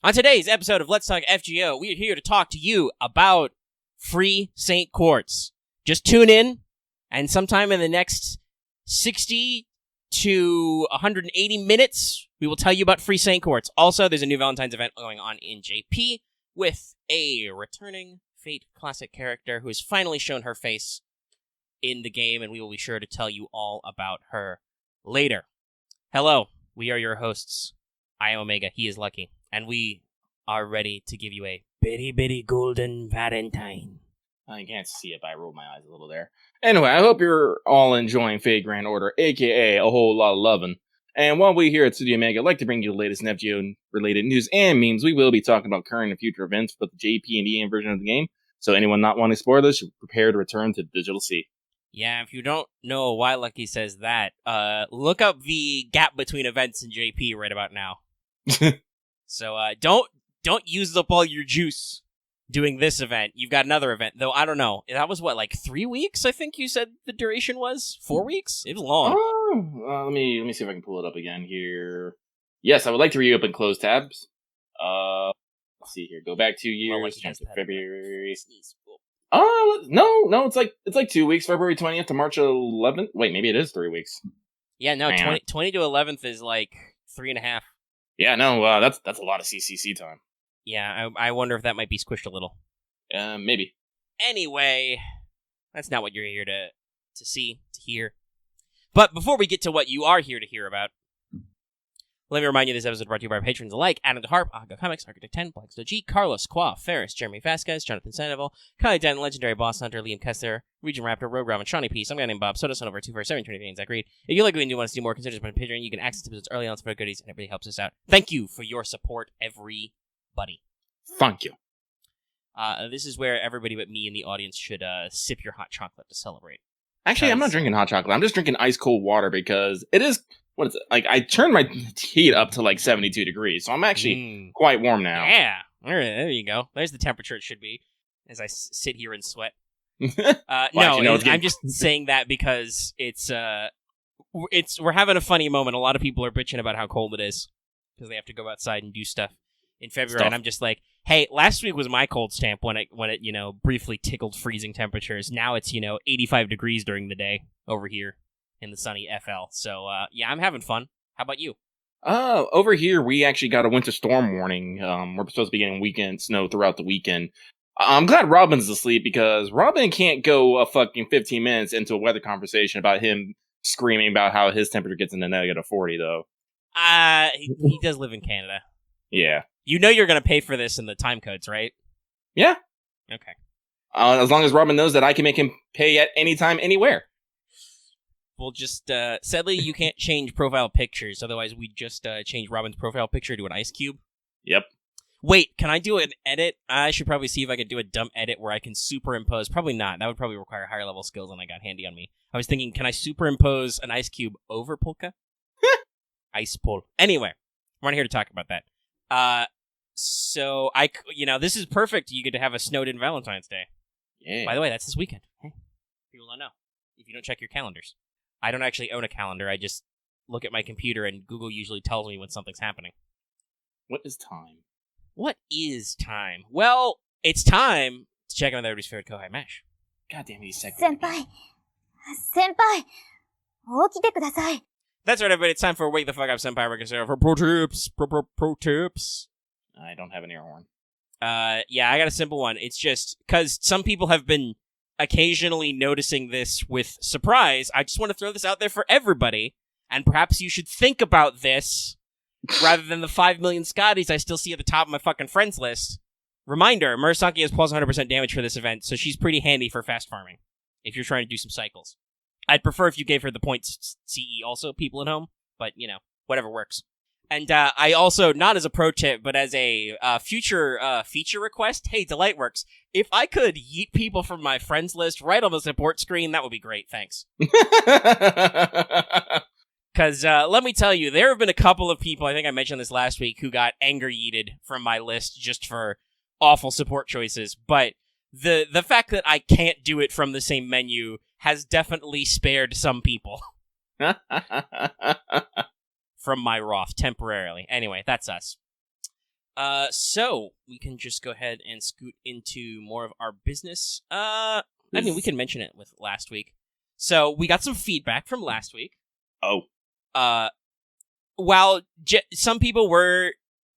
On today's episode of Let's Talk FGO, we are here to talk to you about free St. Quartz. Just tune in, and sometime in the next 60 to 180 minutes, we will tell you about free St. Quartz. Also, there's a new Valentines event going on in JP with a returning Fate Classic character who has finally shown her face in the game, and we will be sure to tell you all about her later. Hello, we are your hosts. I am Omega, he is Lucky. And we are ready to give you a bitty golden Valentine. I can't see it, but I rolled my eyes a little there. Anyway, I hope you're all enjoying Fate Grand Order, aka a whole lot of lovin'. And while we here at Studio Omega like to bring you the latest in FGO-related news and memes, we will be talking about current and future events for the JP and EM version of the game. So anyone not wanting to spoil this should prepare to return to Digital Sea. Yeah, if you don't know why Lucky says that, look up the gap between events in JP right about now. So don't use up all your juice doing this event. You've got another event, though. I don't know. That was what, like 3 weeks? I think you said the duration was 4 weeks. It was long. Let me see if I can pull it up again here. Yes, I would like to reopen closed tabs. Let's see here. Go back 2 years. February. No, it's like 2 weeks. February 20th to March 11th. Wait, maybe it is 3 weeks. Yeah, no. 20 to 11th is like 3.5. Yeah, no, that's a lot of CCC time. Yeah, I wonder if that might be squished a little. Maybe. Anyway, that's not what you're here to see, to hear. But before we get to what you are here to hear about, let me remind you this episode is brought to you by our patrons alike: Adam DeHarp, Aga Comics, Architect 10, Black G, Carlos, Qua, Ferris, Jeremy Vasquez, Jonathan Sandoval, Kylie Den, Legendary Boss Hunter, Liam Kessler, Region Raptor, Rogue Robyn, Shawnee P, some guy named Bob, Soda Son over 247, 20 Zach Reed. If you like what you do want to see more, consider supporting Patreon. You can access episodes early on for goodies, and it really helps us out. Thank you for your support, everybody. Thank you. This is where everybody but me in the audience should sip your hot chocolate to celebrate. Actually, I'm not drinking hot chocolate. I'm just drinking ice cold water because it is. What is it? Like, I turned my heat up to like 72 degrees, so I'm actually quite warm now. Yeah. There you go. There's the temperature it should be as I sit here and sweat. I'm just saying that because we're having a funny moment. A lot of people are bitching about how cold it is because they have to go outside and do stuff in February, and I'm just like, hey, last week was my cold stamp when it briefly tickled freezing temperatures. Now it's 85 degrees during the day over here in the sunny FL. So yeah, I'm having fun. How about you? Over here we actually got a winter storm warning. We're supposed to be getting weekend snow throughout the weekend. I'm glad Robyn's asleep because Robyn can't go a fucking 15 minutes into a weather conversation about him screaming about how his temperature gets into negative 40 though. He does live in Canada. Yeah. You know you're going to pay for this in the Timecodes, right? Yeah. Okay. As long as Robyn knows that I can make him pay at any time, anywhere. We'll just, sadly, you can't change profile pictures. Otherwise, we just change Robyn's profile picture to an ice cube. Yep. Wait, can I do an edit? I should probably see if I can do a dumb edit where I can superimpose. Probably not. That would probably require higher level skills than I got handy on me. I was thinking, can I superimpose an ice cube over Polka? Ice Pol. Anyway, we're not here to talk about that. So this is perfect. You get to have a snowed-in Valentine's Day. Yeah. By the way, that's this weekend. Hey, people don't know if you don't check your calendars. I don't actually own a calendar. I just look at my computer, and Google usually tells me when something's happening. What is time? What is time? Well, it's time to check on everybody's favorite Kohai Mesh. God damn it, he's second. Senpai! 起きてください. That's right, everybody. It's time for Wake the Fuck Up Senpai. We're going to for pro tips. Pro tips. I don't have an air horn. Yeah, I got a simple one. It's just because some people have been occasionally noticing this with surprise. I just want to throw this out there for everybody, and perhaps you should think about this rather than the 5 million Scotties I still see at the top of my fucking friends list. Reminder, Murasaki has plus 100% damage for this event, so she's pretty handy for fast farming if you're trying to do some cycles. I'd prefer if you gave her the points CE also, people at home, but, whatever works. And I also, not as a pro tip, but as a future feature request, hey, Delightworks, if I could yeet people from my friends list right on the support screen, that would be great, thanks. Because let me tell you, there have been a couple of people, I think I mentioned this last week, who got anger yeeted from my list just for awful support choices, but the fact that I can't do it from the same menu has definitely spared some people. From my Roth, temporarily. Anyway, that's us. So we can just go ahead and scoot into more of our business. I mean, we can mention it with last week. So we got some feedback from last week. Oh. While some people were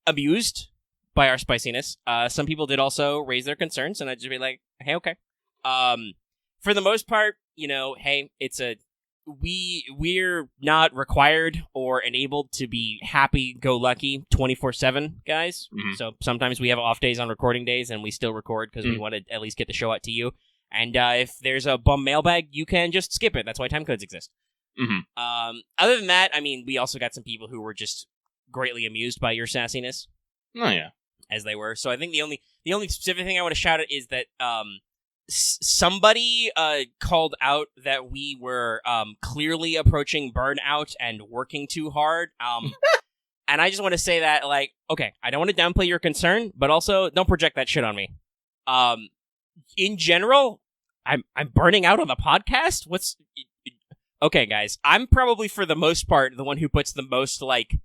amused by our spiciness, some people did also raise their concerns, and I'd just be like, hey, okay. For the most part, hey, we're not required or enabled to be happy-go-lucky 24/7 guys. Mm-hmm. So sometimes we have off days on recording days, and we still record because we want to at least get the show out to you. And if there's a bum mailbag, you can just skip it. That's why Timecodes exist. Mm-hmm. Other than that, I mean, we also got some people who were just greatly amused by your sassiness. Oh yeah, as they were. So I think the only specific thing I want to shout at is that somebody called out that we were clearly approaching burnout and working too hard. And I just want to say that, like, okay, I don't want to downplay your concern, but also don't project that shit on me. In general, I'm burning out on the podcast. Okay, guys, I'm probably for the most part the one who puts the most like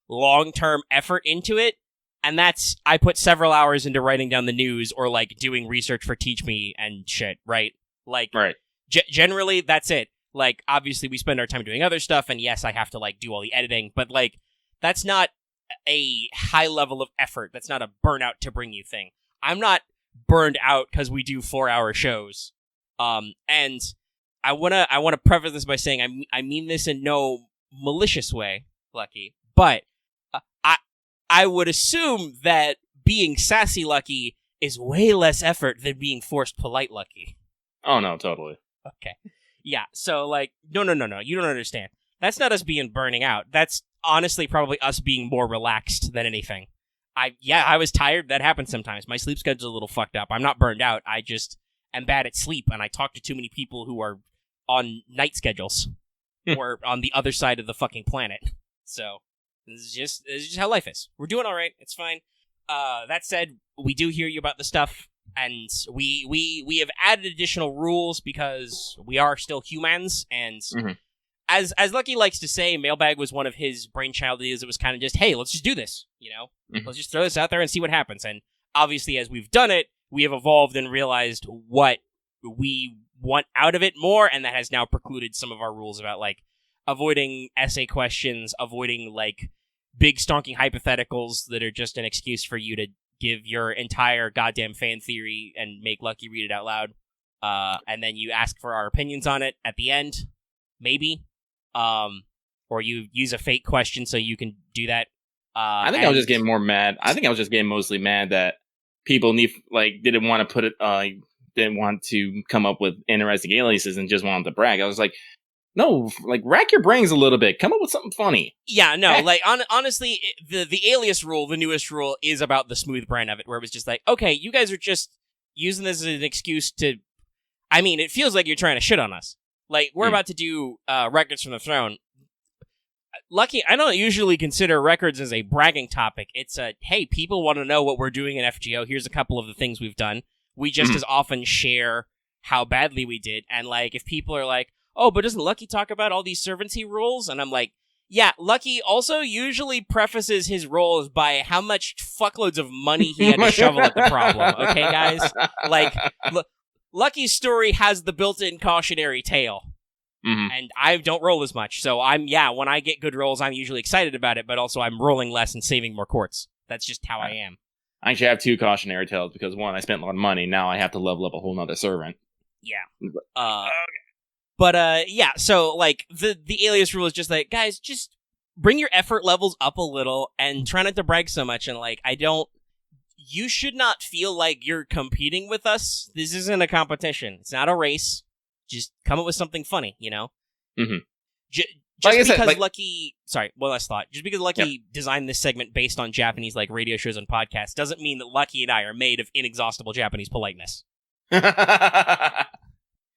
long-term effort into it. And that's, I put several hours into writing down the news or, like, doing research for Teach Me and shit, right? Like, right. Generally, that's it. Like, obviously, we spend our time doing other stuff, and yes, I have to, like, do all the editing, but, like, that's not a high level of effort. That's not a burnout to bring you thing. I'm not burned out because we do 4-hour shows. And I wanna preface this by saying I mean this in no malicious way, Lucky, but I would assume that being sassy Lucky is way less effort than being forced polite Lucky. Oh, no, totally. Okay. Yeah, so, like, no, you don't understand. That's not us being burning out. That's honestly probably us being more relaxed than anything. I was tired. That happens sometimes. My sleep schedule's a little fucked up. I'm not burned out. I just am bad at sleep, and I talk to too many people who are on night schedules or on the other side of the fucking planet. So... This is just how life is. We're doing all right. It's fine. That said, we do hear you about the stuff, and we have added additional rules because we are still humans. And as Lucky likes to say, Mailbag was one of his brainchild ideas. It was kind of just, hey, let's just do this. Let's just throw this out there and see what happens. And obviously, as we've done it, we have evolved and realized what we want out of it more, and that has now precluded some of our rules about like avoiding essay questions, avoiding, like, big stonking hypotheticals that are just an excuse for you to give your entire goddamn fan theory and make Lucky read it out loud. And then you ask for our opinions on it at the end, maybe. Or you use a fake question so you can do that. I think I was just getting more mad. I think I was just getting mostly mad that people didn't want to put it, didn't want to come up with interesting aliases and just wanted to brag. I was like, no, like, rack your brains a little bit. Come up with something funny. Yeah, no, like, honestly, the alias rule, the newest rule, is about the smooth brand of it, where it was just like, okay, you guys are just using this as an excuse to... I mean, it feels like you're trying to shit on us. Like, we're about to do Records from the Throne. Lucky, I don't usually consider records as a bragging topic. It's a, hey, people want to know what we're doing in FGO. Here's a couple of the things we've done. We just as often share how badly we did. And, like, if people are like, oh, but doesn't Lucky talk about all these servancy rules? And I'm like, yeah, Lucky also usually prefaces his roles by how much fuckloads of money he had to shovel at the problem. Okay, guys? Like, Lucky's story has the built-in cautionary tale. And I don't roll as much. So when I get good rolls, I'm usually excited about it, but also I'm rolling less and saving more quartz. That's just how I am. I actually have 2 cautionary tales because, one, I spent a lot of money. Now I have to level up a whole nother servant. Yeah. But, yeah, so, like, the alias rule is just like, guys, just bring your effort levels up a little and try not to brag so much. And, like, you should not feel like you're competing with us. This isn't a competition. It's not a race. Just come up with something funny, Just like because said, Lucky... Sorry, one last thought. Just because Lucky designed this segment based on Japanese, like, radio shows and podcasts doesn't mean that Lucky and I are made of inexhaustible Japanese politeness.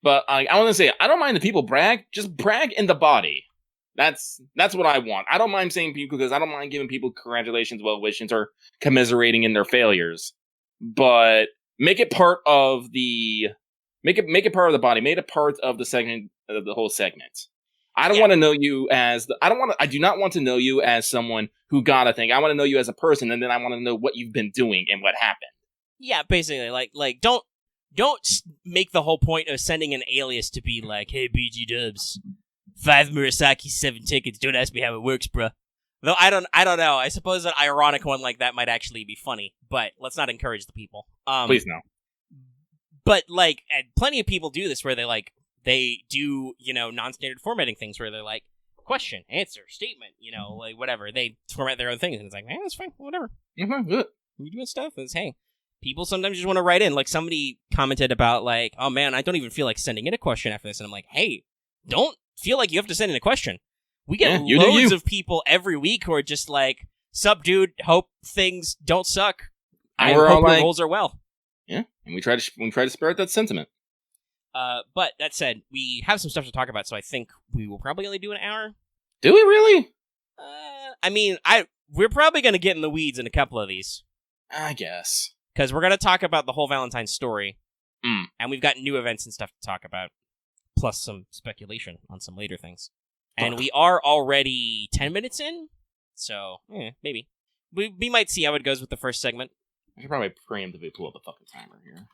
But I want to say, I don't mind the people brag. Just brag in the body. That's what I want. I don't mind saying people because I don't mind giving people congratulations, well wishes, or commiserating in their failures. But make it part of the make it part of the body. Make it part of the segment, of the whole segment. I don't want to know you as I do not want to know you as someone who got a thing. I want to know you as a person, and then I want to know what you've been doing and what happened. Yeah, basically, like don't make the whole point of sending an alias to be like, hey, BG Dubs, 5 Murasaki, 7 tickets. Don't ask me how it works, bruh. Though I don't know. I suppose an ironic one like that might actually be funny, but let's not encourage the people. Please no. But like, and plenty of people do this where they do, non-standard formatting things where they're like, question, answer, statement, like whatever. They format their own things, and it's like, man, that's fine, whatever. Mm-hmm, good. You doing stuff? It's, hey, people sometimes just want to write in. Like, somebody commented about, like, oh man, I don't even feel like sending in a question after this. And I'm like, hey, don't feel like you have to send in a question. We get loads of people every week who are just like, sup, dude, hope things don't suck. I hope your goals are well. Yeah, and we try to spread that sentiment. But that said, we have some stuff to talk about, so I think we will probably only do an hour. Do we really? I mean, we're probably going to get in the weeds in a couple of these. I guess. Because we're going to talk about the whole Valentine's story. And we've got new events and stuff to talk about. Plus some speculation on some later things. And we are already 10 minutes in. So, maybe. We might see how it goes with the first segment. I should probably preemptively pull up the fucking timer here.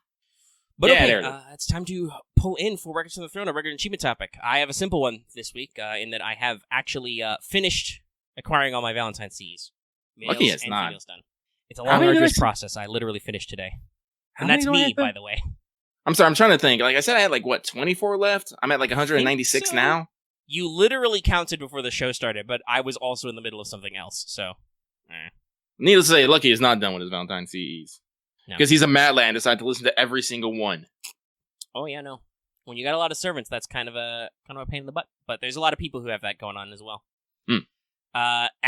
But okay, it's time to pull in for Records from the Throne, a record achievement topic. I have a simple one this week, in that I have actually finished acquiring all my Valentine Cs. Lucky it's not. Done. It's a long, arduous process. I literally finished today. And that's me, by the way. I'm sorry, I'm trying to think. Like I said, I had 24 left? I'm at 196 now? You literally counted before the show started, but I was also in the middle of something else, so... Needless to say, Lucky is not done with his Valentine CEs. Because he's a madland and decided to listen to every single one. Oh, yeah, no. When you got a lot of servants, that's kind of a pain in the butt. But there's a lot of people who have that going on as well. And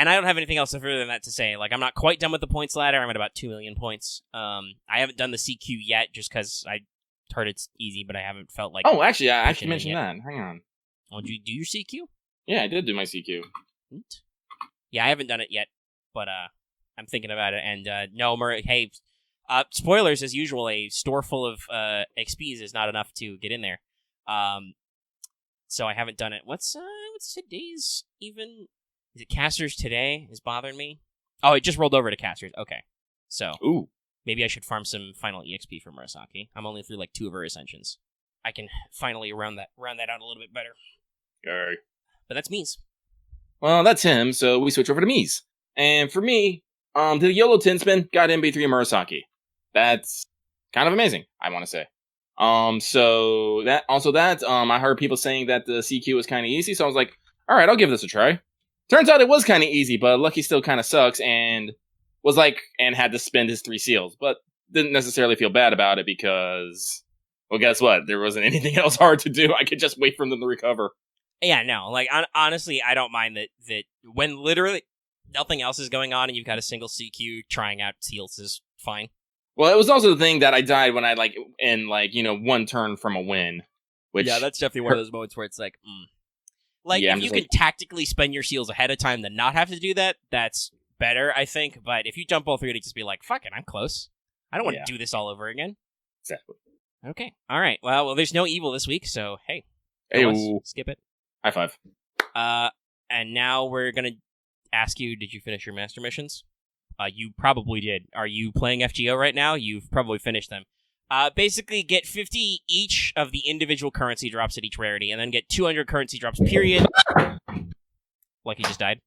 I don't have anything else further than that to say. Like, I'm not quite done with the points ladder. I'm at about 2 million points. I haven't done the CQ yet, just because I heard it's easy, but I haven't felt like... Oh, actually, I actually mentioned that. Hang on. Oh, did you do your CQ? Yeah, I did do my CQ. Yeah, I haven't done it yet, but I'm thinking about it. And no, hey, spoilers as usual. A store full of XPs is not enough to get in there. So I haven't done it. What's today's even? Is it Casters today? Is bothering me? Oh, it just rolled over to Casters. Okay, so maybe I should farm some final EXP for Murasaki. I'm only through 2 of her ascensions. I can finally round that out a little bit better. Yay. But that's Mies. Well, that's him, so we switch over to Mies. And for me, the YOLO 10 spin got MB3 Murasaki. That's kind of amazing, I want to say. So I heard people saying that the CQ was kind of easy, so I was like, all right, I'll give this a try. Turns out it was kind of easy, but Lucky still kind of sucks and had to spend his 3 seals, but didn't necessarily feel bad about it because, well, guess what? There wasn't anything else hard to do. I could just wait for them to recover. Yeah, no, honestly, I don't mind that when literally nothing else is going on and you've got a single CQ, trying out seals is fine. Well, it was also the thing that I died when I, in 1 turn from a win. Which yeah, that's definitely one of those moments where it's like, if you can tactically spend your seals ahead of time then not have to do that, that's better, I think. But if you jump all through it, just be like, fuck it, I'm close. I don't want to do this all over again. Exactly. Okay, all right. Well, there's no evil this week, so hey. Skip it. High five. And now we're going to ask you, did you finish your master missions? You probably did. Are you playing FGO right now? You've probably finished them. Basically, get 50 each of the individual currency drops at each rarity, and then get 200 currency drops, period. Like he just died.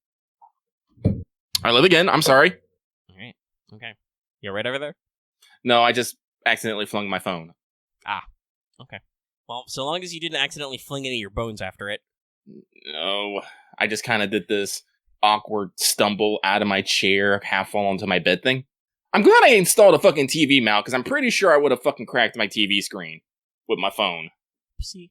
I live again. I'm sorry. All right. Okay. You all right over there? No, I just accidentally flung my phone. Ah. Okay. Well, so long as you didn't accidentally fling any of your bones after it. No. I just kind of did this awkward stumble out of my chair, half fall onto my bed thing. I'm glad I installed a fucking TV mount, because I'm pretty sure I would have fucking cracked my TV screen with my phone. See.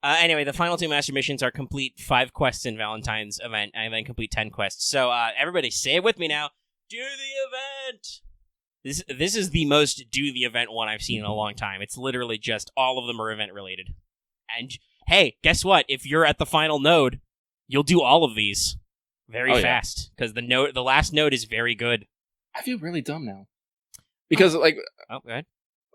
Anyway, the final 2 master missions are complete 5 quests in Valentine's event, and then complete 10 quests. So, everybody say it with me now. Do the event! This is the most do the event one I've seen in a long time. It's literally just all of them are event related. And, hey, guess what? If you're at the final node, you'll do all of these very fast, because the last node is very good. I feel really dumb now. Because, oh, go ahead.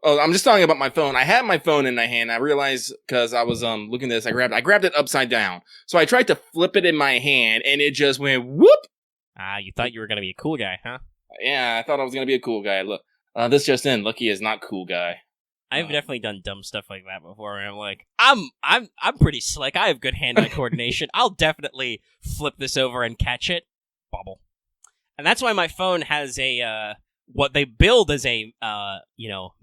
Oh, I'm just talking about my phone. I had my phone in my hand. I realized because I was looking at this, I grabbed it upside down. So I tried to flip it in my hand, and it just went whoop. You thought you were gonna be a cool guy, huh? Yeah, I thought I was gonna be a cool guy. Look, this just in. Lucky is not cool guy. I've definitely done dumb stuff like that before. And I'm like, I'm pretty slick. I have good hand-eye coordination. I'll definitely flip this over and catch it. Bobble. And that's why my phone has a what they build as a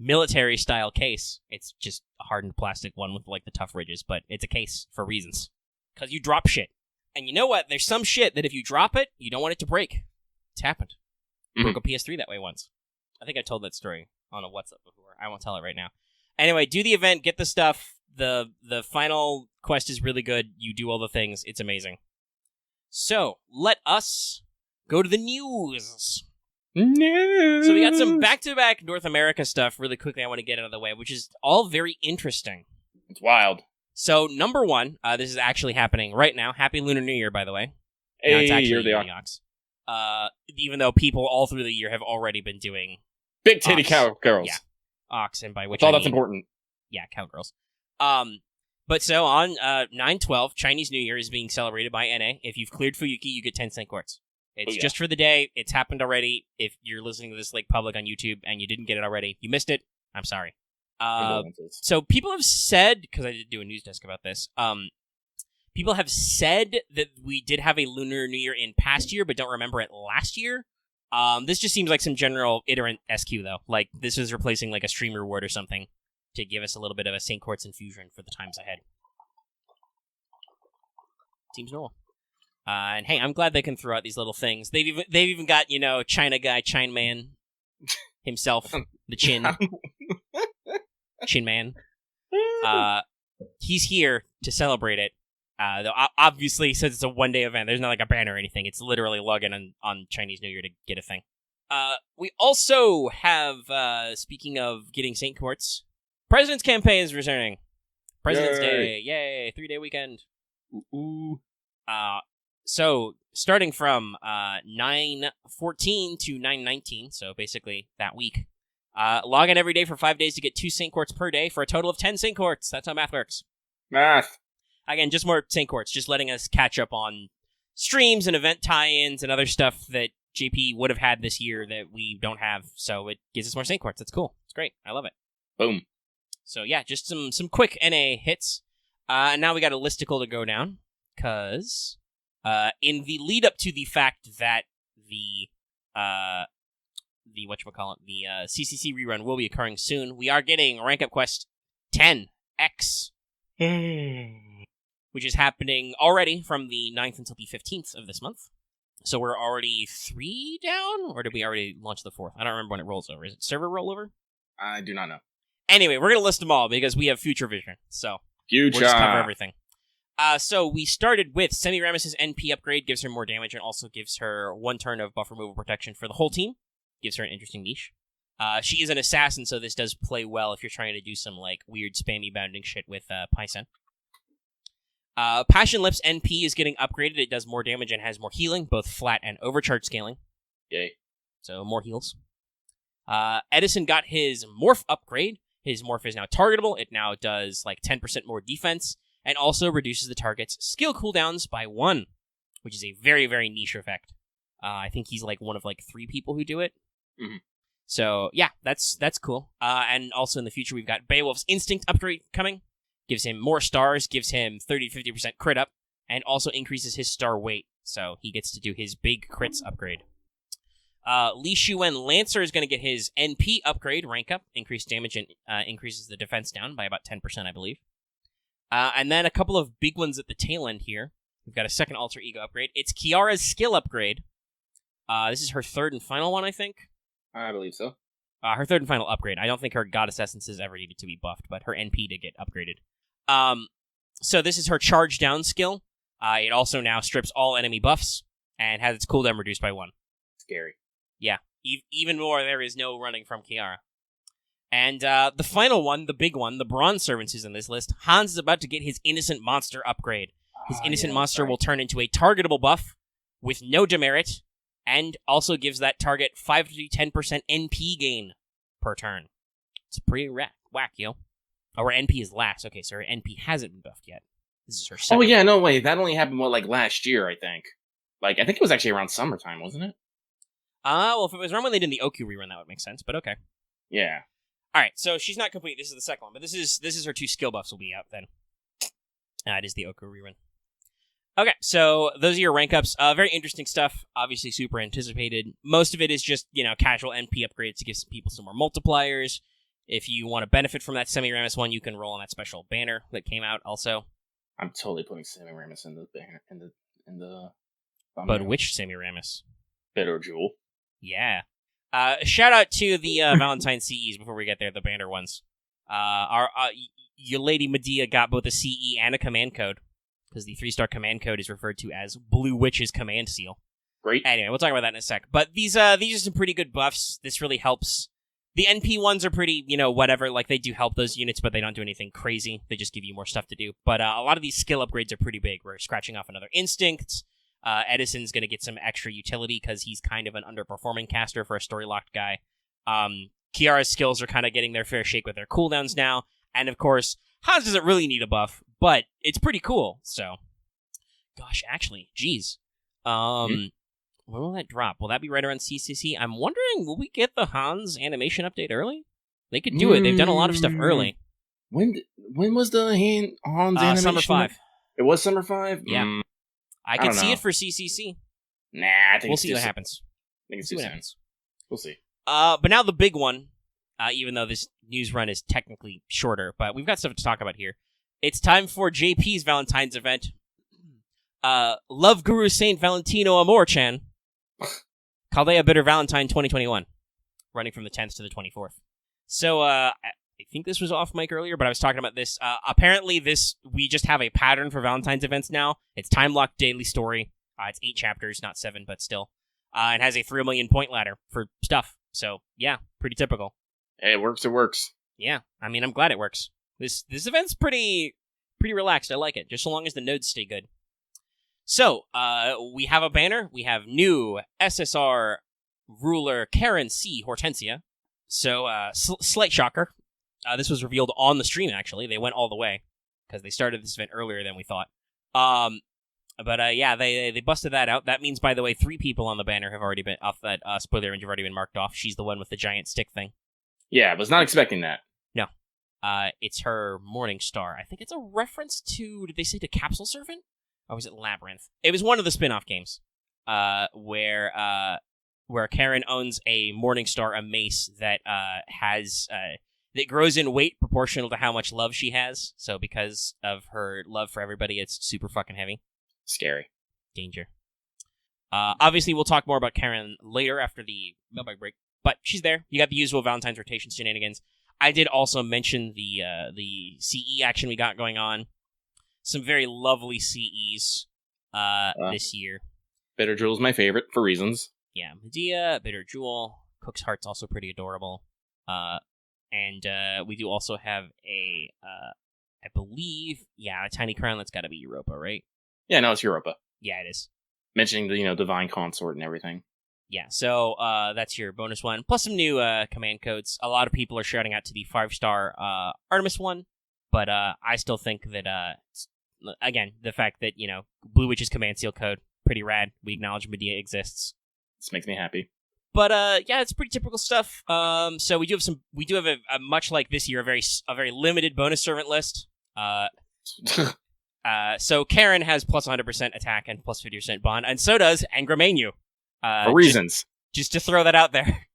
military style case. It's just a hardened plastic one with like the tough ridges, but it's a case for reasons. Because you drop shit. And you know what? There's some shit that if you drop it, you don't want it to break. It's happened. Broke a PS3 that way once. I think I told that story on a WhatsApp before. I won't tell it right now. Anyway, do the event, get the stuff. The final quest is really good. You do all the things. It's amazing. So, let us go to the news. So we got some back-to-back North America stuff really quickly I want to get out of the way, which is all very interesting. It's wild. So, number one, this is actually happening right now. Happy Lunar New Year, by the way. Hey, now it's actually here they are. Ox. Even though people all through the year have already been doing Big titty cowgirls. Yeah. Ox, and by which That's all I that's mean, important. Yeah, cowgirls. But so on 9/12, Chinese New Year is being celebrated by NA. If you've cleared Fuyuki, you get 10 cent quartz. It's just for the day. It's happened already. If you're listening to this like public on YouTube and you didn't get it already, you missed it. I'm sorry. So people have said, because I did do a news desk about this, people have said that we did have a Lunar New Year in past year, but don't remember it last year. This just seems like some general iterant SQ, though. Like, this is replacing, like, a stream reward or something to give us a little bit of a St. Quartz infusion for the times ahead. Seems normal. And hey, I'm glad they can throw out these little things. They've even got, China guy, China Man himself, the Chin. Chin Man. He's here to celebrate it. Though obviously, since it's a one-day event, there's not like a banner or anything. It's literally log in on Chinese New Year to get a thing. We also have, speaking of getting St. Quartz, President's Campaign is returning. President's Day. Yay. 3-day weekend. Ooh. So, starting from 9/14 to 9/19, so basically that week, log in every day for 5 days to get 2 St. Quartz per day for a total of 10 St. Quartz. That's how math works. Math. Again, just more St. Quartz, just letting us catch up on streams and event tie-ins and other stuff that JP would have had this year that we don't have, so it gives us more St. Quartz. That's cool. It's great. I love it. Boom. So yeah, just some quick NA hits. And now we got a listicle to go down, because in the lead up to the fact that the CCC rerun will be occurring soon, we are getting Rank Up Quest 10X. Which is happening already from the 9th until the 15th of this month. So we're already 3 down? Or did we already launch the 4th? I don't remember when it rolls over. Is it server rollover? I do not know. Anyway, we're going to list them all because we have future vision. So we'll just cover everything. So we started with Semiramis' NP upgrade. Gives her more damage and also gives her 1 turn of buff removal protection for the whole team. Gives her an interesting niche. She is an assassin, so this does play well if you're trying to do some like weird spammy bounding shit with Paisen. Passion Lips NP is getting upgraded. It does more damage and has more healing, both flat and overcharge scaling. Yay. So more heals. Edison got his Morph upgrade. His Morph is now targetable. It now does like 10% more defense and also reduces the target's skill cooldowns by 1, which is a very, very niche effect. I think he's like one of like 3 people who do it. Mm-hmm. So yeah, that's cool. And also in the future, we've got Beowulf's Instinct upgrade coming. Gives him more stars, gives him 30-50% crit up, and also increases his star weight, so he gets to do his big crits upgrade. Li Shuwen Lancer is going to get his NP upgrade, rank up, increased damage, and increases the defense down by about 10%, I believe. And then a couple of big ones at the tail end here. We've got a second alter ego upgrade. It's Kiara's skill upgrade. This is her 3rd and final one, I think. I believe so. Her 3rd and final upgrade. I don't think her Goddess Essences ever needed to be buffed, but her NP did get upgraded. So this is her charge down skill. It also now strips all enemy buffs and has its cooldown reduced by 1. Scary. Yeah. Even more, there is no running from Kiara. And the final one, the big one, the Bronze Servants who's in this list, Hans is about to get his Innocent Monster upgrade. His Innocent Monster will turn into a targetable buff with no demerit, and also gives that target 5 to 10% NP gain per turn. It's pretty whack, yo. Oh, her NP is last. Okay, so her NP hasn't been buffed yet. This is her second. Oh, yeah, no, wait. That only happened, last year, I think. I think it was actually around summertime, wasn't it? Well, if it was around when they did the Oku rerun, that would make sense, but okay. Yeah. All right, so she's not complete. This is the second one, but this is her 2 skill buffs will be out then. It is the Oku rerun. Okay, so those are your rank ups. Very interesting stuff. Obviously, super anticipated. Most of it is just casual NP upgrades to give some people some more multipliers. If you want to benefit from that Semiramis one, you can roll on that special banner that came out. Also, I'm totally putting Semiramis in the banner in the. But which Semiramis? Bitter Jewel. Yeah. Shout out to the Valentine CEs before we get there, the banner ones. Your Lady Medea got both a CE and a command code, because the 3-star command code is referred to as Blue Witch's command seal. Great. Anyway, we'll talk about that in a sec. But these are some pretty good buffs. This really helps. The NP ones are pretty, whatever. Like, they do help those units, but they don't do anything crazy. They just give you more stuff to do. But a lot of these skill upgrades are pretty big. We're scratching off another Instinct. Edison's going to get some extra utility because he's kind of an underperforming caster for a story-locked guy. Kiara's skills are kind of getting their fair shake with their cooldowns now. And, of course, Hans doesn't really need a buff, but it's pretty cool. So, gosh, actually, geez. When will that drop? Will that be right around CCC? I'm wondering, will we get the Hans animation update early? They could do it. They've done a lot of stuff early. When was the Hans animation? Summer 5. It was Summer 5? Yeah. I could see it for CCC. Nah, I think we'll see what happens. I think it's too soon. We'll see. But now the big one, even though this news run is technically shorter, but we've got stuff to talk about here. It's time for JP's Valentine's event. Love Guru Saint Valentino Amor-chan. Chaldea Bitter Valentine 2021. Running from the 10th to the 24th. So, I think this was off mic earlier, but I was talking about this. Apparently, we just have a pattern for Valentine's events now. It's time-locked daily story. It's 8 chapters, not 7, but still. It has a 3 million point ladder for stuff. So, yeah, pretty typical. Hey, it works, it works. Yeah, I mean, I'm glad it works. This event's pretty relaxed. I like it, just so long as the nodes stay good. So, we have a banner. We have new SSR ruler Caren C. Hortensia. So, slight shocker. This was revealed on the stream, actually. They went all the way, because they started this event earlier than we thought. But yeah, they busted that out. That means, by the way, 3 people on the banner have already been off that spoiler image have already been marked off. She's the one with the giant stick thing. Yeah, I was not expecting that. No. It's her Morning Star. I think it's a reference to, did they say to Capsule Servant? Or was it Labyrinth? It was one of the spin-off games, where Caren owns a Morning Star, a mace that that grows in weight proportional to how much love she has. So because of her love for everybody, it's super fucking heavy. Scary. Danger. Obviously, we'll talk more about Caren later after the mailbag break, but she's there. You got the usual Valentine's rotation shenanigans. I did also mention the CE action we got going on. Some very lovely CEs this year. Bitter Jewel's my favorite, for reasons. Yeah, Medea, Bitter Jewel, Cook's Heart's also pretty adorable. And we do also have I believe, a Tiny Crown. That's got to be Europa, right? Yeah, no, it's Europa. Yeah, it is. Mentioning the Divine Consort and everything. Yeah, so that's your bonus one. Plus some new command codes. A lot of people are shouting out to the 5-star Artemis one, but I still think that, again, the fact that, Blue Witch's command seal code, pretty rad. We acknowledge Medea exists. This makes me happy. But yeah, it's pretty typical stuff. So we do have a much like this year, a very limited bonus servant list. So Caren has plus 100% attack and plus 50% bond, and so does Angramenu. For reasons. Just to throw that out there.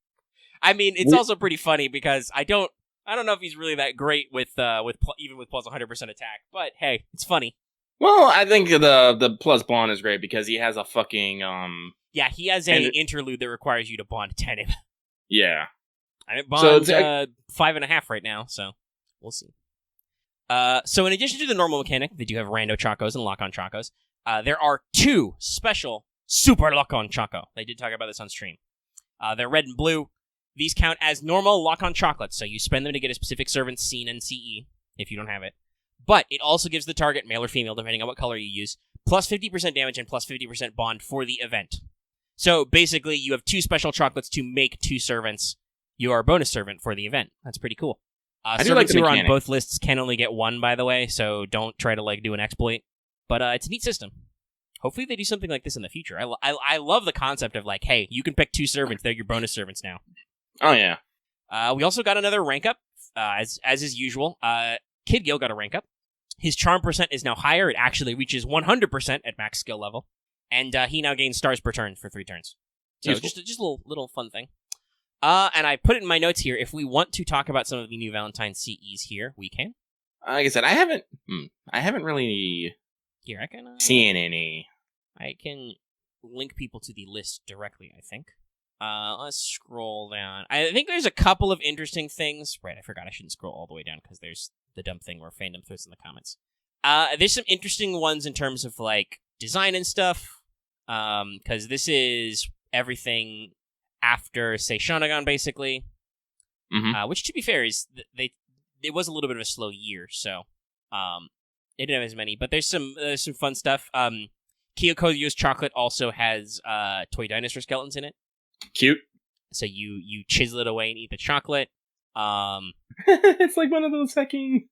I mean, it's also pretty funny because I don't know if he's really that great with even with plus 100% attack, but hey, it's funny. Well, I think the plus bond is great because he has a fucking Yeah, he has an interlude that requires you to bond 10 him. Yeah. I bond 5.5 right now, so we'll see. So in addition to the normal mechanic, they do have rando Chacos and lock-on Chacos. There are 2 special super lock-on Chaco. They did talk about this on stream. They're red and blue. These count as normal lock-on chocolates, so you spend them to get a specific servant's scene and CE, if you don't have it. But it also gives the target, male or female, depending on what color you use, plus 50% damage and plus 50% bond for the event. So basically, you have 2 special chocolates to make 2 servants, your bonus servant for the event. That's pretty cool. I do like Servants the who are on mechanic. both lists can only get one, by the way, so don't try to like do an exploit. But it's a neat system. Hopefully they do something like this in the future. I love the concept of like, hey, you can pick 2 servants. They're your bonus servants now. Oh, yeah. We also got another rank up, as is usual. Kid Gil got a rank up. His charm percent is now higher. It actually reaches 100% at max skill level. And he now gains stars per turn for 3 turns. So Useful. just a little fun thing. And I put it in my notes here. If we want to talk about some of the new Valentine CEs here, we can. Like I said, I haven't really Here, I can... seen any. I can link people to the list directly, I think. Let's scroll down. I think there's a couple of interesting things. Right, I forgot I shouldn't scroll all the way down because there's the dumb thing where fandom throws in the comments. There's some interesting ones in terms of, like, design and stuff. Because this is everything after, say, Shonagon, basically. Mm-hmm. Which, to be fair, is it was a little bit of a slow year, so they didn't have as many. But there's some fun stuff. Kyoko Yo's chocolate also has toy dinosaur skeletons in it. Cute. So you chisel it away and eat the chocolate. It's like one of those fucking...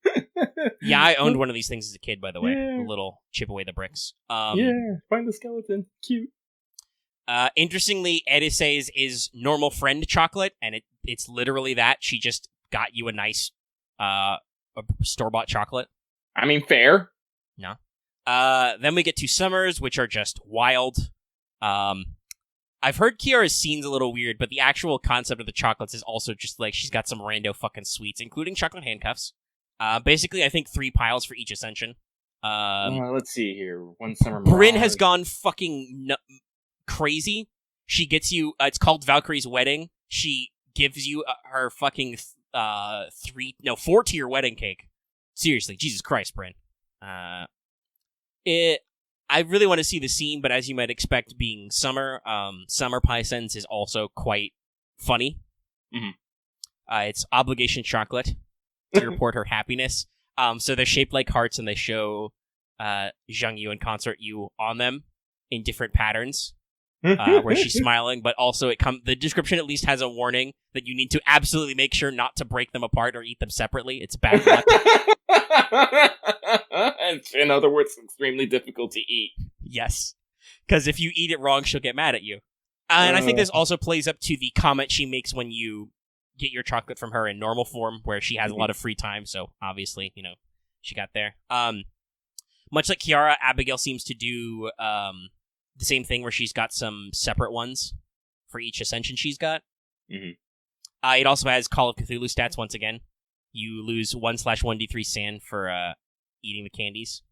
Yeah, I owned one of these things as a kid, by the way. Yeah. The little chip away the bricks. Yeah, find the skeleton. Cute. Interestingly, Edise's is normal friend chocolate, and it's literally that. She just got you a nice store-bought chocolate. I mean, fair. No. Then we get to Summers, which are just wild. I've heard Kiara's scene's a little weird, but the actual concept of the chocolates is also just like she's got some rando fucking sweets, including chocolate handcuffs. Basically, I think 3 piles for each ascension. Let's see here. One summer. Bryn has gone fucking crazy. She gets you. It's called Valkyrie's Wedding. She gives you her fucking 4-tier wedding cake. Seriously, Jesus Christ, Bryn. I really want to see the scene, but as you might expect, being summer, Summer Pie Sense is also quite funny. Mm-hmm. It's obligation chocolate to report her happiness. So they're shaped like hearts, and they show Zhang Yu and Consort Yu on them in different patterns, where she's smiling. But also, the description at least has a warning that you need to absolutely make sure not to break them apart or eat them separately. It's bad luck. In other words, extremely difficult to eat. Yes. Because if you eat it wrong, she'll get mad at you. And I think this also plays up to the comment she makes when you get your chocolate from her in normal form, where she has a lot of free time, so obviously, she got there. Much like Kiara, Abigail seems to do the same thing, where she's got some separate ones for each ascension she's got. Mm-hmm. It also has Call of Cthulhu stats once again. You lose 1/1d3 sand for eating the candies.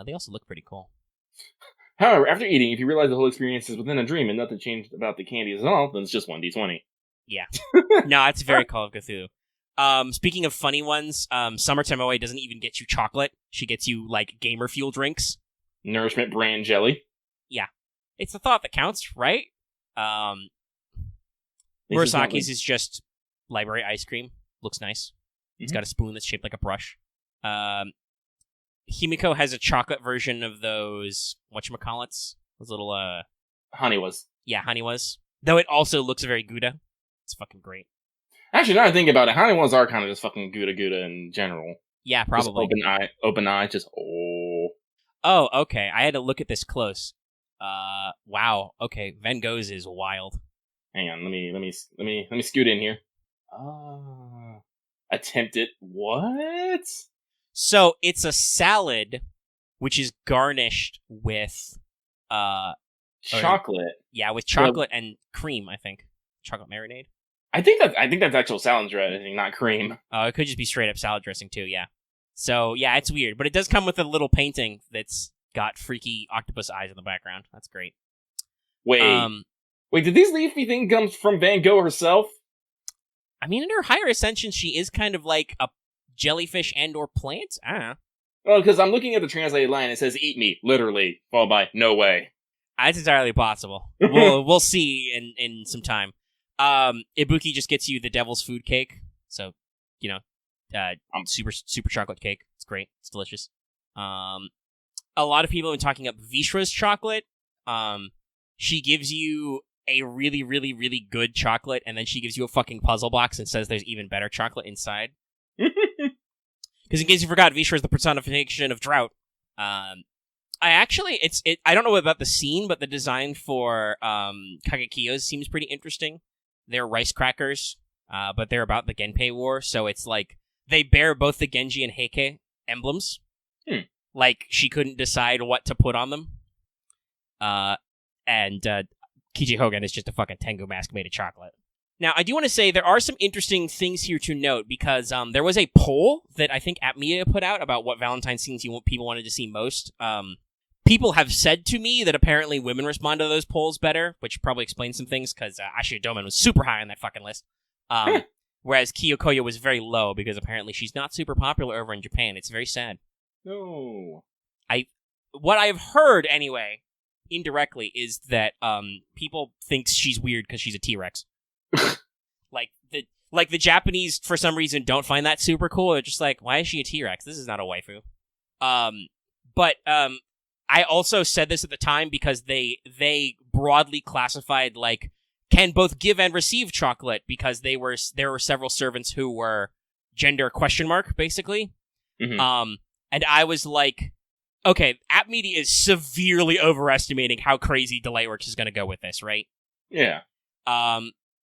They also look pretty cool. However, after eating, if you realize the whole experience is within a dream and nothing changed about the candies at all, then it's just 1d20. Yeah. No, it's very Call of Cthulhu. Speaking of funny ones, Summertime OA doesn't even get you chocolate. She gets you, like, gamer fuel drinks. Nourishment brand jelly. Yeah. It's the thought that counts, right? Murasaki's is just library ice cream. Looks nice. It's got a spoon that's shaped like a brush. Himiko has a chocolate version of those, whatchamacallits? Those little, Haniwas. Yeah, Haniwas. Though it also looks very Gouda. It's fucking great. Actually, now I think about it, Haniwas are kind of just fucking Gouda in general. Yeah, probably. Just open eye, just, oh. Oh, okay. I had to look at this close. Wow. Okay, Van Gogh's is wild. Hang on, let me scoot in here. Attempted what? So it's a salad, which is garnished with chocolate. With chocolate and cream. I think chocolate marinade. I think that's actual salad dressing, not cream. Oh, it could just be straight up salad dressing too. Yeah. So yeah, it's weird, but it does come with a little painting that's got freaky octopus eyes in the background. That's great. Wait, did these leafy things come from Van Gogh herself? I mean, in her higher ascension, she is kind of like a jellyfish and/or plant. I don't know. Well, because I'm looking at the translated line, it says "eat me," literally, followed by "no way." That's entirely possible. We'll see in some time. Ibuki just gets you the devil's food cake, so super chocolate cake. It's great. It's delicious. A lot of people have been talking up Vishra's chocolate. She gives you a really, really, really good chocolate, and then she gives you a fucking puzzle box and says there's even better chocolate inside. Because in case you forgot, Vishra is the personification of drought. I don't know about the scene, but the design for Kagekiyo's seems pretty interesting. They're rice crackers, but they're about the Genpei War, so it's like they bear both the Genji and Heike emblems. Like, she couldn't decide what to put on them. And Kiji Hogan is just a fucking Tengu mask made of chocolate. Now, I do want to say there are some interesting things here to note, because there was a poll that I think App Media put out about what Valentine's scenes people wanted to see most. People have said to me that apparently women respond to those polls better, which probably explains some things, because Ashia Doman was super high on that fucking list. Whereas Kiyokoya was very low, because apparently she's not super popular over in Japan. It's very sad. No. What I've heard, anyway, indirectly, is that people think she's weird because she's a T-Rex. Like the Japanese, for some reason, don't find that super cool. They're just like, why is she a T-Rex? This is not a waifu. But I also said this at the time because they broadly classified, like, can both give and receive chocolate, because there were several servants who were gender ? Basically. Mm-hmm. And I was like, okay, App Media is severely overestimating how crazy Delightworks is going to go with this, right? Yeah.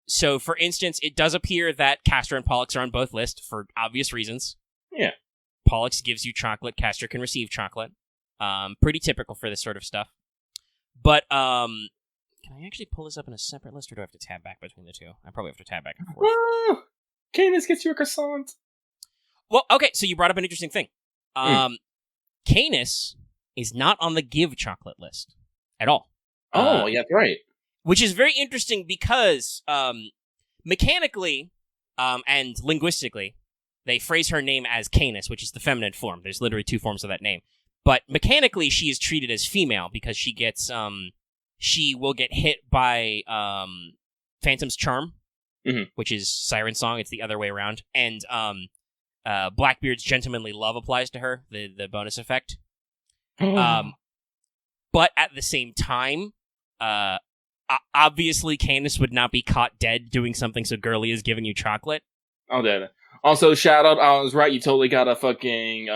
So, for instance, it does appear that Castor and Pollux are on both lists for obvious reasons. Yeah. Pollux gives you chocolate, Castor can receive chocolate. Pretty typical for this sort of stuff. But, can I actually pull this up in a separate list, or do I have to tab back between the two? I probably have to tab back and forth. Oh, Canis gets you a croissant. Well, okay, so you brought up an interesting thing. Canis is not on the give chocolate list at all. Oh, yeah, that's right. Which is very interesting because mechanically and linguistically, they phrase her name as Canis, which is the feminine form. There's literally two forms of that name. But mechanically, she is treated as female because she gets she will get hit by Phantom's Charm, which is Siren's Song. It's the other way around. And Blackbeard's Gentlemanly Love applies to her, the bonus effect. But at the same time, obviously Canis would not be caught dead doing something so girly as giving you chocolate. Oh, that. Also, shout out, I was right, you totally got a fucking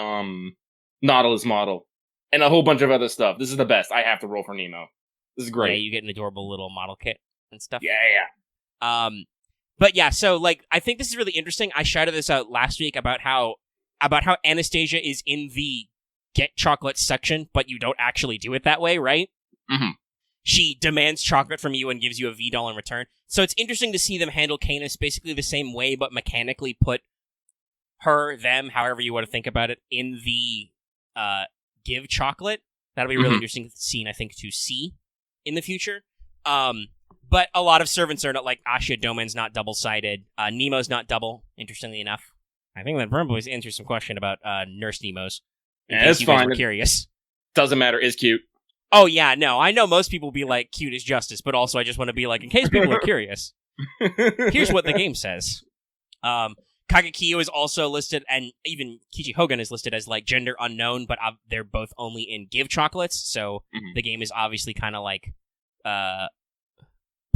Nautilus model. And a whole bunch of other stuff. This is the best. I have to roll for Nemo. This is great. Yeah, you get an adorable little model kit and stuff. Yeah. But yeah, so, like, I think this is really interesting. I shouted this out last week about how Anastasia is in the get chocolate section, but you don't actually do it that way, right? Mm-hmm. She demands chocolate from you and gives you a V-doll in return. So it's interesting to see them handle Canis basically the same way, but mechanically put her, them, however you want to think about it, in the give chocolate. That'll be a really interesting scene, I think, to see in the future. But a lot of servants are not, like, Ashia Doman's not double-sided. Nemo's not double, interestingly enough. I think that probably answers some question about Nurse Nemo's. Yeah, it's fine. Were curious. Doesn't matter, it's cute. Oh, yeah, no. I know most people will be like, cute as justice, but also I just want to be like, in case people are curious, here's what the game says. Kagekiyo is also listed, and even Kichi Hogan is listed as, like, gender unknown, but they're both only in give chocolates, so the game is obviously kind of, like,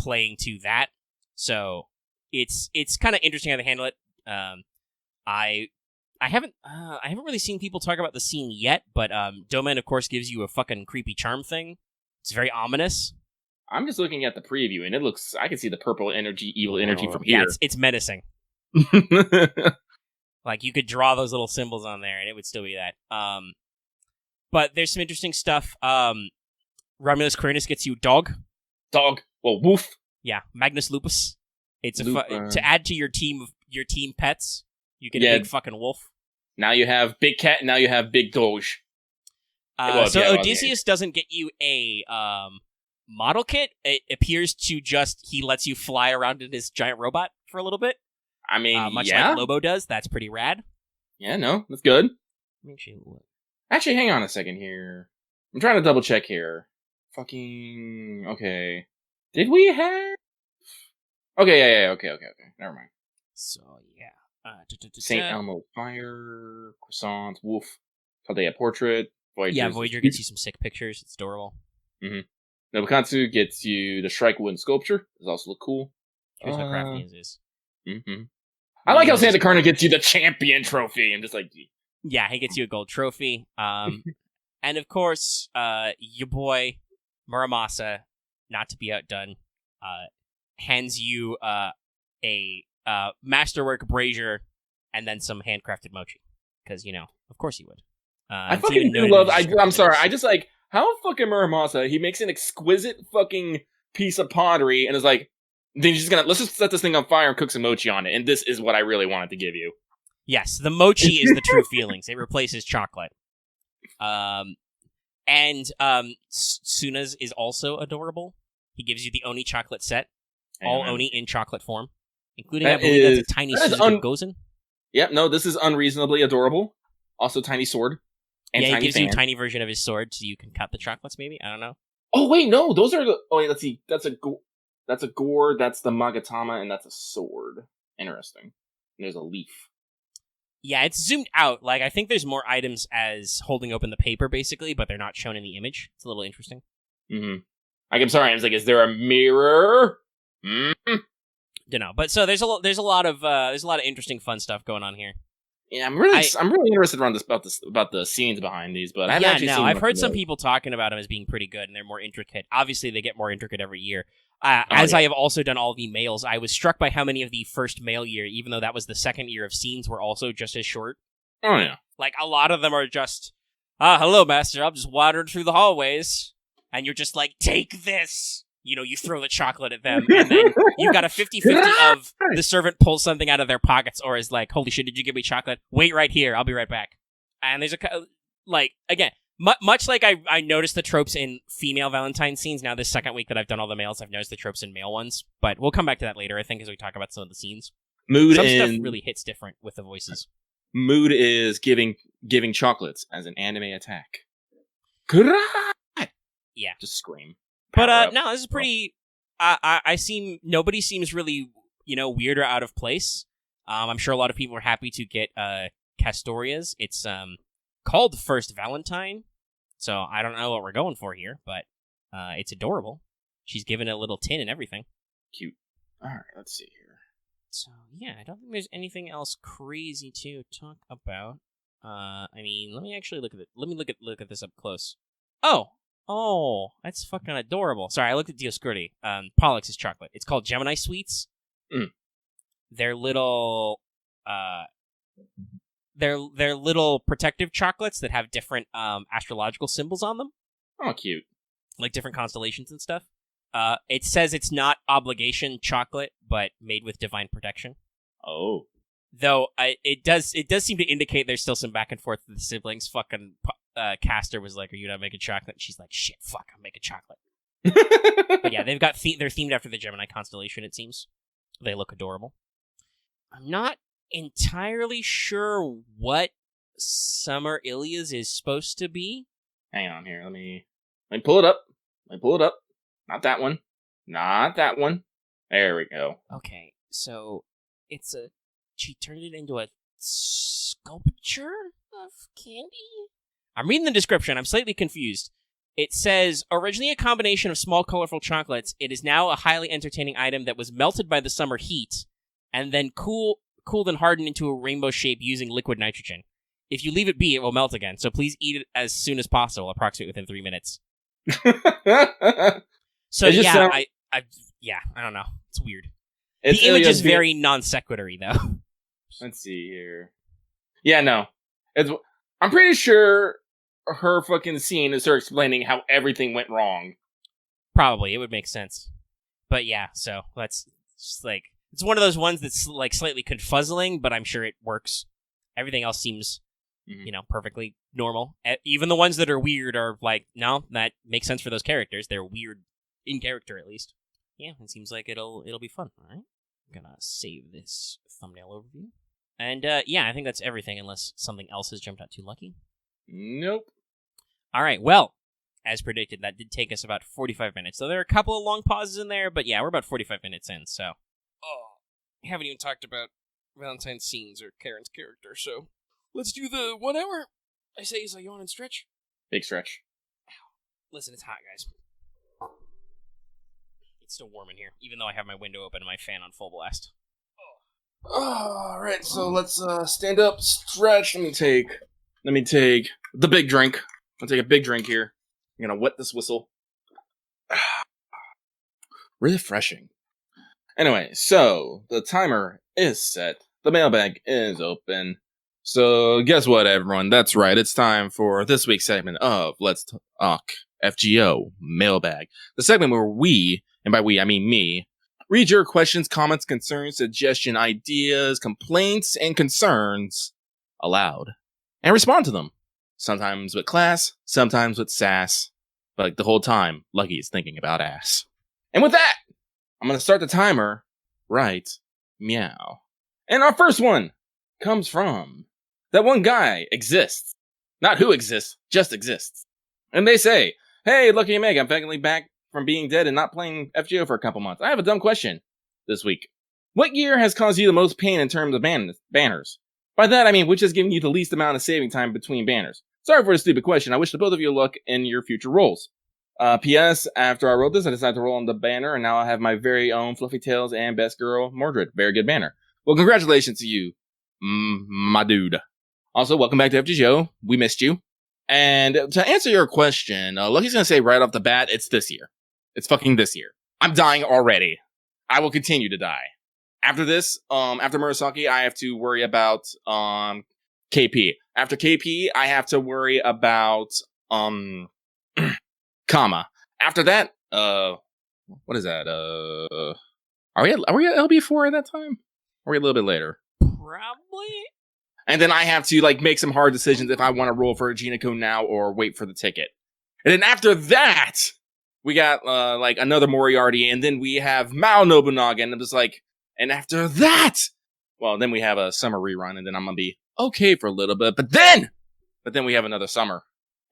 playing to that. So it's kind of interesting how they handle it. I haven't really seen people talk about the scene yet, but Doman, of course, gives you a fucking creepy charm thing. It's very ominous. I'm just looking at the preview, and it looks... I can see the purple energy, evil energy from here. Yeah, it's menacing. Like, you could draw those little symbols on there, and it would still be that. But there's some interesting stuff. Romulus Quirinus gets you dog. Dog. Well, woof. Yeah, Magnus Lupus. It's to add to your team pets. You get a big fucking wolf. Now you have Big Cat, now you have Big Doge. Odysseus doesn't get you a model kit. It appears to just, he lets you fly around in his giant robot for a little bit. I mean, much like Lobo does. That's pretty rad. Yeah, no, that's good. Actually, hang on a second here. I'm trying to double check here. Fucking... Okay. Did we have... Okay, yeah, okay. Never mind. So, yeah. Saint Elmo Fire, Croissant, Wolf, Chaldea Portrait, Voyager. Yeah, Voyager gets you some sick pictures. It's adorable. Mm-hmm. Nobukatsu gets you the Shrike Wooden Sculpture. Does also look cool. Here's what crafting is. Mm-hmm. I like how Santa Karna gets you the champion trophy. I'm just like, yeah, he gets you a gold trophy. And of course, your boy Muramasa, not to be outdone, hands you a masterwork brazier and then some handcrafted mochi. Because, of course he would. I fucking do love... I'm sorry, I just like... How fucking Muramasa, he makes an exquisite fucking piece of pottery and is like, then he's just gonna... Let's just set this thing on fire and cook some mochi on it. And this is what I really wanted to give you. Yes, the mochi is the true feelings. It replaces chocolate. And Suna's is also adorable. He gives you the Oni chocolate set. All Oni in chocolate form. Including, I believe, that's a tiny Suzuki Gozen. Yep, no, this is unreasonably adorable. Also, tiny sword. And he gives you a tiny version of his sword so you can cut the chocolates, maybe? I don't know. Oh, wait, no, those are the... Oh, wait, let's see. That's a gourd, that's the Magatama, and that's a sword. Interesting. And there's a leaf. Yeah, it's zoomed out. Like, I think there's more items as holding open the paper, basically, but they're not shown in the image. It's a little interesting. Mm-hmm. I'm sorry, I was like, is there a mirror? Don't know, but so there's a lot of interesting fun stuff going on here. Yeah, I'm really interested around about the scenes behind these, but I've heard some people talking about them as being pretty good and they're more intricate. Obviously, they get more intricate every year. I have also done all the mails, I was struck by how many of the first mail year, even though that was the second year of scenes, were also just as short. Oh yeah, like a lot of them are just, hello, master. I'm just wandering through the hallways, and you're just like, take this. You throw the chocolate at them, and then you've got a 50-50 of the servant pulls something out of their pockets or is like, holy shit, did you give me chocolate? Wait right here, I'll be right back. And there's again, much like I noticed the tropes in female Valentine scenes, now this second week that I've done all the males, I've noticed the tropes in male ones. But we'll come back to that later, I think, as we talk about some of the scenes. Some stuff really hits different with the voices. Mood is giving chocolates as an anime attack. Yeah. Just scream. But no, this is pretty. Nobody seems really, weird or out of place. I'm sure a lot of people are happy to get Castoria's. It's called First Valentine, so I don't know what we're going for here, but it's adorable. She's given a little tin and everything. Cute. All right, let's see here. So yeah, I don't think there's anything else crazy to talk about. Let me actually look at it. Let me look at this up close. Oh, that's fucking adorable. Sorry, I looked at Dioscurti. Pollux's chocolate. It's called Gemini Sweets. They're little, they're little protective chocolates that have different astrological symbols on them. Oh, cute. Like different constellations and stuff. It says it's not obligation chocolate, but made with divine protection. Oh. Though it does seem to indicate there's still some back and forth with the siblings. Fucking Castor was like, "Are you not making chocolate?" And she's like, "Shit, fuck, I'm making chocolate." But yeah, they've got they're themed after the Gemini constellation. It seems they look adorable. I'm not entirely sure what Summer Ilias is supposed to be. Hang on here. Let me pull it up. Not that one. Not that one. There we go. Okay, so she turned it into a sculpture of candy? I'm reading the description. I'm slightly confused. It says, originally a combination of small, colorful chocolates, it is now a highly entertaining item that was melted by the summer heat and then cooled and hardened into a rainbow shape using liquid nitrogen. If you leave it be, it will melt again, so please eat it as soon as possible, approximately within 3 minutes. So yeah, I don't know. It's weird. The image is very non sequitur-y, though. Let's see here. Yeah, no. I'm pretty sure her fucking scene is her explaining how everything went wrong. Probably. It would make sense. But yeah, so that's just like... It's one of those ones that's like slightly confuzzling, but I'm sure it works. Everything else seems, perfectly normal. Even the ones that are weird are like, no, that makes sense for those characters. They're weird in character, at least. Yeah, it seems like it'll be fun. All right. I'm gonna save this thumbnail overview. And, I think that's everything, unless something else has jumped out too lucky. Nope. All right, well, as predicted, that did take us about 45 minutes. So there are a couple of long pauses in there, but yeah, we're about 45 minutes in, so... Oh, we haven't even talked about Valentine's scenes or Caren's character, so... Let's do the 1 hour, I say, as I yawn and stretch. Big stretch. Listen, it's hot, guys. It's still warm in here, even though I have my window open and my fan on full blast. Alright, so let's stand up, stretch. Let me take the big drink. I'll take a big drink here. I'm gonna wet this whistle. Refreshing. Anyway, so the timer is set. The mailbag is open. So guess what, everyone? That's right. It's time for this week's segment of Let's Talk FGO Mailbag. The segment where we, and by we I mean me, read your questions, comments, concerns, suggestion, ideas, complaints, and concerns aloud and respond to them. Sometimes with class, sometimes with sass, but like the whole time, Lucky is thinking about ass. And with that, I'm going to start the timer right meow. And our first one comes from that one guy exists. Not who exists, just exists. And they say, hey, Lucky and Meg, I'm finally back from being dead and not playing FGO for a couple months. I have a dumb question this week. What year has caused you the most pain in terms of banners? By that, I mean, which has given you the least amount of saving time between banners? Sorry for the stupid question. I wish the both of you luck in your future roles. P.S. After I wrote this, I decided to roll on the banner, and now I have my very own Fluffy Tails and Best Girl Mordred. Very good banner. Well, congratulations to you, my dude. Also, welcome back to FGO. We missed you. And to answer your question, Lucky's gonna say right off the bat, it's this year. It's fucking this year. I'm dying already. I will continue to die. After this, after Murasaki, I have to worry about, KP. After KP, I have to worry about, Comma. After that, what is that? Are we at LB4 at that time? Or are we a little bit later? Probably. And then I have to, like, make some hard decisions if I want to roll for a Geniko now or wait for the ticket. And then after that, we got, like, another Moriarty, and then we have Mao Nobunaga, and I'm just like, and after that, well, then we have a summer rerun, and then I'm gonna be okay for a little bit, but then we have another summer.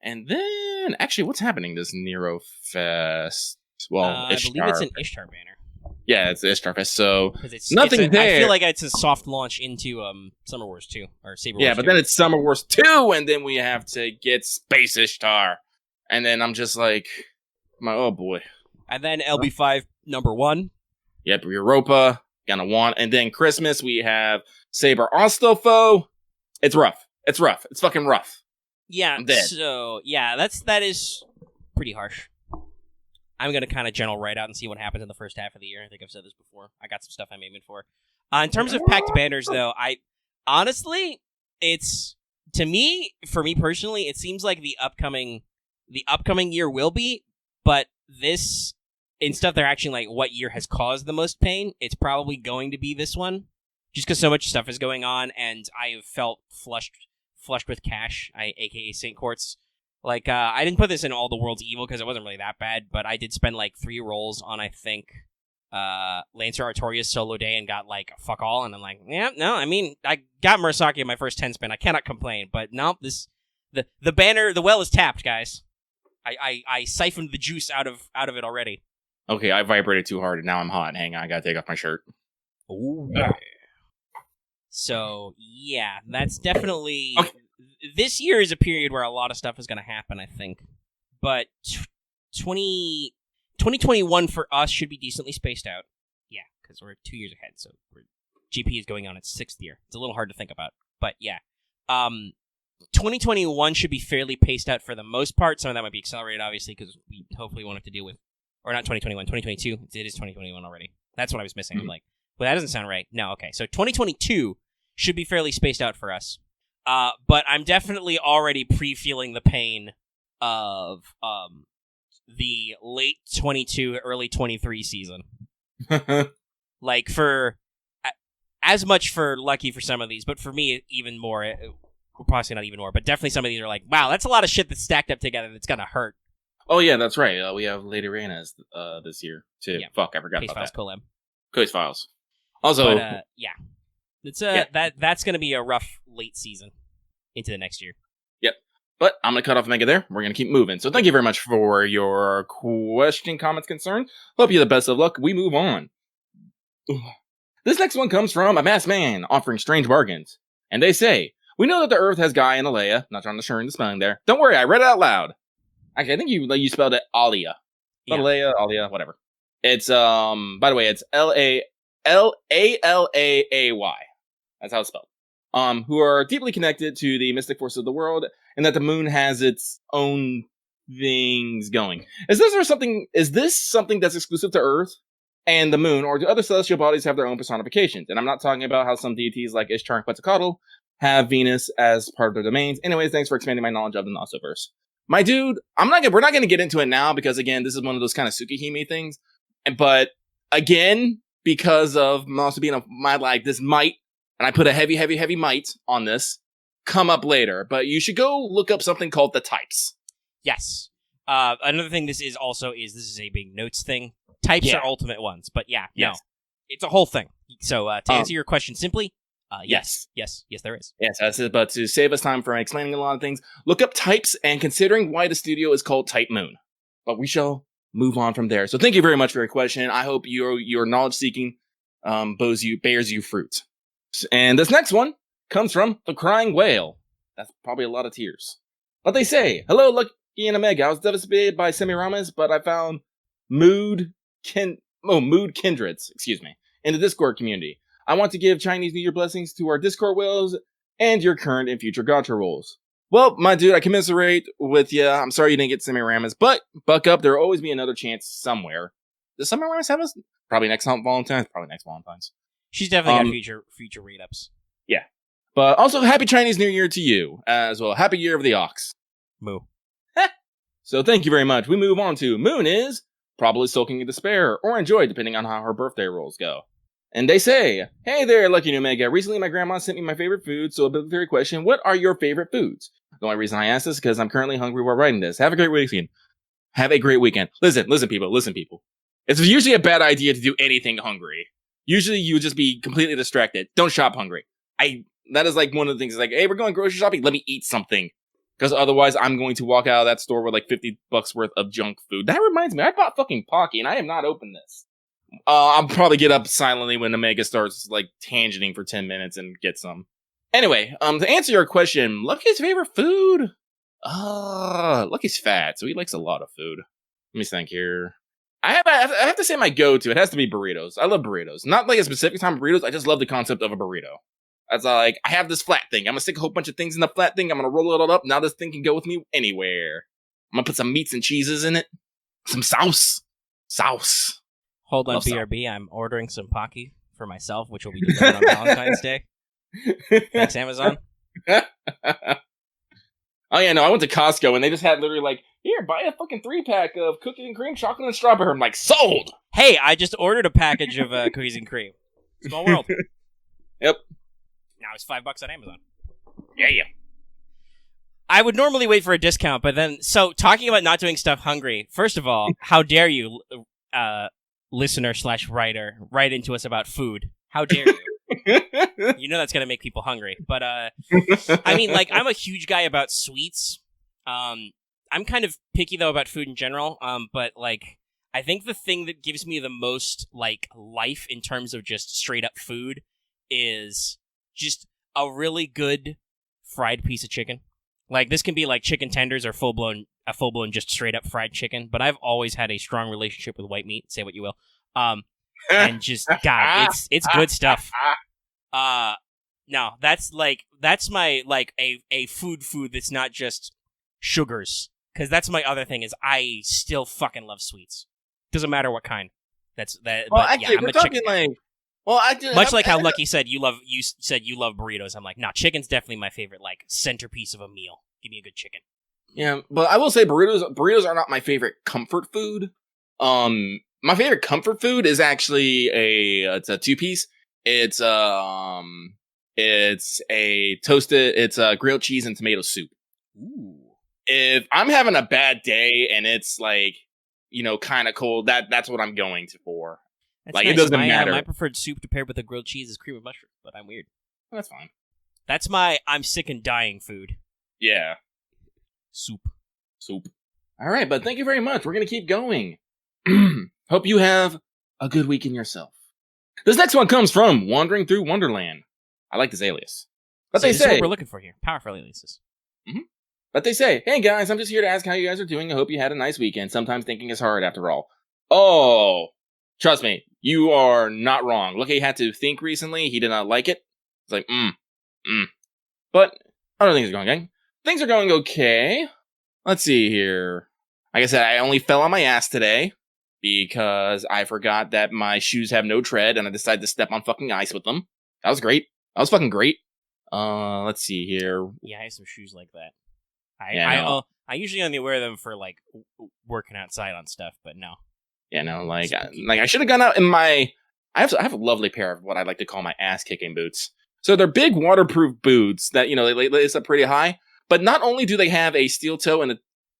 And then, actually, what's happening this Nero Fest? Well, I believe it's an Ishtar banner. Yeah, it's the Ishtar Fest, so it's nothing there. I feel like it's a soft launch into Summer Wars 2, or Saber Wars 2. Yeah, but then it's Summer Wars 2, and then we have to get Space Ishtar. And then I'm just like, oh boy. And then LB5 number 1. Yep, Europa, gonna want. And then Christmas, we have Saber Ostofo. It's rough. It's fucking rough. Yeah, so, yeah, that is pretty harsh. I'm going to kind of general write out and see what happens in the first half of the year. I think I've said this before. I got some stuff I'm aiming for. In terms of packed banners, though, honestly, it's, to me, for me personally, it seems like the upcoming year will be, but this, in stuff they're actually like, what year has caused the most pain, it's probably going to be this one, just because so much stuff is going on, and I have felt flushed with cash, aka St. Quartz. Like, I didn't put this in All the World's Evil because it wasn't really that bad, but I did spend, like, 3 rolls on, I think, Lancer Artorias solo day and got, like, fuck all, and I'm like, yeah, no, I mean, I got Murasaki in my first 10 spin, I cannot complain, but no, the banner, the well is tapped, guys. I siphoned the juice out of it already. Okay, I vibrated too hard, and now I'm hot. Hang on, I gotta take off my shirt. Ooh. So, yeah, that's definitely... Okay. This year is a period where a lot of stuff is going to happen, I think. But 2021 for us should be decently spaced out. Yeah, because we're 2 years ahead, so GP is going on its 6th year. It's a little hard to think about, but yeah. 2021 should be fairly paced out for the most part. Some of that might be accelerated, obviously, because we hopefully won't have to deal with... Or not 2021, 2022. It is 2021 already. That's what I was missing. I'm like, well, that doesn't sound right. No, okay. So 2022 should be fairly spaced out for us. But I'm definitely already pre-feeling the pain of the late 22, early 23 season. Like, for as much for Lucky for some of these, but for me, even more. Probably not even more, but definitely some of these are like, wow, that's a lot of shit that's stacked up together that's gonna hurt. Oh, yeah, that's right. We have Lady Reina's this year, too. Yeah. Fuck, I forgot Case about Files that. collab. Case Files. Also... But, yeah. It's that's going to be a rough late season into the next year. Yep. But I'm going to cut off Mega there. We're going to keep moving. So thank you very much for your question, comments, concern. Hope you the best of luck. We move on. This next one comes from a masked man offering strange bargains. And they say, we know that the Earth has Guy and Alea. Not trying to shorten the spelling there. Don't worry, I read it out loud. Actually, I think you spelled it Alia. Yeah. Alea, whatever. It's by the way, it's Laalaay. That's how it's spelled. Who are deeply connected to the mystic force of the world, and that the moon has its own things going. Is this something that's exclusive to Earth and the moon, or do other celestial bodies have their own personifications? And I'm not talking about how some deities like Ishtar and Quetzalcoatl have Venus as part of their domains. Anyways, thanks for expanding my knowledge of the Gnostoverse. My dude, we're not gonna get into it now because again, this is one of those kind of Tsukihime things. But again, because of also being this might, and I put a heavy might on this, come up later. But you should go look up something called the types. Yes. Another thing this is a big notes thing. Types are ultimate ones, but no. It's a whole thing. So to answer your question simply, yes, there is. Yes, that's it. But to save us time for explaining a lot of things, look up types and considering why the studio is called Type Moon. But we shall move on from there. So thank you very much for your question. I hope your knowledge seeking bears you fruit. And this next one comes from the Crying Whale. That's probably a lot of tears. But they say, hello, Lucky and Omega. I was devastated by Semiramis, but I found mood kindreds, in the Discord community. I want to give Chinese New Year blessings to our Discord whales and your current and future gacha rolls. Well, my dude, I commiserate with you. I'm sorry you didn't get Semiramis, but buck up. There will always be another chance somewhere. Does Semiramis have us? Probably next Valentine's. She's definitely got future read-ups. Yeah. But also, happy Chinese New Year to you as well. Happy Year of the Ox. Moo. So thank you very much. We move on to Moon is probably sulking in despair or in joy, depending on how her birthday rolls go. And they say, hey there, Lucky and Omega. Recently, my grandma sent me my favorite food, so a obligatory question, what are your favorite foods? The only reason I ask this is because I'm currently hungry while writing this. Have a great weekend. Listen, people. It's usually a bad idea to do anything hungry. Usually, you would just be completely distracted. Don't shop hungry. That is like one of the things. It's like, hey, we're going grocery shopping. Let me eat something. Because otherwise, I'm going to walk out of that store with like $50 worth of junk food. That reminds me, I bought fucking Pocky, and I have not opened this. I'll probably get up silently when Omega starts like tangenting for 10 minutes and get some. Anyway, to answer your question, Lucky's favorite food? Lucky's fat, so he likes a lot of food. Let me think here. I have to say my go-to. It has to be burritos. I love burritos. Not like a specific time of burritos. I just love the concept of a burrito. That's like, I have this flat thing. I'm gonna stick a whole bunch of things in the flat thing. I'm gonna roll it all up. Now this thing can go with me anywhere. I'm gonna put some meats and cheeses in it. Some sauce. Hold on, BRB. I'm ordering some Pocky for myself, which will be delivered on Valentine's Day. Thanks, Amazon. Oh yeah, no, I went to Costco and they just had literally like, here, buy a fucking 3-pack of cookies and cream, chocolate and strawberry. I'm like, sold! Hey, I just ordered a package of cookies and cream. Small world. Yep. Now it's $5 on Amazon. Yeah. I would normally wait for a discount, but then, so talking about not doing stuff hungry, first of all, how dare you, listener/writer, write into us about food? How dare you? You know that's going to make people hungry. But, I mean, like, I'm a huge guy about sweets. I'm kind of picky, though, about food in general. But, like, I think the thing that gives me the most, like, life in terms of just straight-up food is just a really good fried piece of chicken. Like, this can be, like, chicken tenders or a full-blown just straight-up fried chicken. But I've always had a strong relationship with white meat, say what you will. And just, God, it's good stuff. No, that's my, like, a food that's not just sugars. Because that's my other thing, is I still fucking love sweets. Doesn't matter what kind. That's that. Well, but, actually, yeah, I'm we're a talking chicken. like, well, I do. Much like how Lucky said you love burritos. I'm like, nah, chicken's definitely my favorite, like, centerpiece of a meal. Give me a good chicken. Yeah, but I will say burritos are not my favorite comfort food. My favorite comfort food is actually it's a 2-piece. It's a grilled cheese and tomato soup. Ooh. If I'm having a bad day and it's like, kind of cold, that's what I'm going for. That's like, nice. it doesn't matter. My preferred soup to pair with a grilled cheese is cream of mushroom, but I'm weird. That's fine. That's my I'm sick and dying food. Yeah. Soup. All right, but thank you very much. We're going to keep going. Hope you have a good weekend yourself. This next one comes from Wandering Through Wonderland. I like this alias. But So they this is say, what we're looking for here. Powerful aliases. But they say, hey guys, I'm just here to ask how you guys are doing. I hope you had a nice weekend. Sometimes thinking is hard after all. Oh, Trust me, you are not wrong. Look, he had to think recently. He did not like it. It's like, But other things are going okay. Things are going okay. Let's see here. Like I said, I only fell on my ass today because I forgot that my shoes have no tread and I decided to step on fucking ice with them. That was great. That was fucking great. Let's see here. Yeah, I have some shoes like that. I usually only wear them for like working outside on stuff, but no. Yeah, no, I should have gone out in my. I have a lovely pair of what I like to call my ass kicking boots. So they're big waterproof boots that they lace up pretty high. But not only do they have a steel toe and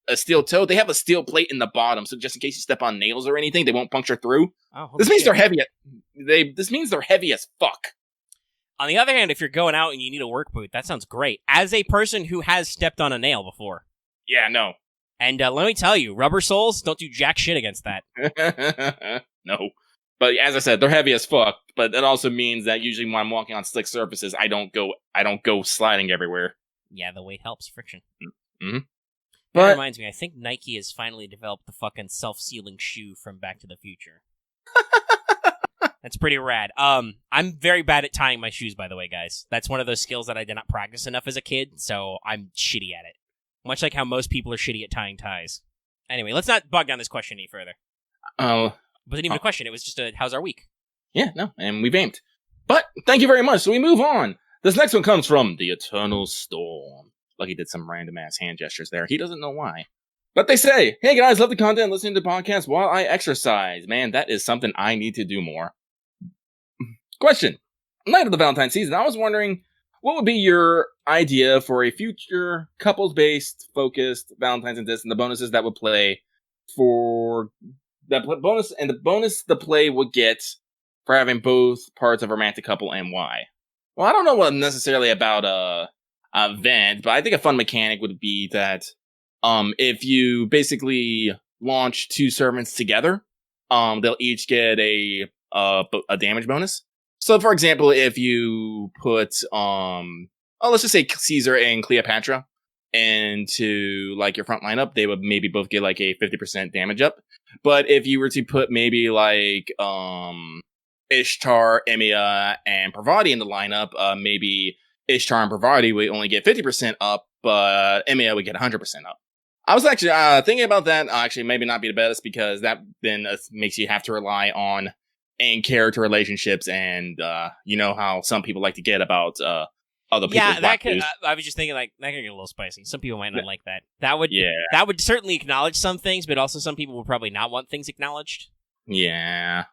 a steel toe, they have a steel plate in the bottom. So just in case you step on nails or anything, they won't puncture through. This means they're heavy. This means they're heavy as fuck. On the other hand, if you're going out and you need a work boot, that sounds great. As a person who has stepped on a nail before. Yeah, no. And let me tell you, rubber soles don't do jack shit against that. No. But as I said, they're heavy as fuck. But that also means that usually when I'm walking on slick surfaces, I don't go sliding everywhere. Yeah, the weight helps friction. Mm-hmm. That reminds me, I think Nike has finally developed the fucking self-sealing shoe from Back to the Future. That's pretty rad. I'm very bad at tying my shoes, by the way, guys. That's one of those skills that I did not practice enough as a kid, so I'm shitty at it. Much like how most people are shitty at tying ties. Anyway, let's not bog down this question any further. It wasn't even a question, it was just how's our week? Yeah, no, and we vamped. But, thank you very much, so we move on. This next one comes from The Eternal Storm. Lucky did some random-ass hand gestures there. He doesn't know why. But they say, hey guys, love the content, listening to podcasts while I exercise. Man, that is something I need to do more. Question. Night of the Valentine season, I was wondering, what would be your idea for a future couples-based, focused Valentine's and this, and the bonuses that would play for that bonus, and the bonus the play would get for having both parts of a romantic couple, and why? Well, I don't know what necessarily about a event, but I think a fun mechanic would be that if you basically launch two servants together, they'll each get a damage bonus. So, for example, if you put, let's just say Caesar and Cleopatra into, like, your front lineup, they would maybe both get, like, a 50% damage up. But if you were to put maybe, like, Ishtar, Emiya, and Parvati in the lineup, maybe Ishtar and Parvati would only get 50% up, but Emiya would get 100% up. I was actually thinking about that. Actually, maybe not be the best, because that then makes you have to rely on in-character relationships, and you know how some people like to get about other people's. Yeah, that could. I was just thinking, like, that could get a little spicy. Some people might not like that. That would certainly acknowledge some things, but also some people would probably not want things acknowledged. Yeah,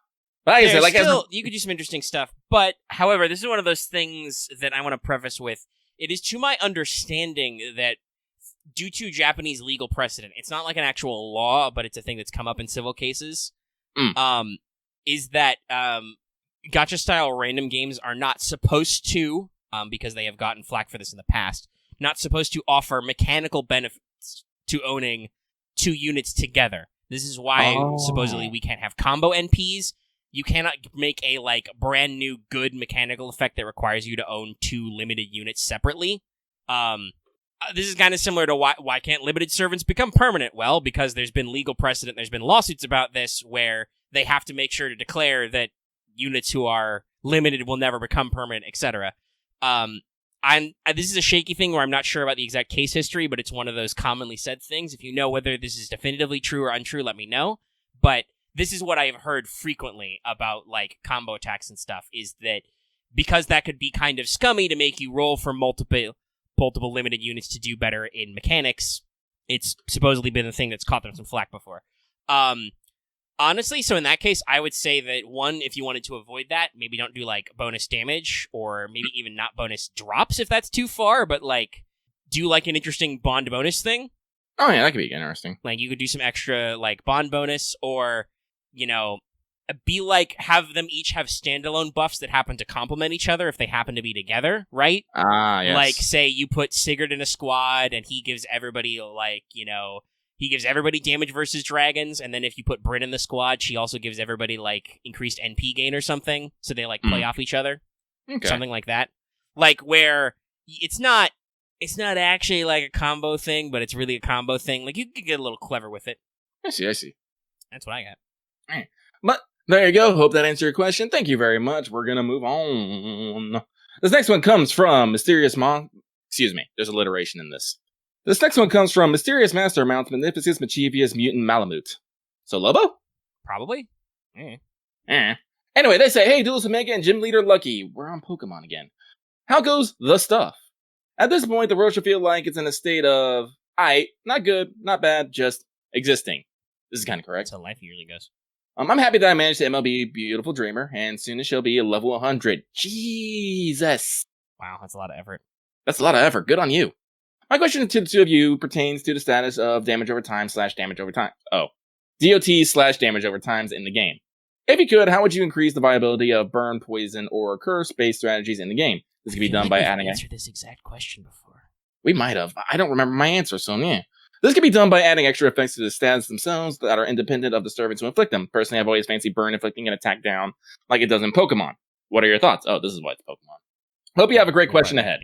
but like I said, still, you could do some interesting stuff. But however, this is one of those things that I want to preface with: it is to my understanding that, due to Japanese legal precedent, it's not like an actual law, but it's a thing that's come up in civil cases. Is that gacha-style random games are not supposed to, because they have gotten flack for this in the past, not supposed to offer mechanical benefits to owning two units together. This is why, supposedly, we can't have combo NPs. You cannot make a, like, brand new good mechanical effect that requires you to own two limited units separately. This is kind of similar to why can't limited servants become permanent? Well, because there's been legal precedent, there's been lawsuits about this, where they have to make sure to declare that units who are limited will never become permanent, etc. This is a shaky thing where I'm not sure about the exact case history, but it's one of those commonly said things. If you know whether this is definitively true or untrue, let me know. But this is what I have heard frequently about, like, combo attacks and stuff, is that because that could be kind of scummy to make you roll for multiple limited units to do better in mechanics, it's supposedly been a thing that's caught them some flack before. Honestly, so in that case, I would say that, one, if you wanted to avoid that, maybe don't do, like, bonus damage, or maybe even not bonus drops if that's too far, but, like, do, like, an interesting bond bonus thing. Oh, yeah, that could be interesting. Like, you could do some extra, like, bond bonus, or, you know, be like, have them each have standalone buffs that happen to complement each other if they happen to be together, right? Yes. Like, say you put Sigurd in a squad, and he gives everybody, like, you know, he gives everybody damage versus dragons, and then if you put Brynn in the squad, she also gives everybody, like, increased NP gain or something, so they, like, play off each other. Okay. Something like that. Like, where it's not actually, like, a combo thing, but it's really a combo thing. Like, you could get a little clever with it. I see. That's what I got. Right. But There you go. Hope that answered your question. Thank you very much. We're gonna move on. This next one comes from Excuse me. There's alliteration in this. This next one comes from Mysterious Master Mounts Magnificus Mischievous Mutant Malamute. So Lobo? Probably. Anyway, they say, hey, Duelist Omega and Gym Leader Lucky. We're on Pokemon again. How goes the stuff? At this point, the world should feel like it's in a state of, aight, not good, not bad, just existing. This is kind of correct. That's how life usually goes. I'm happy that I managed to MLB Beautiful Dreamer, and soon as she'll be a level 100. Jesus. Wow, that's a lot of effort. That's a lot of effort. Good on you. My question to the two of you pertains to the status of damage over time / damage over time. DOT / damage over times in the game. If you could, how would you increase the viability of burn, poison, or curse-based strategies in the game? This can be done by adding... answered this exact question before. We might have. I don't remember my answer, so yeah. This can be done by adding extra effects to the stats themselves that are independent of the servants who inflict them. Personally, I've always fancied burn inflicting an attack down like it does in Pokemon. What are your thoughts? Oh, this is why it's Pokemon. Hope you have a great question ahead.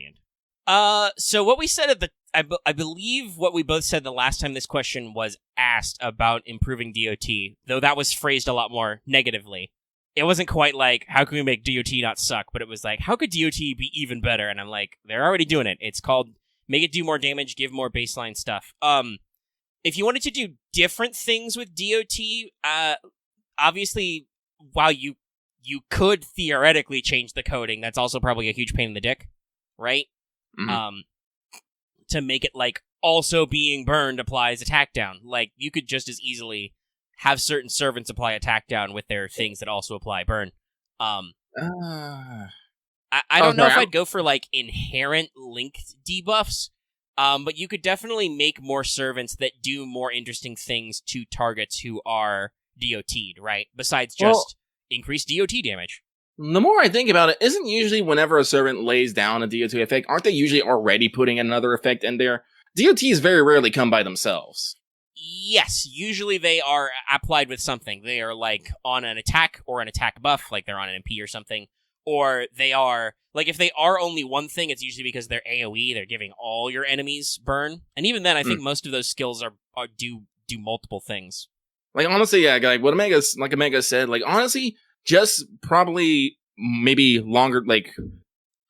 So what we said I believe what we both said the last time this question was asked about improving DOT, though that was phrased a lot more negatively. It wasn't quite like, how can we make DOT not suck? But it was like, how could DOT be even better? And I'm like, they're already doing it. It's called make it do more damage, give more baseline stuff. If you wanted to do different things with DOT, obviously, while you could theoretically change the coding, that's also probably a huge pain in the dick, right? Mm-hmm. To make it like also being burned applies attack down. Like you could just as easily have certain servants apply attack down with their things that also apply burn. I don't know if I'd go for like inherent linked debuffs, but you could definitely make more servants that do more interesting things to targets who are DOT'd, right? Besides just increased DOT damage. The more I think about it, isn't usually whenever a servant lays down a DOT effect, aren't they usually already putting another effect in there? DOTs very rarely come by themselves. Yes, usually they are applied with something. They are like on an attack or an attack buff, like they're on an MP or something. Or they are, like if they are only one thing, it's usually because they're AoE, they're giving all your enemies burn. And even then, I think most of those skills do multiple things. Like honestly, yeah, like what Omega said, like honestly, just probably maybe longer, like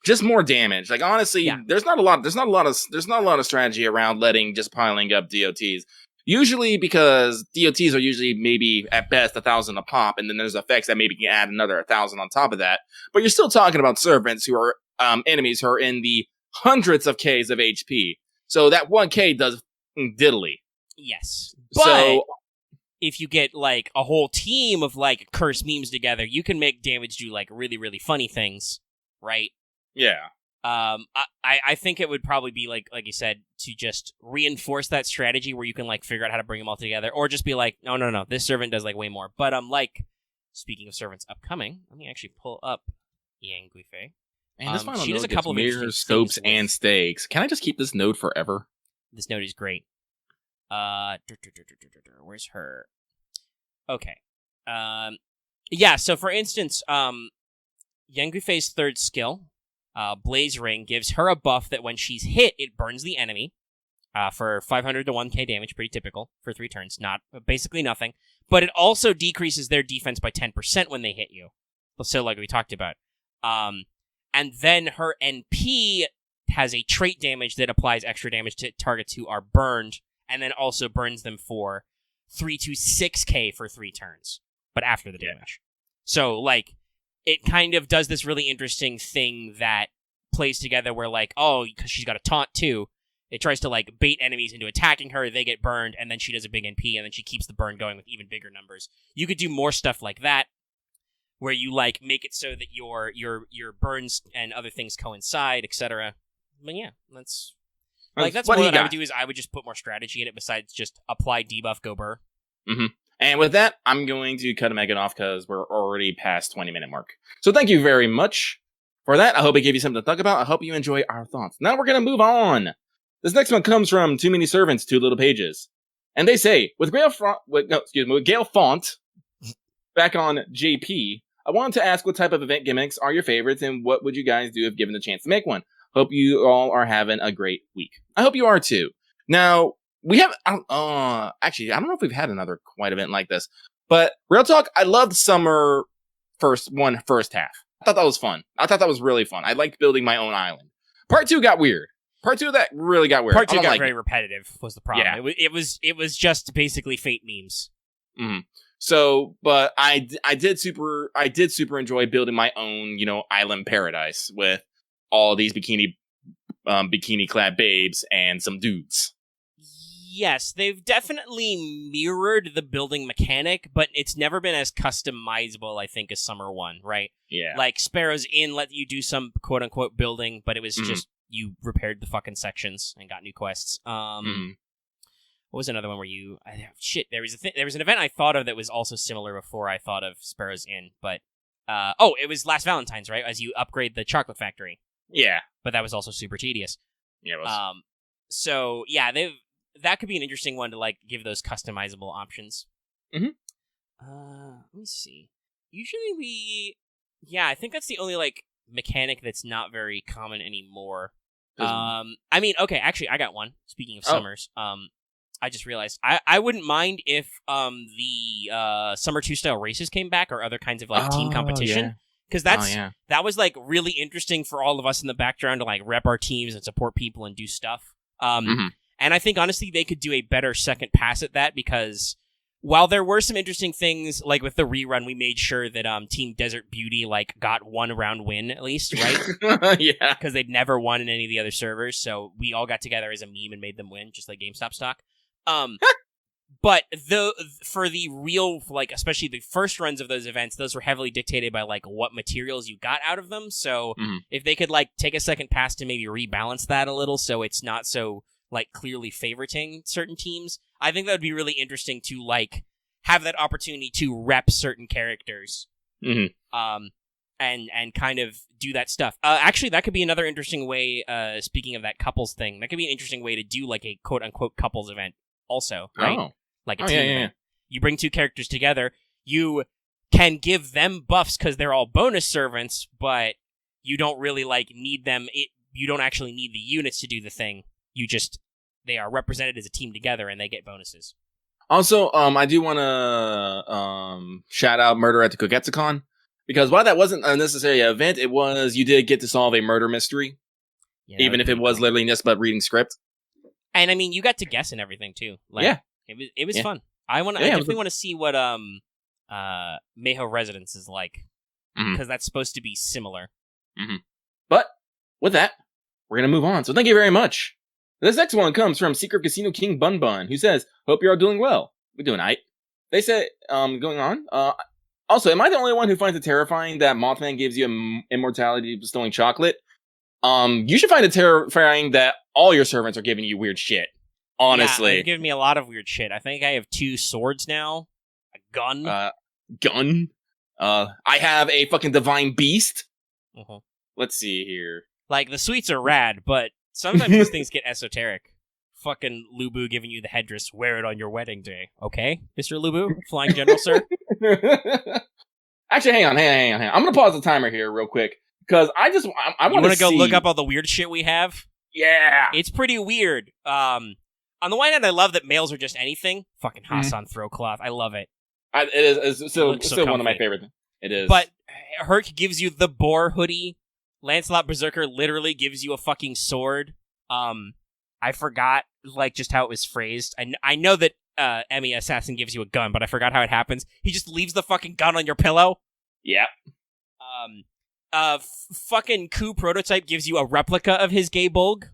just more damage. Like honestly, there's not a lot of strategy around letting just piling up DOTs. Usually because DOTs are usually maybe at best 1,000 a pop, and then there's effects that maybe can add another 1,000 on top of that. But you're still talking about servants who are enemies who are in the hundreds of Ks of HP. So that 1K does diddly. Yes. But if you get like a whole team of like curse memes together, you can make damage do like really, really funny things, right? Yeah. I think it would probably be like you said, to just reinforce that strategy where you can like figure out how to bring them all together, or just be like, no, this servant does like way more. But like speaking of servants upcoming, let me actually pull up Yang Guifei. Man, this final she does a couple of mirrors, scopes, and stakes. Can I just keep this node forever? This node is great. Where's her? Okay. Yeah. So for instance, Yang Guifei's third skill, Blaze Ring, gives her a buff that when she's hit, it burns the enemy for 500 to 1k damage, pretty typical for 3 turns, basically nothing. But it also decreases their defense by 10% when they hit you. So like we talked about. And then her NP has a trait damage that applies extra damage to targets who are burned, and then also burns them for 3 to 6k for 3 turns, but after the damage. So like, it kind of does this really interesting thing that plays together where like, because she's got a taunt too, it tries to like bait enemies into attacking her, they get burned, and then she does a big NP, and then she keeps the burn going with even bigger numbers. You could do more stuff like that, where you like make it so that your burns and other things coincide, etc. But yeah, that's more what I would do is I would just put more strategy in it besides just apply debuff, go burr. Mm-hmm. And with that, I'm going to cut Megan off because we're already past 20-minute mark. So thank you very much for that. I hope it gave you something to think about. I hope you enjoy our thoughts. Now we're going to move on. This next one comes from Too Many Servants, Too Little Pages. And they say, with Gale Font back on JP, I wanted to ask what type of event gimmicks are your favorites and what would you guys do if given the chance to make one? Hope you all are having a great week. I hope you are too. Now, we have, actually, I don't know if we've had another Quite event like this. But real talk, I loved summer first half. I thought that was fun. I thought that was really fun. I liked building my own island. Part 2 got weird. Part 2 of that really got weird. Part 2 got very repetitive was the problem. Yeah. It was just basically Fate memes. Mm-hmm. So, but I did super enjoy building my own, island paradise with all these bikini clad babes and some dudes. Yes, they've definitely mirrored the building mechanic, but it's never been as customizable, I think, as Summer 1, right? Yeah. Like, Sparrow's Inn let you do some quote-unquote building, but it was just, you repaired the fucking sections and got new quests. What was another one where you... there was an event I thought of that was also similar before I thought of Sparrow's Inn, but... it was last Valentine's, right? As you upgrade the chocolate factory. Yeah. But that was also super tedious. Yeah, it was. So, yeah, that could be an interesting one to, like, give those customizable options. Mm-hmm. Let me see. Usually I think that's the only, like, mechanic that's not very common anymore. I mean, okay, actually, I got one. Speaking of summers, I just realized I wouldn't mind if the Summer 2 style races came back or other kinds of, like, team competition. Because that was, like, really interesting for all of us in the background to, like, rep our teams and support people and do stuff. And I think, honestly, they could do a better second pass at that because while there were some interesting things, like with the rerun, we made sure that Team Desert Beauty, like, got one round win at least, right? Yeah. Because they'd never won in any of the other servers, so we all got together as a meme and made them win, just like GameStop stock. But for the real, like, especially the first runs of those events, those were heavily dictated by, like, what materials you got out of them. So if they could, like, take a second pass to maybe rebalance that a little so it's not so, like, clearly favoriting certain teams, I think that would be really interesting to, like, have that opportunity to rep certain characters. And kind of do that stuff. Actually, that could be another interesting way, speaking of that couples thing, that could be an interesting way to do, like, a quote-unquote couples event also, right? Oh. Like a team event. You bring two characters together, you can give them buffs because they're all bonus servants, but you don't really, like, need them. You don't actually need the units to do the thing. They are represented as a team together and they get bonuses. Also, I do want to shout out Murder at the Kogetsucon, because while that wasn't a necessary event, you did get to solve a murder mystery, even if it was literally just about reading script. And I mean, you got to guess and everything too. Like, it was fun. I definitely want to see what Mayho Residence is like, because that's supposed to be similar. But with that, we're gonna move on. So thank you very much. This next one comes from Secret Casino King Bun Bun, who says, "Hope you're all doing well. We're doing aight." They said, going on. Also, am I the only one who finds it terrifying that Mothman gives you immortality bestowing chocolate? You should find it terrifying that all your servants are giving you weird shit. Honestly. Yeah, they've given me a lot of weird shit. I think I have 2 swords now. A gun. Gun? I have a fucking divine beast. Let's see here. Like, the sweets are rad, but sometimes these things get esoteric. Fucking Lubu giving you the headdress, wear it on your wedding day. Okay, Mr. Lubu? Flying General, sir? Actually, hang on. I'm gonna pause the timer here real quick, because I want to go look up all the weird shit we have? Yeah. It's pretty weird. On the one hand, I love that males are just anything. Fucking Hassan throw cloth. I love it. It's still one of my favorite things. It is. But Herc gives you the boar hoodie. Lancelot Berserker literally gives you a fucking sword. I forgot, like, just how it was phrased. I know that Emmy Assassin gives you a gun, but I forgot how it happens. He just leaves the fucking gun on your pillow. Yep. Fucking Ku Prototype gives you a replica of his gay bulg.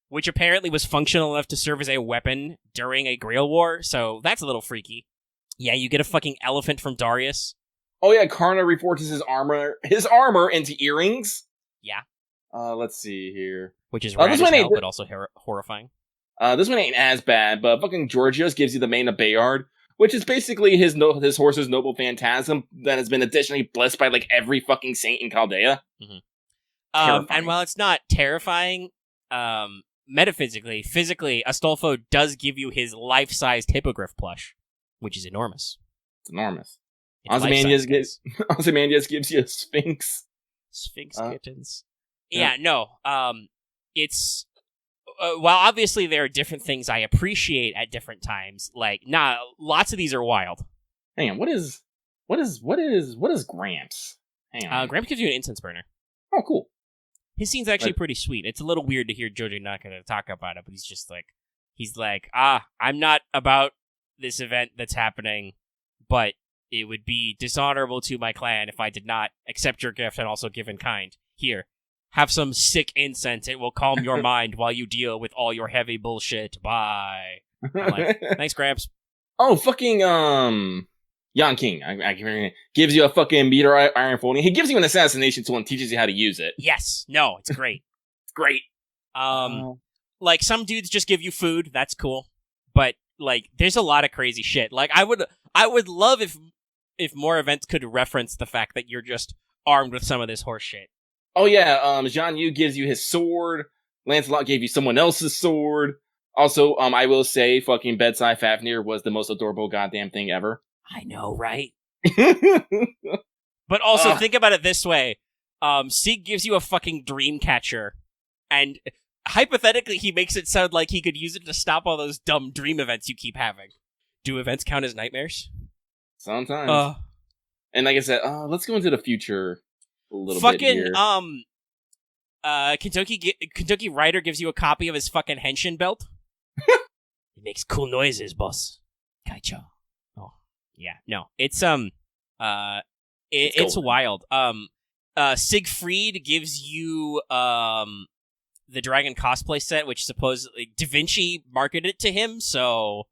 Which apparently was functional enough to serve as a weapon during a Grail War, so that's a little freaky. Yeah, you get a fucking elephant from Darius. Oh yeah, Karna reforges his armor into earrings. Yeah. Let's see here. Which is rad as hell, but also horrifying. This one ain't as bad, but fucking Georgios gives you the mane of Bayard, which is basically his horse's noble phantasm that has been additionally blessed by, like, every fucking saint in Chaldea. And while it's not terrifying, metaphysically, physically, Astolfo does give you his life-sized hippogriff plush, which is enormous. It's enormous. Ozymandias gives you a Sphinx. Sphinx kittens. Yeah, no. It's... while obviously there are different things I appreciate at different times, like, lots of these are wild. Hang on, what is Gramps? Hang on. Gramps gives you an incense burner. Oh, cool. His scene's actually pretty sweet. It's a little weird to hear Jojo not going to talk about it, but he's like, I'm not about this event that's happening, but it would be dishonorable to my clan if I did not accept your gift and also give in kind. Here, have some sick incense. It will calm your mind while you deal with all your heavy bullshit. Bye. I'm like, thanks, Gramps. Oh, fucking, Yan King, I can't remember, gives you a fucking meteor iron folding. He gives you an assassination tool and teaches you how to use it. Yes. No, it's great. It's great. Like, some dudes just give you food. That's cool. But, like, there's a lot of crazy shit. Like, I would love if more events could reference the fact that you're just armed with some of this horse shit. Oh, yeah, Zhang Yu gives you his sword. Lancelot gave you someone else's sword. Also, I will say, fucking Bedside Fafnir was the most adorable goddamn thing ever. I know, right? But also, think about it this way. Sieg gives you a fucking dream catcher, and hypothetically, he makes it sound like he could use it to stop all those dumb dream events you keep having. Do events count as nightmares? Sometimes. And like I said, let's go into the future a little bit here. Kentucky Ryder gives you a copy of his fucking henshin belt. It makes cool noises, boss. Kaicho. Oh, yeah. No, it's it's wild. Siegfried gives you the dragon cosplay set, which supposedly Da Vinci marketed it to him. So,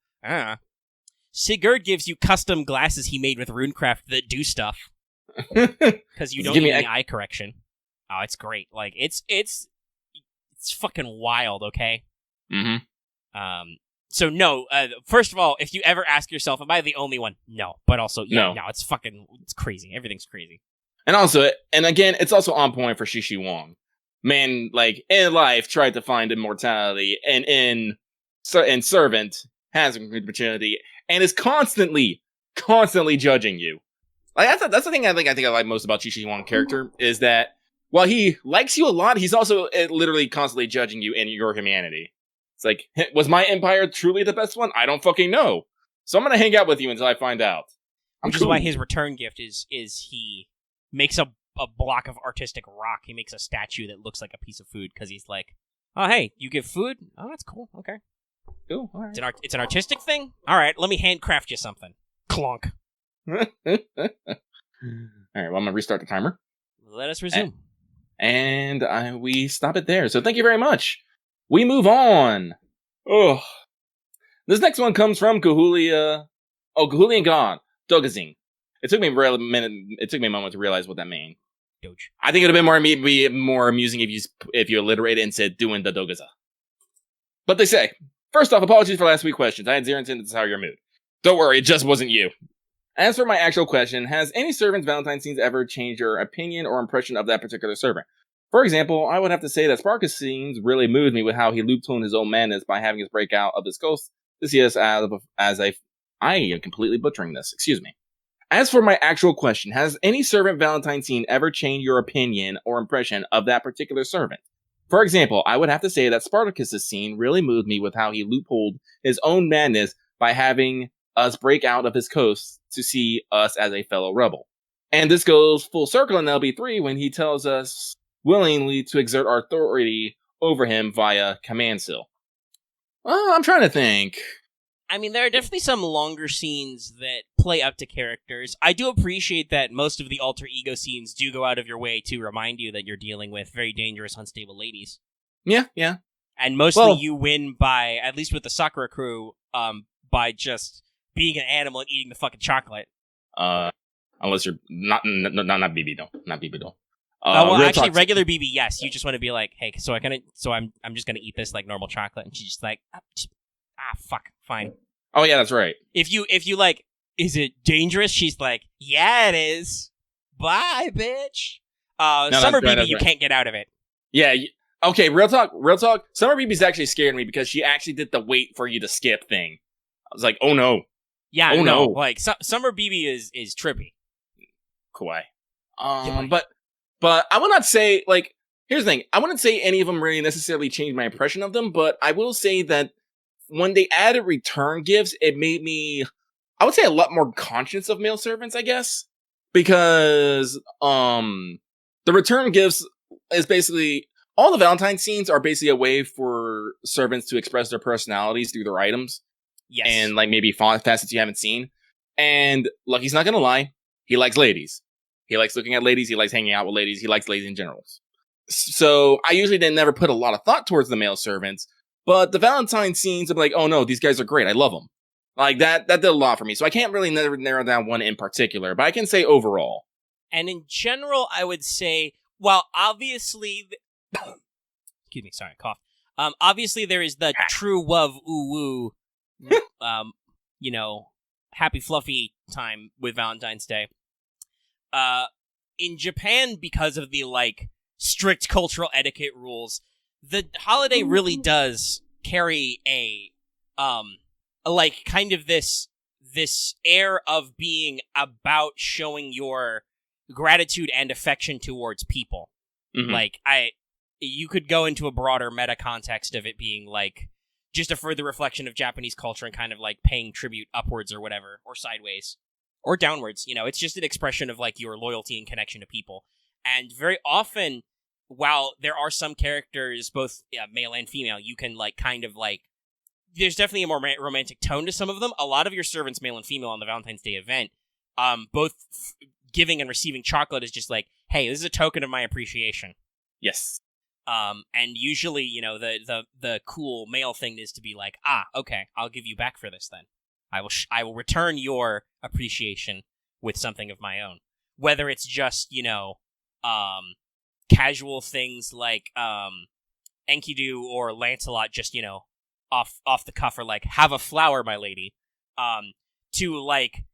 Sigurd gives you custom glasses he made with runecraft that do stuff because you don't need any eye correction. Oh, it's great. Like it's fucking wild. Okay. Mm-hmm. So no. First of all, if you ever ask yourself, "Am I the only one?" No. But also, no. It's crazy. Everything's crazy. And also, and again, it's also on point for Shishi Wong. Man, like in life, tried to find immortality, and in Servant has opportunity, and is constantly judging you. Like that's the thing I think I like most about Shishi Wong character is that while he likes you a lot, he's also literally constantly judging you and your humanity. It's like, was my empire truly the best one? I don't fucking know. So I'm gonna hang out with you until I find out. Which is why his return gift is he makes a block of artistic rock. He makes a statue that looks like a piece of food because he's like, oh, hey, you give food? Oh, that's cool. Okay. Cool. All right. It's an artistic thing? All right, let me handcraft you something. Clonk. All right, well, I'm going to restart the timer. Let us resume. And we stop it there. So thank you very much. We move on. Oh, this next one comes from Kahulia. Oh, Kahulia God. Dogazing. It took me a minute. It took me a moment to realize what that meant. Doge. I think it would have been more amusing if you alliterated and said doing the Dogaza. But they say, first off, apologies for last week's questions. I had zero intent to sour your mood. Don't worry, it just wasn't you. As for my actual question, has any servant's Valentine scenes ever changed your opinion or impression of that particular servant? For example, I would have to say that Sparkus' scenes really moved me with how he looped-toned his own madness by having his breakout of his ghost to see us I am completely butchering this, excuse me. As for my actual question, has any servant Valentine scene ever changed your opinion or impression of that particular servant? For example, I would have to say that Spartacus' scene really moved me with how he loopholed his own madness by having us break out of his coast to see us as a fellow rebel. And this goes full circle in LB3 when he tells us willingly to exert our authority over him via command seal. Well, I'm trying to think. I mean, there are definitely some longer scenes that play up to characters. I do appreciate that most of the alter ego scenes do go out of your way to remind you that you're dealing with very dangerous, unstable ladies. Yeah. And mostly you win by, at least with the Sakura crew, by just being an animal and eating the fucking chocolate. Unless you're not BB doll. Not BB doll. Well, actually, regular BB, yes. You just want to be like, hey, I'm just gonna eat this like normal chocolate, and she's just like, fuck, fine. Oh yeah, that's right. If you like, is it dangerous? She's like, yeah, it is. Bye, bitch. Summer BB, you can't get out of it. Yeah. Okay, real talk. Summer BB's actually scared me because she actually did the wait for you to skip thing. I was like, oh no. Yeah, oh, no. Like Summer BB is trippy. Kawaii. But I would not say, like, here's the thing. I wouldn't say any of them really necessarily changed my impression of them, but I will say that when they added return gifts, it made me I would say a lot more conscious of male servants, I guess, because the return gifts is basically all the Valentine scenes are basically a way for servants to express their personalities through their items. Yes. And like maybe facets you haven't seen. And Lucky's not gonna lie, he likes ladies. He likes looking at ladies. He likes hanging out with ladies. He likes ladies in general. So I usually didn't never put a lot of thought towards the male servants, but the Valentine scenes, I'm like, oh no, these guys are great. I love them. Like that did a lot for me. So I can't really narrow down one in particular, but I can say overall. And in general, I would say, well, obviously, excuse me, sorry, cough. Obviously there is the true love, ooh woo, happy fluffy time with Valentine's Day. In Japan, because of the like strict cultural etiquette rules, the holiday really does carry a like kind of this air of being about showing your gratitude and affection towards people. Mm-hmm. Like you could go into a broader meta context of it being like just a further reflection of Japanese culture and kind of like paying tribute upwards or whatever, or sideways, or downwards. It's just an expression of like your loyalty and connection to people. And very often, while there are some characters, both male and female, you can like kind of like, there's definitely a more romantic tone to some of them. A lot of your servants, male and female, on the Valentine's Day event, both giving and receiving chocolate is just like, hey, this is a token of my appreciation. Yes. And usually, the cool male thing is to be like, okay, I'll give you back for this then. I will return your appreciation with something of my own. Whether it's just, casual things like Enkidu or Lancelot just, off the cuff are like, have a flower, my lady. To like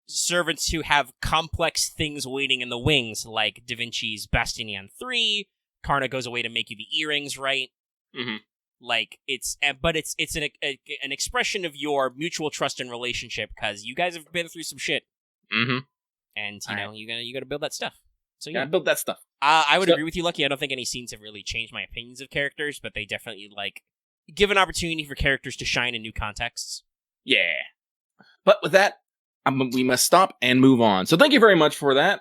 servants who have complex things waiting in the wings, like Da Vinci's Bastinian 3, Karna goes away to make you the earrings, right? Mm-hmm. Like it's an expression of your mutual trust and relationship because you guys have been through some shit, mm-hmm. and you gotta build that stuff. So yeah, build that stuff. I would agree with you, Lucky. I don't think any scenes have really changed my opinions of characters, but they definitely like give an opportunity for characters to shine in new contexts. Yeah, but with that, we must stop and move on. So thank you very much for that.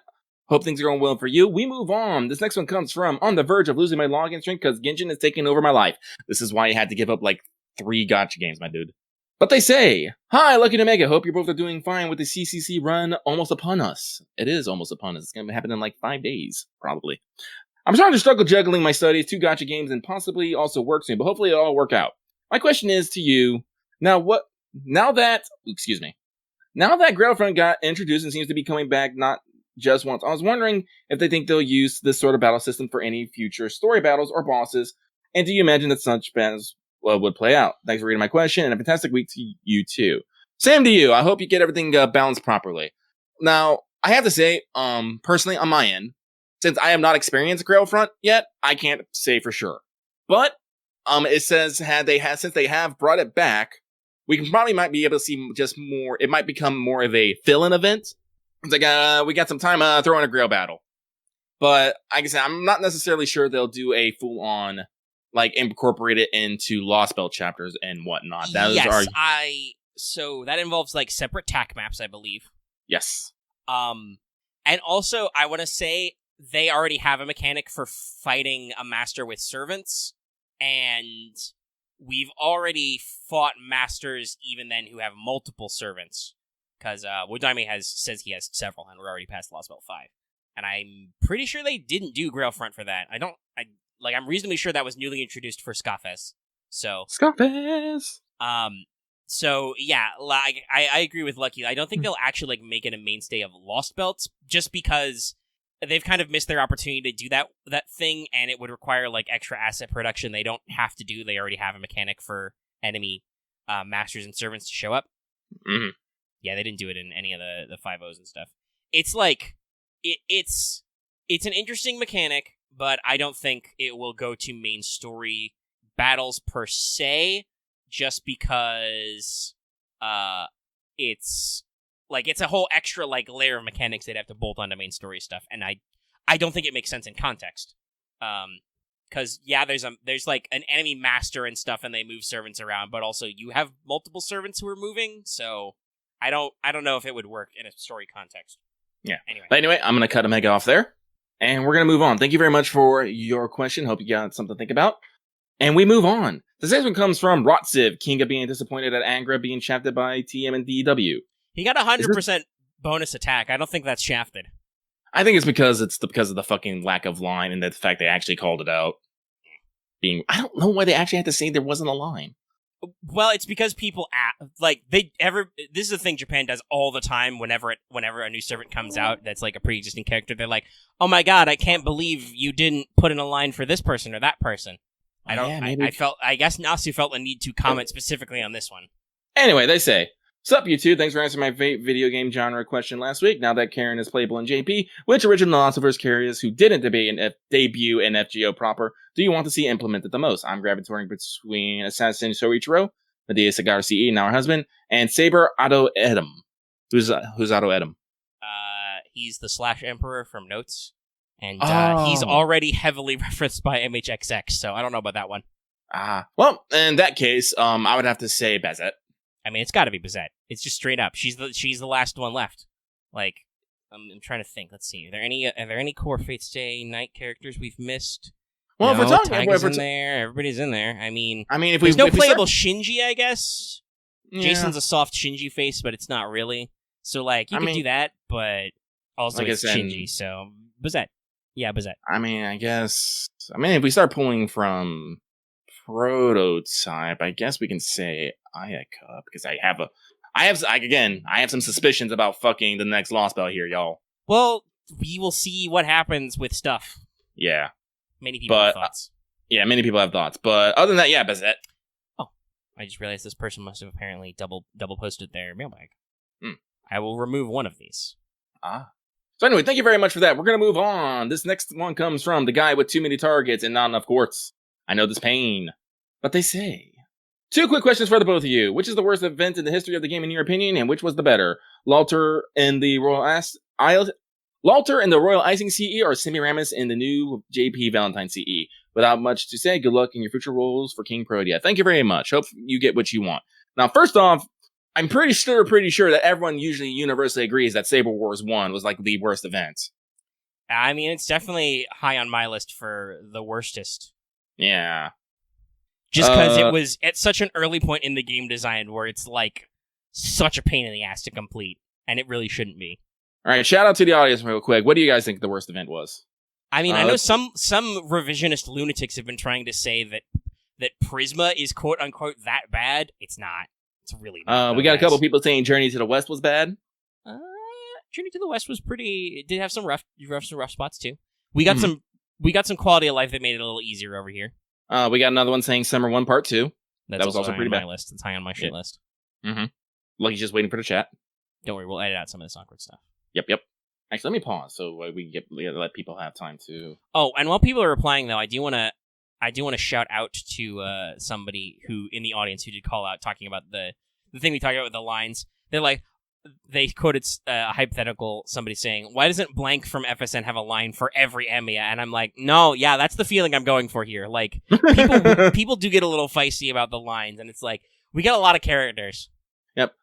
Hope things are going well for you. We move on. This next one comes from on the verge of losing my login string because Genshin is taking over my life. This is why I had to give up like 3 gacha games, my dude. But they say, hi, Lucky and Omega. Hope you both are doing fine with the CCC run almost upon us. It is almost upon us. It's going to happen in like 5 days, probably. I'm starting to struggle juggling my studies, 2 gacha games, and possibly also work soon, but hopefully it'll all work out. My question is to you, now that Grailfront got introduced and seems to be coming back not just once, I was wondering if they think they'll use this sort of battle system for any future story battles or bosses, and do you imagine that such battles would play out? Thanks for reading my question, and a fantastic week to you too. Same to you. I hope you get everything balanced properly. Now, I have to say, personally, on my end, since I have not experienced Grailfront yet, I can't say for sure. But it says since they have brought it back, we might be able to see just more. It might become more of a fill-in event. It's like, we got some time, throw in a Grail battle. But, like I said, I'm not necessarily sure they'll do a full-on, like, incorporate it into Lost Belt chapters and whatnot. So that involves, like, separate TAC maps, I believe. Yes. And also, I want to say, they already have a mechanic for fighting a master with servants, and we've already fought masters even then who have multiple servants. Because Wodaime says he has several, and we're already past Lost Belt 5. And I'm pretty sure they didn't do Grailfront for that. I'm reasonably sure that was newly introduced for Skafes. So Skafes! So yeah, like I agree with Lucky. I don't think they'll actually like make it a mainstay of Lost Belts, just because they've kind of missed their opportunity to do that thing, and it would require like extra asset production they don't have to do. They already have a mechanic for enemy masters and servants to show up. Mm-hmm. Yeah, they didn't do it in any of the 5.0s and stuff. It's like it's an interesting mechanic, but I don't think it will go to main story battles per se, just because it's a whole extra like layer of mechanics they'd have to bolt onto main story stuff, and I don't think it makes sense in context. Because yeah, there's like an enemy master and stuff, and they move servants around, but also you have multiple servants who are moving, so I don't know if it would work in a story context. Yeah. Anyway, I'm going to cut Omega off there. And we're going to move on. Thank you very much for your question. Hope you got something to think about. And we move on. This next one comes from Rotsiv, king of being disappointed at Angra being shafted by TM and DW. He got 100% bonus attack. I don't think that's shafted. I think it's because of the fucking lack of line and the fact they actually called it out. I don't know why they actually had to say there wasn't a line. Well, it's because people this is a thing Japan does all the time whenever a new servant comes out that's like a pre-existing character. They're like, "Oh my god, I can't believe you didn't put in a line for this person or that person." I guess Nasu felt the need to comment specifically on this one. Anyway, they say, "Sup, you two? Thanks for answering my video game genre question last week. Now that Caren is playable in JP, which original Osiverse carriers who didn't debut in FGO proper do you want to see implemented the most? I'm gravitating between Assassin Soichiro, Medea Sagar CE, now her husband, and Saber Ado Edom. Who's Ado Edom? He's the Slash Emperor from Notes, and he's already heavily referenced by MHXX, so I don't know about that one. Well, in that case, I would have to say Bazette. I mean, it's got to be Bazette. It's just straight up. She's the last one left. Like, I'm trying to think. Let's see. Are there any core Fate Stay Night characters we've missed? Well, no, if we're talking, Taiga's in there. Everybody's in there. I mean, if there's no playable Shinji, I guess. Yeah. Jason's a soft Shinji face, but it's not really. So, like, you could do that, but also it's Shinji. So, Bazette. Yeah, Bazette. I guess. If we start pulling from Prototype, I guess we can say Ayaka, because I have some suspicions about fucking the next Lost Bell here, y'all. Well, we will see what happens with stuff. Yeah. Many people have thoughts. Yeah, many people have thoughts. But other than that, yeah, Bazette. Oh, I just realized this person must have apparently double posted their mailbag. Hmm. I will remove one of these. So anyway, thank you very much for that. We're going to move on. This next one comes from the guy with too many targets and not enough quartz. I know this pain. But they say, 2 quick questions for the both of you. Which is the worst event in the history of the game in your opinion, and which was the better? Lalter and the Royal Icing CE or Semiramis in the new JP Valentine CE? Without much to say, good luck in your future roles for King Protea. Thank you very much. Hope you get what you want. Now, first off, I'm pretty sure that everyone usually universally agrees that Saber Wars 1 was like the worst event. I mean, it's definitely high on my list for the worstest. Yeah. Just because it was at such an early point in the game design where it's like such a pain in the ass to complete, and it really shouldn't be. All right, shout out to the audience real quick. What do you guys think the worst event was? I mean, I know some revisionist lunatics have been trying to say that Prisma is quote unquote that bad. It's not. It's really not. We got a couple people saying Journey to the West was bad. Journey to the West was pretty. It did have some rough spots too. We got some quality of life that made it a little easier over here. We got another one saying Summer 1 Part 2. That was also pretty bad. List. It's high on my shit list. Mm-hmm. Lucky's just waiting for the chat. Don't worry, we'll edit out some of this awkward stuff. Yep. Actually, let me pause so we can let people have time to. Oh, and while people are replying, though, I do want to shout out to somebody who in the audience who did call out talking about the thing we talked about with the lines. They're like, they quoted a hypothetical, somebody saying, "Why doesn't blank from FSN have a line for every Emiya?" And I'm like, no, yeah, that's the feeling I'm going for here. Like, people do get a little feisty about the lines, and it's like, we got a lot of characters. Yep.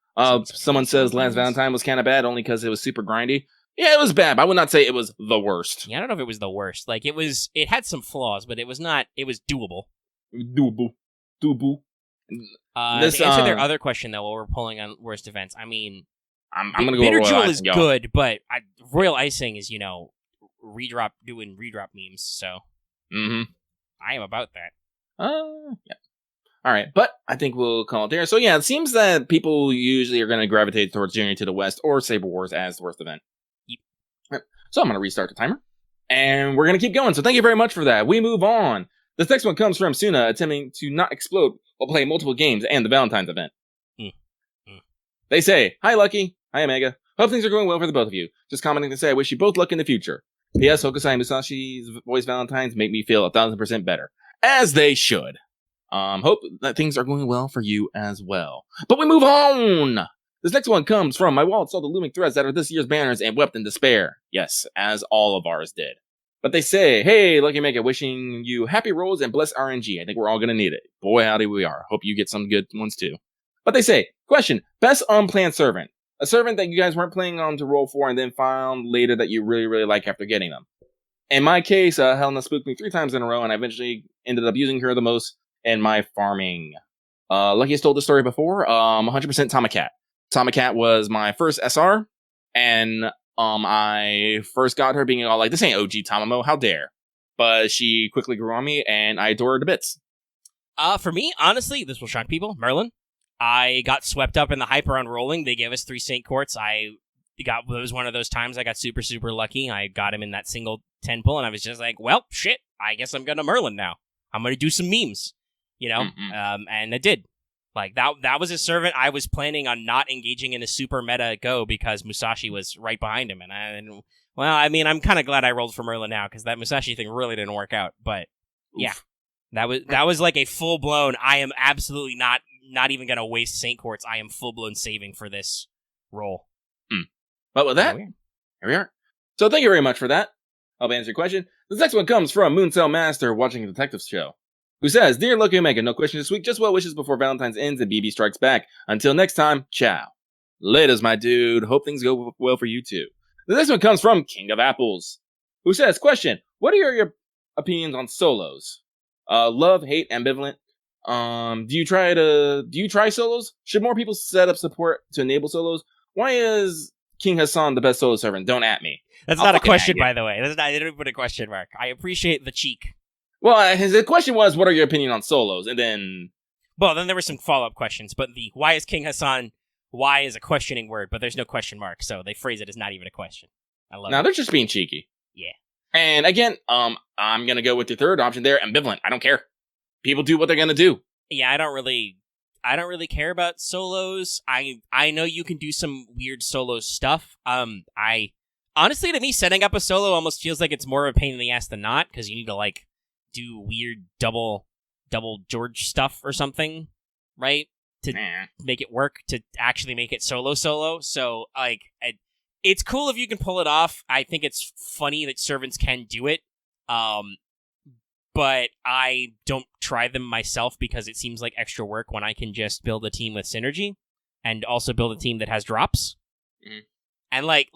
Someone says Last Valentine was kind of bad only because it was super grindy. Yeah, it was bad, but I would not say it was the worst. Yeah, I don't know if it was the worst. Like, it had some flaws, but it was doable. Doable. To answer their other question, though, while we're pulling on worst events, I mean, I'm going to go Bitter Royal Jewel Icing, is good, but Royal Icing is, doing redrop memes, so I am about that. Yeah. All right, but I think we'll call it there. So yeah, it seems that people usually are going to gravitate towards Journey to the West or Saber Wars as the worst event. Yep. Right. So I'm going to restart the timer, and we're going to keep going. So thank you very much for that. We move on. This next one comes from Suna, attempting to not explode while playing multiple games and the Valentine's event. They say, "Hi, Lucky. Hi, Omega. Hope things are going well for the both of you. Just commenting to say I wish you both luck in the future. P.S. Hokusai Musashi's voice Valentines make me feel 1,000% better. As they should. Hope that things are going well for you as well. But we move on! This next one comes from my wallet saw the looming threads that are this year's banners and wept in despair. Yes, as all of ours did. But they say, hey, Lucky Omega, wishing you happy rolls and blessed RNG. I think we're all going to need it. Boy, howdy we are. Hope you get some good ones too. But they say, question, best unplanned servant. A servant that you guys weren't planning on to roll for and then found later that you really, really like after getting them. In my case, Helena spooked me 3 times in a row, and I eventually ended up using her the most in my farming. Lucky has told this story before. 100% Tomacat. Tomacat was my first SR, and I first got her being all like, this ain't OG Tamamo, how dare. But she quickly grew on me, and I adore her to bits. For me, honestly, this will shock people. Merlin. I got swept up in the hype around rolling. They gave us 3 Saint Quartz. It was one of those times I got super, super lucky. I got him in that single 10 pull, and I was just like, well, shit, I guess I'm gonna Merlin now. I'm gonna do some memes, you know? And I did. Like, that was a servant I was planning on not engaging in a super meta go because Musashi was right behind him. I'm kind of glad I rolled for Merlin now because that Musashi thing really didn't work out. But, yeah, that was like a full-blown, I am absolutely not even going to waste Saint Quartz. I am full-blown saving for this roll. But with that, here we are. So thank you very much for that. I'll answer your question. This next one comes from Mooncell Master watching a detective show, who says, Dear Lucky Omega, no question this week, just well wishes before Valentine's ends and BB strikes back. Until next time, ciao. Laters, my dude. Hope things go well for you too. The next one comes from King of Apples, who says, question, what are your opinions on solos? Love, hate, ambivalent. Do you try solos? Should more people set up support to enable solos? Why is King Hassan the best solo servant? Don't at me. That's not a question, by the way. I didn't put a question mark. I appreciate the cheek. Well, his question was, what are your opinion on solos? And then... Well, then there were some follow-up questions, but the why is King Hassan, why is a questioning word, but there's no question mark, so they phrase it as not even a question. I love it. Now, they're just being cheeky. Yeah. And again, I'm going to go with the third option there, ambivalent. I don't care. People do what they're going to do. Yeah, I don't really care about solos. I know you can do some weird solo stuff. Honestly, to me, setting up a solo almost feels like it's more of a pain in the ass than not, because you need to, like, do weird double George stuff or something, right? To make it work, to actually make it solo. So, like, it's cool if you can pull it off. I think it's funny that servants can do it. But I don't try them myself because it seems like extra work when I can just build a team with synergy and also build a team that has drops. Mm-hmm. And like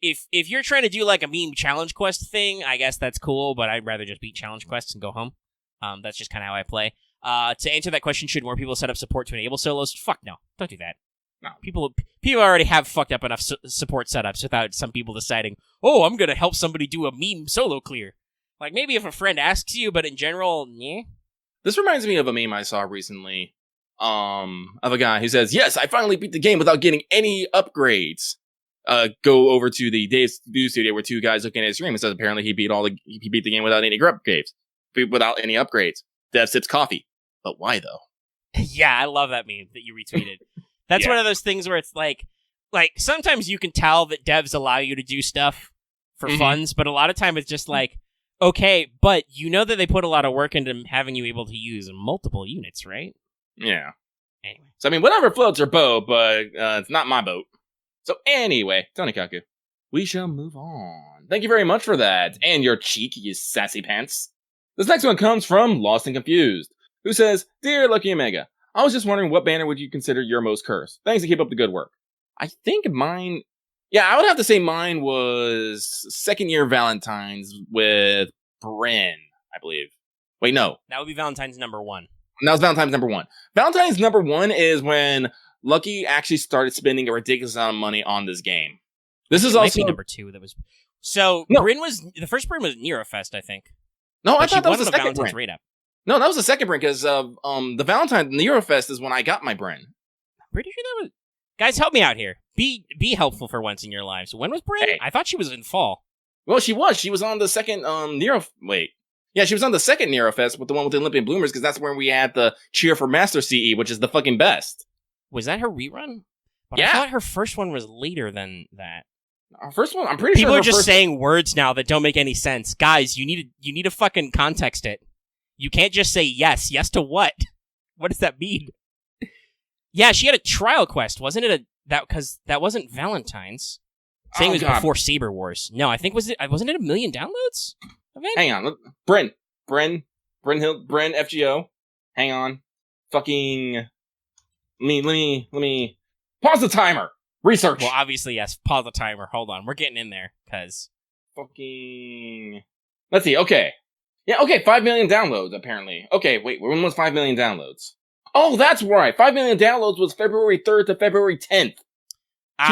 if you're trying to do like a meme challenge quest thing, I guess that's cool, but I'd rather just beat challenge quests and go home. That's just kind of how I play. To answer that question, should more people set up support to enable solos? Fuck no. Don't do that. No. People already have fucked up enough support setups without some people deciding, oh, I'm going to help somebody do a meme solo clear. Like, maybe if a friend asks you, but in general, yeah. This reminds me of a meme I saw recently, of a guy who says, yes, I finally beat the game without getting any upgrades. Go over to the Dave's studio where 2 guys looking at his stream and says apparently he beat the game without any upgrades. Without any upgrades. Dev sips coffee. But why though? Yeah, I love that meme that you retweeted. That's one of those things where it's like sometimes you can tell that devs allow you to do stuff for funds, but a lot of time it's just like, okay, but you know that they put a lot of work into having you able to use multiple units, right? Yeah. Anyway. So, I mean, whatever floats your boat, but it's not my boat. So, anyway, Tony Kaku, we shall move on. Thank you very much for that, and your cheek, you sassy pants. This next one comes from Lost and Confused, who says, Dear Lucky Omega, I was just wondering what banner would you consider your most cursed? Thanks and keep up the good work. I think mine... Yeah, I would have to say mine was second year Valentines with Bryn, I believe. Wait, no. That would be Valentine's number 1. That was Valentine's number 1. Valentine's number 1 is when Lucky actually started spending a ridiculous amount of money on this game. This is also number 2. That was Bryn was the first Bryn was Neurofest, I think. No, I thought that was the second Valentine's rate up. No, that was the second Bryn because the Valentine Neurofest is when I got my Bryn. I'm pretty sure that was. Guys, help me out here. Be helpful for once in your lives. When was Bryn? Hey. I thought she was in fall. Well, she was. She was on the second Wait. Yeah, she was on the second Neurofest with the one with the Olympian Bloomers because that's where we had the Cheer for Master CE, which is the fucking best. Was that her rerun? But yeah. I thought her first one was later than that. Our first one, I'm pretty sure. People are just saying words now that don't make any sense. Guys, you need to fucking context it. You can't just say yes. Yes to what? What does that mean? Yeah, she had a trial quest, wasn't it? Because that wasn't Valentine's. Saying it was before Saber Wars. No, I think wasn't it 1 million downloads? Event? Hang on, Bryn FGO. Hang on, fucking. Let me pause the timer. Research. Well, obviously, yes. Pause the timer. Hold on. We're getting in there, because... Fucking... Let's see. Okay. Yeah, okay. 5 million downloads, apparently. Okay, wait. When was 5 million downloads? Oh, that's right. 5 million downloads was February 3rd to February 10th.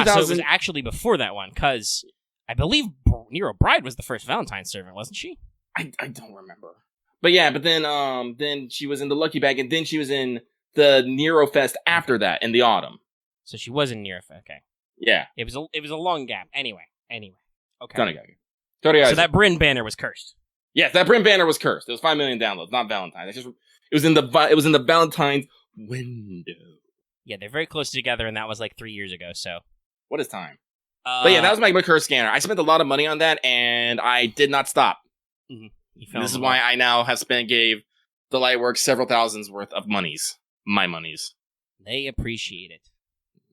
So it was actually before that one, because I believe Nero Bride was the first Valentine's servant, wasn't she? I don't remember. But yeah, but then she was in the Lucky Bag, and then she was in the Nero Fest after that in the autumn. So she was in Nero Fest. Okay. Yeah. It was a long gap. Anyway. Okay. So that Bryn banner was cursed. Yes, that Bryn banner was cursed. It was 5 million downloads, not Valentine's. It was in the Valentine's window. Yeah, they're very close together, and that was like 3 years ago. So what is time? But yeah, that was my curse scanner. I spent a lot of money on that, and I did not stop. Mm-hmm. This is why I now gave the Lightworks several thousands worth of monies. My monies. They appreciate it.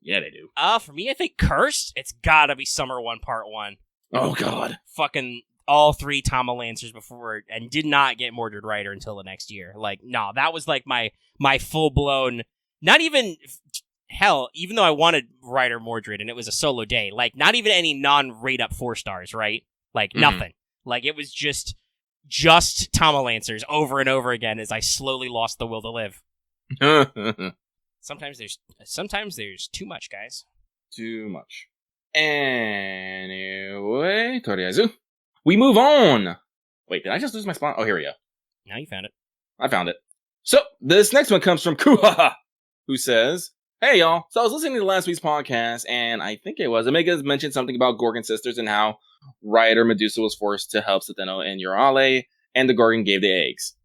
Yeah, they do. For me, I think cursed. It's gotta be Summer 1 Part 1. Oh God. Fucking all 3 Tama Lancers before, and did not get Mordred Rider until the next year. Like, no, that was like my full blown. Not even. Hell, even though I wanted Rider Mordred and it was a solo day, like, not even any non-rate up 4 stars, right? Like, nothing. Like, it was just Tama Lancers over and over again as I slowly lost the will to live. Sometimes there's too much, guys. Too much. Anyway, Toriazu. We move on. Wait, did I just lose my spot? Oh, here we go. Now you found it. I found it. So, this next one comes from Kuhaha, who says, "Hey, y'all. So I was listening to last week's podcast, and I think it was Omega mentioned something about Gorgon sisters and how Rider Medusa was forced to help Sateno and Urale, and the Gorgon gave the eggs.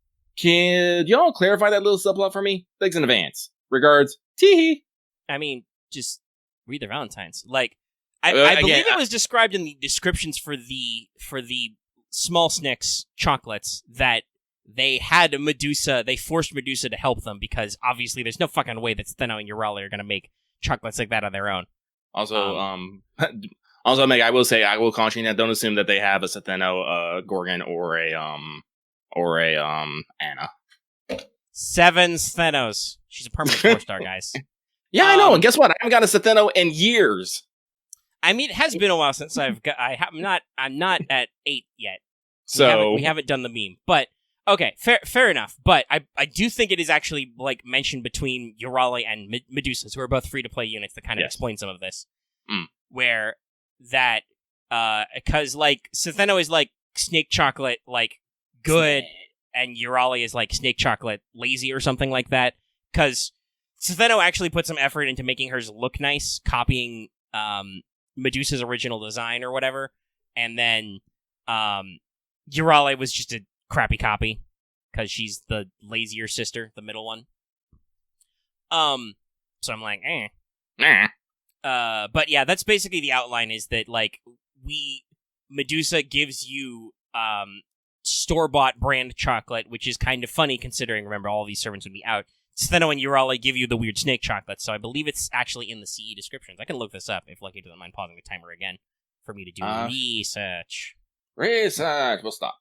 Could y'all clarify that little subplot for me? Thanks in advance. Regards, Teehee." I mean, just read the Valentines. Like, I believe it was described in the descriptions for the small Snicks chocolates that they had Medusa, they forced Medusa to help them because obviously there's no fucking way that Steno and Urale are going to make chocolates like that on their own. Also, Meg, I will caution you that don't assume that they have a Steno, Gorgon, or a Anna. 7 Stenos. She's a permanent 4-star, guys. Yeah, I know. And guess what? I haven't got a Steno in years. I mean, it has been a while since I'm not at 8 yet. So we haven't done the meme, but okay, fair enough. But I do think it is actually like mentioned between Urale and Medusas, who are both free to play units, that kind of explain some of this. Where that because like Setheno is like snake chocolate like good, and Urale is like snake chocolate lazy or something like that. Because Setheno actually put some effort into making hers look nice, copying Medusa's original design or whatever, and then Urale was just a crappy copy because she's the lazier sister, the middle one. So I'm like, but yeah, that's basically the outline. Is that like Medusa gives you store-bought brand chocolate, which is kind of funny considering, remember, all these servants would be out. Stheno and Urale give you the weird snake chocolate, so I believe it's actually in the CE descriptions. I can look this up if Lucky doesn't mind pausing the timer again for me to do research. We'll stop.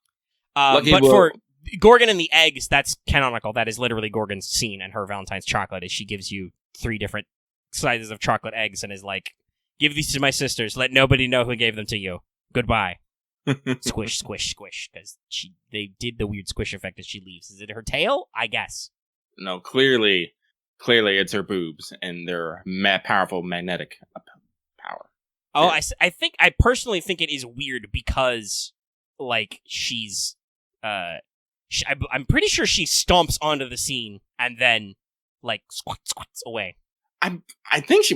But for Gorgon and the eggs, that's canonical. That is literally Gorgon's scene and her Valentine's chocolate, is she gives you 3 different sizes of chocolate eggs and is like, give these to my sisters, let nobody know who gave them to you. Goodbye. Squish, squish, squish. Because they did the weird squish effect as she leaves. Is it her tail? I guess. No, clearly it's her boobs and their powerful magnetic power. Oh, I personally think it is weird because, like, she's, I'm pretty sure she stomps onto the scene and then, like, squats away. I think she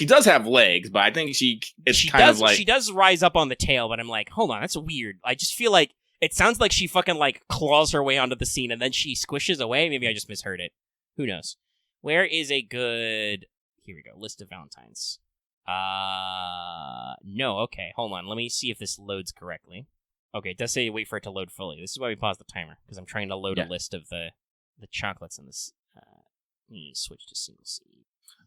does have legs, but I think she does rise up on the tail, but I'm like, hold on, that's weird. I just feel like it sounds like she fucking, like, claws her way onto the scene and then she squishes away. Maybe I just misheard it. Who knows? Where is a good... Here we go. List of Valentines. No, okay. Hold on. Let me see if this loads correctly. Okay, it does say wait for it to load fully. This is why we paused the timer, because I'm trying to load a list of the chocolates in this. Let me switch to single seed.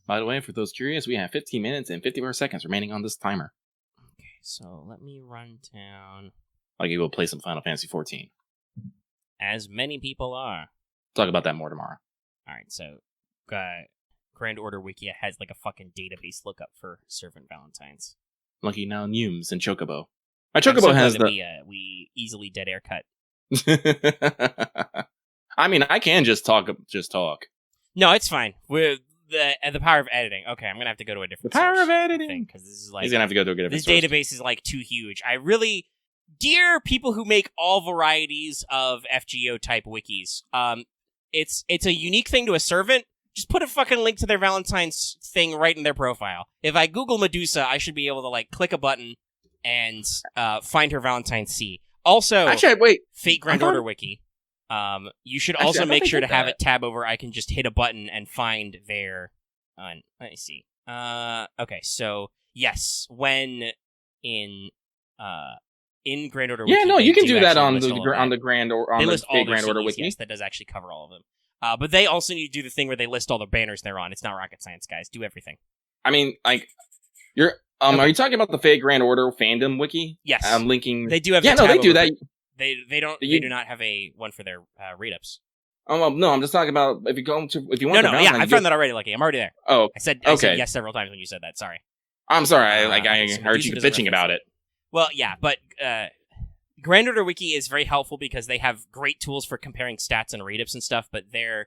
By the way, for those curious, we have 15 minutes and 54 seconds remaining on this timer. Okay, so let me run down... Like, we'll play some Final Fantasy 14. As many people are. Talk about that more tomorrow. Alright, so Grand Order Wiki has like a fucking database lookup for servant Valentines. Lucky now Newms and Chocobo. My I'm Chocobo so has glad the. that we easily dead air cut. I mean, I can just talk. Just talk. No, it's fine. With the power of editing. Okay, I'm gonna have to go to a different. The power source, of editing. Because this is like He's gonna have to go to a different. this source. database is like too huge. I really, dear people who make all varieties of FGO type wikis, it's a unique thing to a servant. Just put a fucking link to their Valentine's thing right in their profile. If I Google Medusa, I should be able to like click a button and find her Valentine's C. Also, Actually, wait. Fate Grand Order Wiki. You should also make sure to have it tab over. I can just hit a button and find their. Let me see. Okay, so yes, when in Grand Order Wiki, Yeah, no, you can do that on list the all of on that. the Grand or on They the list all Fate their Grand Order CDs, Wiki. yes, that does actually cover all of them. But they also need to do the thing where they list all the banners they're on. It's not rocket science, guys. Do everything. I mean, like, you're Okay. Are you talking about the Fate Grand Order fandom wiki? Yes. I'm linking. They do have. Yeah, the no, tab they do over, that. but They don't. You- They do not have a one for their read-ups. Oh well, no, I'm just talking about if you want. No, the yeah, Valentine's, I found that already. Lucky, I'm already there. Oh, I said Okay. yes several times when you said that. Sorry. I'm sorry. I Okay, so heard you Medusa doesn't bitching about reference it. Well, yeah, but Grand Order Wiki is very helpful because they have great tools for comparing stats and read-ups and stuff, but their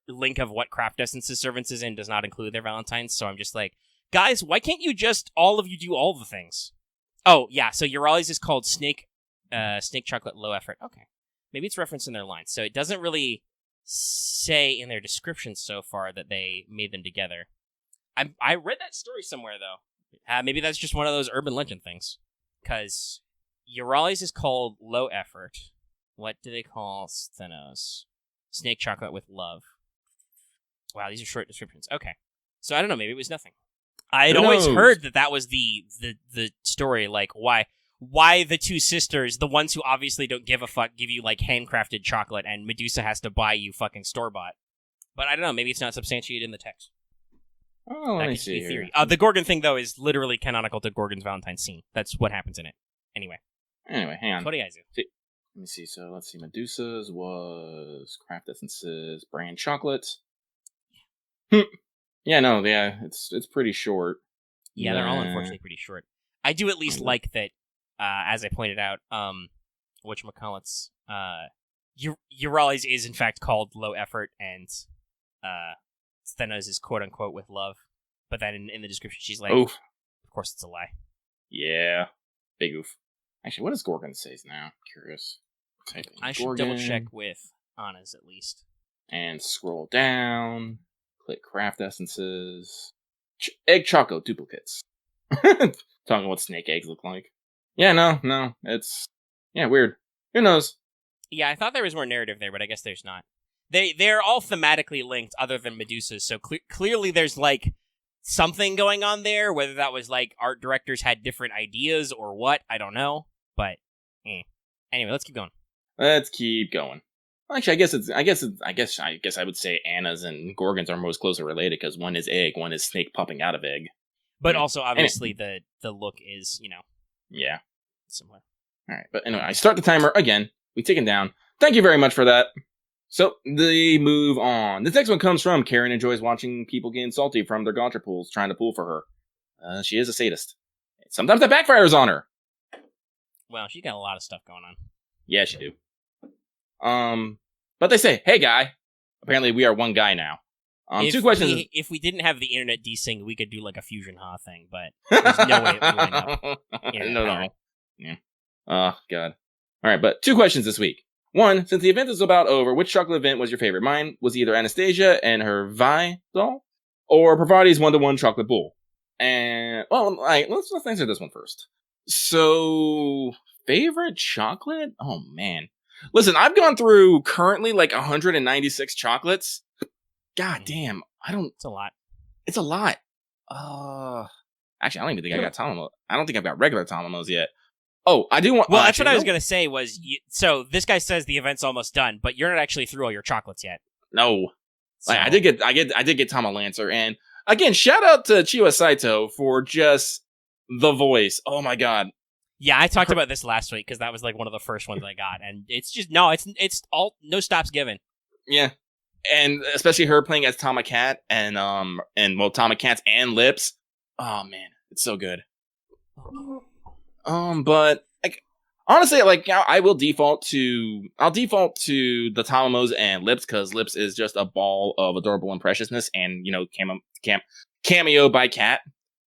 link of what craft essences servants is in does not include their Valentines, so I'm just like, guys, why can't you just, all of you do all the things? Oh, yeah, so Eurali's is called Snake Chocolate Low Effort. Okay. Maybe it's referenced in their lines, so it doesn't really say in their description so far that they made them together. I read that story somewhere, though. Maybe that's just one of those urban legend things. Because Eurali's is called Low Effort. What do they call Stenos? Snake Chocolate with Love. Wow, these are short descriptions. Okay. So I don't know, maybe it was nothing. I had Who always knows? heard that was the story, like, why the two sisters, the ones who obviously don't give a fuck, give you, like, handcrafted chocolate, and Medusa has to buy you fucking store-bought. But I don't know, maybe it's not substantiated in the text. Oh, let That me could see be here. theory. The Gorgon thing, though, is literally canonical to Gorgon's Valentine scene. That's what happens in it. Anyway, Anyway, hang on. what do you guys do? Let me see. So let's see. Medusa's was craft essences, brand chocolate. Yeah, no, yeah, it's pretty short. Yeah, they're all Nah. unfortunately pretty short. I do at least Mhm. like that, as I pointed out, whatchamacallits, Eurali's is in fact called Low Effort, and Stenos is quote-unquote with love. But then in the description she's like, Oof. of course it's a lie. Yeah. Big oof. Actually, what does Gorgon say now? Curious. Type in I should Gorgon double-check with Anna's at least. and scroll down. Click craft essences. Egg choco duplicates. Talking what snake eggs look like. Yeah, no. It's weird. Who knows? Yeah, I thought there was more narrative there, but I guess there's not. They're all thematically linked other than Medusa's, so clearly there's, like, something going on there, whether that was, like, art directors had different ideas or what, I don't know, but, Anyway, let's keep going. Let's keep going. Actually, I guess I would say Anna's and Gorgon's are most closely related because one is egg, one is snake popping out of egg. But Yeah. also, obviously, the look is, Yeah. similar. All right, but anyway, I start the timer again. We take it down. Thank you very much for that. So, they move on. This next one comes from Caren enjoys watching people getting salty from their gaunter pools, trying to pull for her. She is a sadist. Sometimes that backfires on her. Well, she's got a lot of stuff going on. Yeah, she do. But they say, hey guy. Apparently we are one guy now. Two questions. If we didn't have the internet desync, we could do, like, a fusion ha thing, but there's no way it would line up. No. Yeah. Oh, God. Alright, but 2 questions this week. 1, since the event is about over, which chocolate event was your favorite? Mine was either Anastasia and her Vi doll, or Pravati's 1-to-1 chocolate bowl. And, well, let's answer this one first. So, favorite chocolate? Oh, man. Listen, I've gone through currently like 196 chocolates. God damn, It's a lot. it's a lot. Actually, I don't even think I got Talamo. I don't think I've got regular Talamos yet. Oh, I do want. Well, that's actually, what I was no. going to say was, so this guy says the event's almost done, but you're not actually through all your chocolates yet. No, So, I did get Tama Lancer, and again, shout out to Chiwa Saito for just the voice. Oh my god. Yeah, I talked about this last week because that was like one of the first ones I got, and it's just it's all no stops given. Yeah. and especially her playing as Tama Cat and Tama Cats and Lips. Oh man, it's so good. But like honestly, like I'll default to the Tamamos and Lips because Lips is just a ball of adorable and preciousness, and cameo by Cat,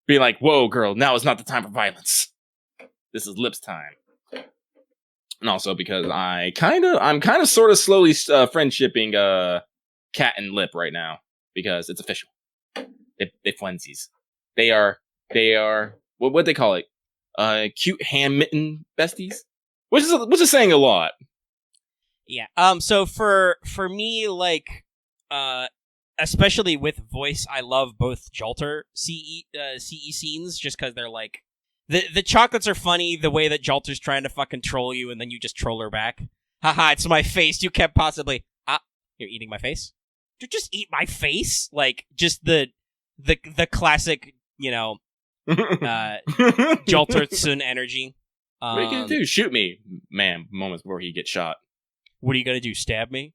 being like, "Whoa, girl, now is not the time for violence. This is Lips time." And also because I'm kind of sort of slowly friendshipping Cat and Lip right now because it's official. They flensies. They are what they call it? Cute hand mitten besties, which is saying a lot. Yeah. So for me, like, especially with voice, I love both Jolter CE scenes just because they're like the chocolates are funny. The way that Jolter's trying to fucking troll you and then you just troll her back. Haha, it's my face. You can't possibly. You're eating my face. You just eat my face. Like just the classic, Jolterson energy. What are you gonna do? Shoot me, man! Moments before he gets shot. What are you gonna do? Stab me?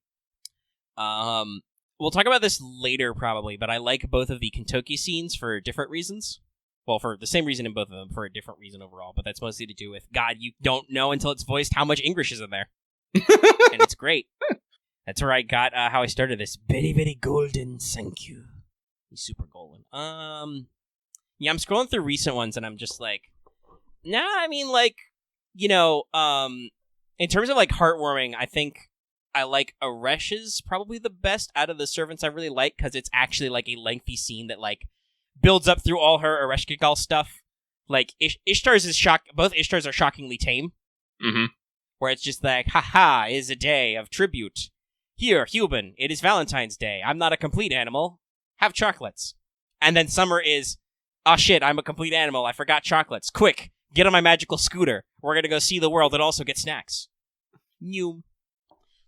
We'll talk about this later probably, but I like both of the Kentucky scenes for different reasons. Well, for the same reason in both of them, for a different reason overall, but that's mostly to do with, God, you don't know until it's voiced how much English is in there. And it's great. That's where I got how I started this. Very, very golden, thank you. He's super golden. Yeah, I'm scrolling through recent ones, and I'm just like, nah, I mean, like, in terms of, like, heartwarming, I think I like Aresh's probably the best out of the servants I really like, because it's actually, like, a lengthy scene that, like, builds up through all her Areshkigal stuff. Like, Ishtar's both Ishtars are shockingly tame. Mm-hmm. Where it's just like, haha, it is a day of tribute. Here, human, it is Valentine's Day. I'm not a complete animal. Have chocolates. And then Summer is, oh shit, I'm a complete animal. I forgot chocolates. Quick, get on my magical scooter. We're gonna go see the world and also get snacks. New.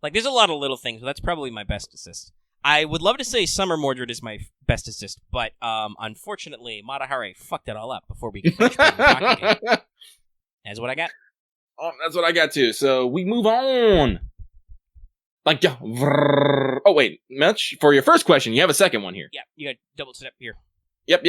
Like, there's a lot of little things, but that's probably my best assist. I would love to say Summer Mordred is my best assist, but unfortunately, Matahari fucked it all up before we could finish playing the talking game. That's what I got. Oh, that's what I got too. So we move on. Like, oh wait, Mitch, for your first question, you have a second one here. Yeah, you got double step here. Yep.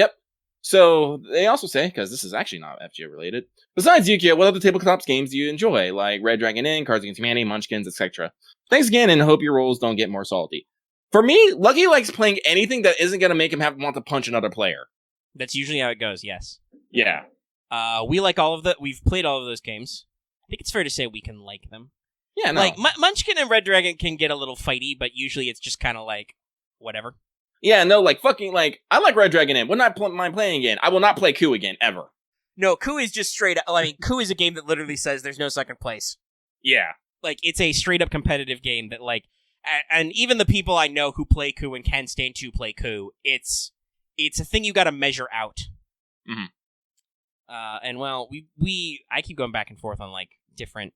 So they also say, because this is actually not FGO related, besides Yu-Gi-Oh, what other tabletop games do you enjoy? Like Red Dragon Inn, Cards Against Humanity, Munchkins, etc. Thanks again, and hope your rolls don't get more salty. For me, Lucky likes playing anything that isn't going to make him want to punch another player. That's usually how it goes, yes. Yeah. We've played all of those games. I think it's fair to say we can like them. Yeah, no. Like, Munchkin and Red Dragon can get a little fighty, but usually it's just kind of like, whatever. Yeah, no, like, fucking, like, I like Red Dragon Inn. Would not mind playing again. I will not play Coup again, ever. No, Coup is just straight up, I mean, Coup is a game that literally says there's no second place. Yeah. Like, it's a straight up competitive game that, like, and even the people I know who play Coup and can stand to play Coup, it's a thing you gotta measure out. Mm-hmm. And well, I keep going back and forth on, like, different,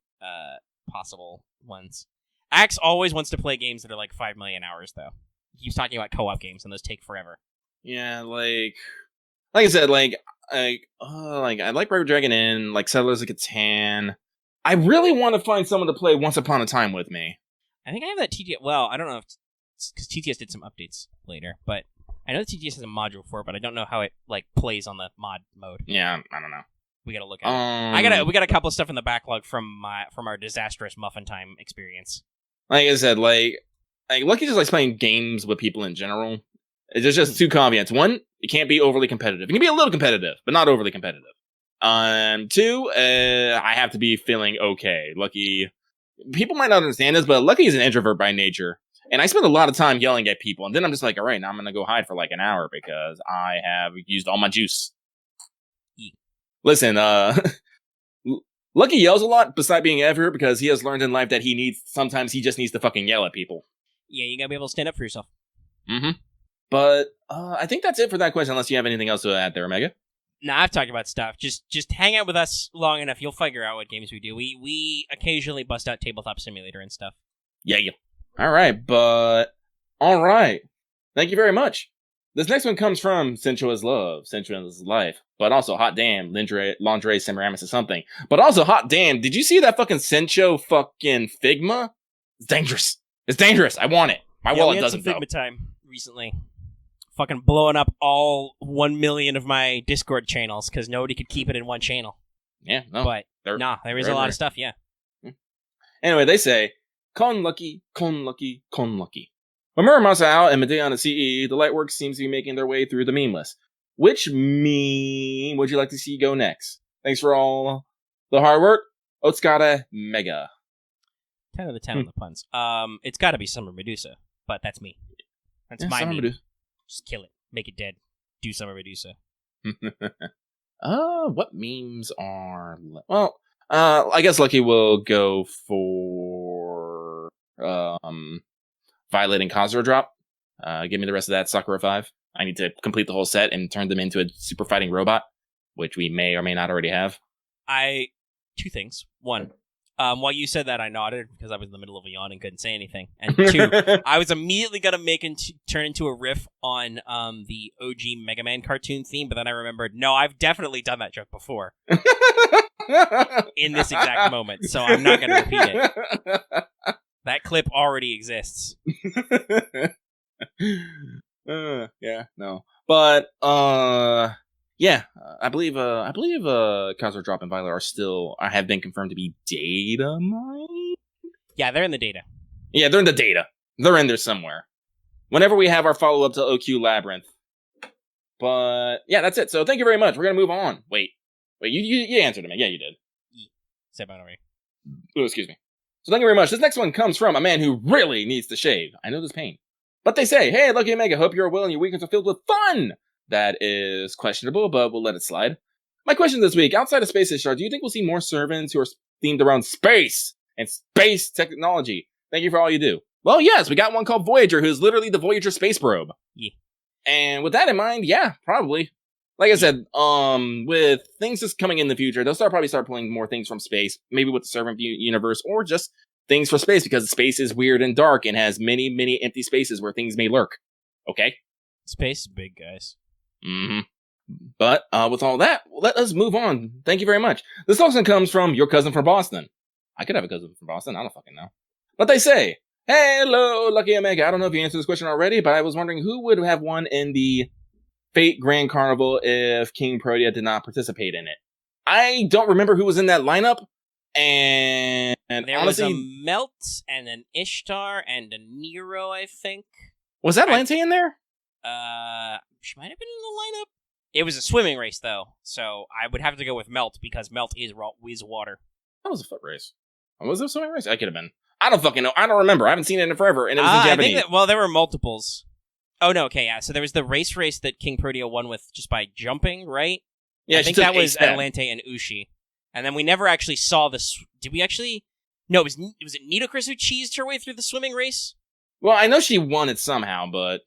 possible ones. Axe always wants to play games that are like 5 million hours, though. He keeps talking about co-op games, and those take forever. Yeah, like I said, I like Red Dragon Inn, like Settlers of Catan. I really want to find someone to play Once Upon a Time with me. I think I have that TTS. Well, I don't know if because TTS did some updates later, but I know that TTS has a module for it, but I don't know how it like plays on the mod mode. Yeah, I don't know. We gotta look at it. We got a couple of stuff in the backlog from our disastrous Muffin Time experience. Like I said, like Lucky just likes playing games with people in general. There's just two caveats. One, it can't be overly competitive. It can be a little competitive, but not overly competitive. Two, I have to be feeling okay. Lucky, people might not understand this, but Lucky is an introvert by nature. And I spend a lot of time yelling at people. And then I'm just like, all right, now I'm going to go hide for like an hour because I have used all my juice. Listen, Lucky yells a lot beside being ever because he has learned in life that sometimes he just needs to fucking yell at people. Yeah, you gotta be able to stand up for yourself. Mm-hmm. But I think that's it for that question, unless you have anything else to add there, Omega. Nah, I've talked about stuff. Just hang out with us long enough, you'll figure out what games we do. We occasionally bust out Tabletop Simulator and stuff. Yeah. Alright, but... Alright. Thank you very much. This next one comes from Sensuous Love, Sensuous Life, but also hot damn, lingerie Semiramis or something. But also hot damn, did you see that fucking Sencho fucking Figma? It's dangerous. I want it. My we wallet had doesn't, some though. Figma time recently. Fucking blowing up all 1 million of my Discord channels because nobody could keep it in one channel. Yeah, no. But, there is a lot of stuff, yeah. Anyway, they say, con lucky, con lucky, con lucky. When Muramasa and Medea on the CE, the Lightworks seems to be making their way through the meme list. Which meme would you like to see go next? Thanks for all the hard work. Otskata Mega. 10 of the 10 on the puns. It's got to be Summer Medusa, but that's me. That's my meme. Medusa. Just kill it. Make it dead. Do Summer Medusa. What memes are... Well, I guess Lucky will go for... Violating Kazura Drop. Give me the rest of that Sakura 5. I need to complete the whole set and turn them into a super fighting robot, which we may or may not already have. Two things. One, while you said that, I nodded because I was in the middle of a yawn and couldn't say anything. And two, I was immediately going to turn into a riff on the OG Mega Man cartoon theme, but then I remembered, no, I've definitely done that joke before. In this exact moment, so I'm not going to repeat it. That clip already exists. Yeah, no. But, yeah, I believe Kazura Drop and Violet have been confirmed to be data mined? Yeah, they're in the data. Yeah, they're in the data. They're in there somewhere. Whenever we have our follow-up to OQ Labyrinth. But, yeah, that's it. So thank you very much. We're going to move on. Wait, you answered him. Yeah, you did. Said by the way. Oh, excuse me. So thank you very much. This next one comes from a man who really needs to shave. I know this pain. But they say, hey, Lucky Omega, hope you're well and your weekends are filled with fun. That is questionable, but we'll let it slide. My question this week, outside of Space Ishtar, do you think we'll see more servants who are themed around space and space technology? Thank you for all you do. Well, yes, we got one called Voyager, who's literally the Voyager space probe. Yeah. And with that in mind, yeah, probably. Like I said, with things just coming in the future, they'll probably start pulling more things from space, maybe with the servant universe, or just things for space, because space is weird and dark and has many, many empty spaces where things may lurk. Okay? Space is big, guys. Mm-hmm. But with all that, let us move on. Thank you very much. This also comes from your cousin from Boston. I could have a cousin from Boston. I don't fucking know. But they say, hello, Lucky Omega. I don't know if you answered this question already, but I was wondering who would have won in the Fate Grand Carnival if King Protea did not participate in it. I don't remember who was in that lineup. And there honestly, was a Melt and an Ishtar and a Nero, I think. Was that Lante in there? She might have been in the lineup. It was a swimming race, though, so I would have to go with Melt because Melt is water. That was a foot race. Was it a swimming race? I could have been. I don't fucking know. I don't remember. I haven't seen it in forever, and it was in Japanese. I think there were multiples. Oh, no, okay, yeah. So there was the race that King Protea won with just by jumping, right? Yeah, I think that was Atalante and Ushi. And then we never actually saw this. Did we actually? No, was it Nidokris who cheesed her way through the swimming race? Well, I know she won it somehow, but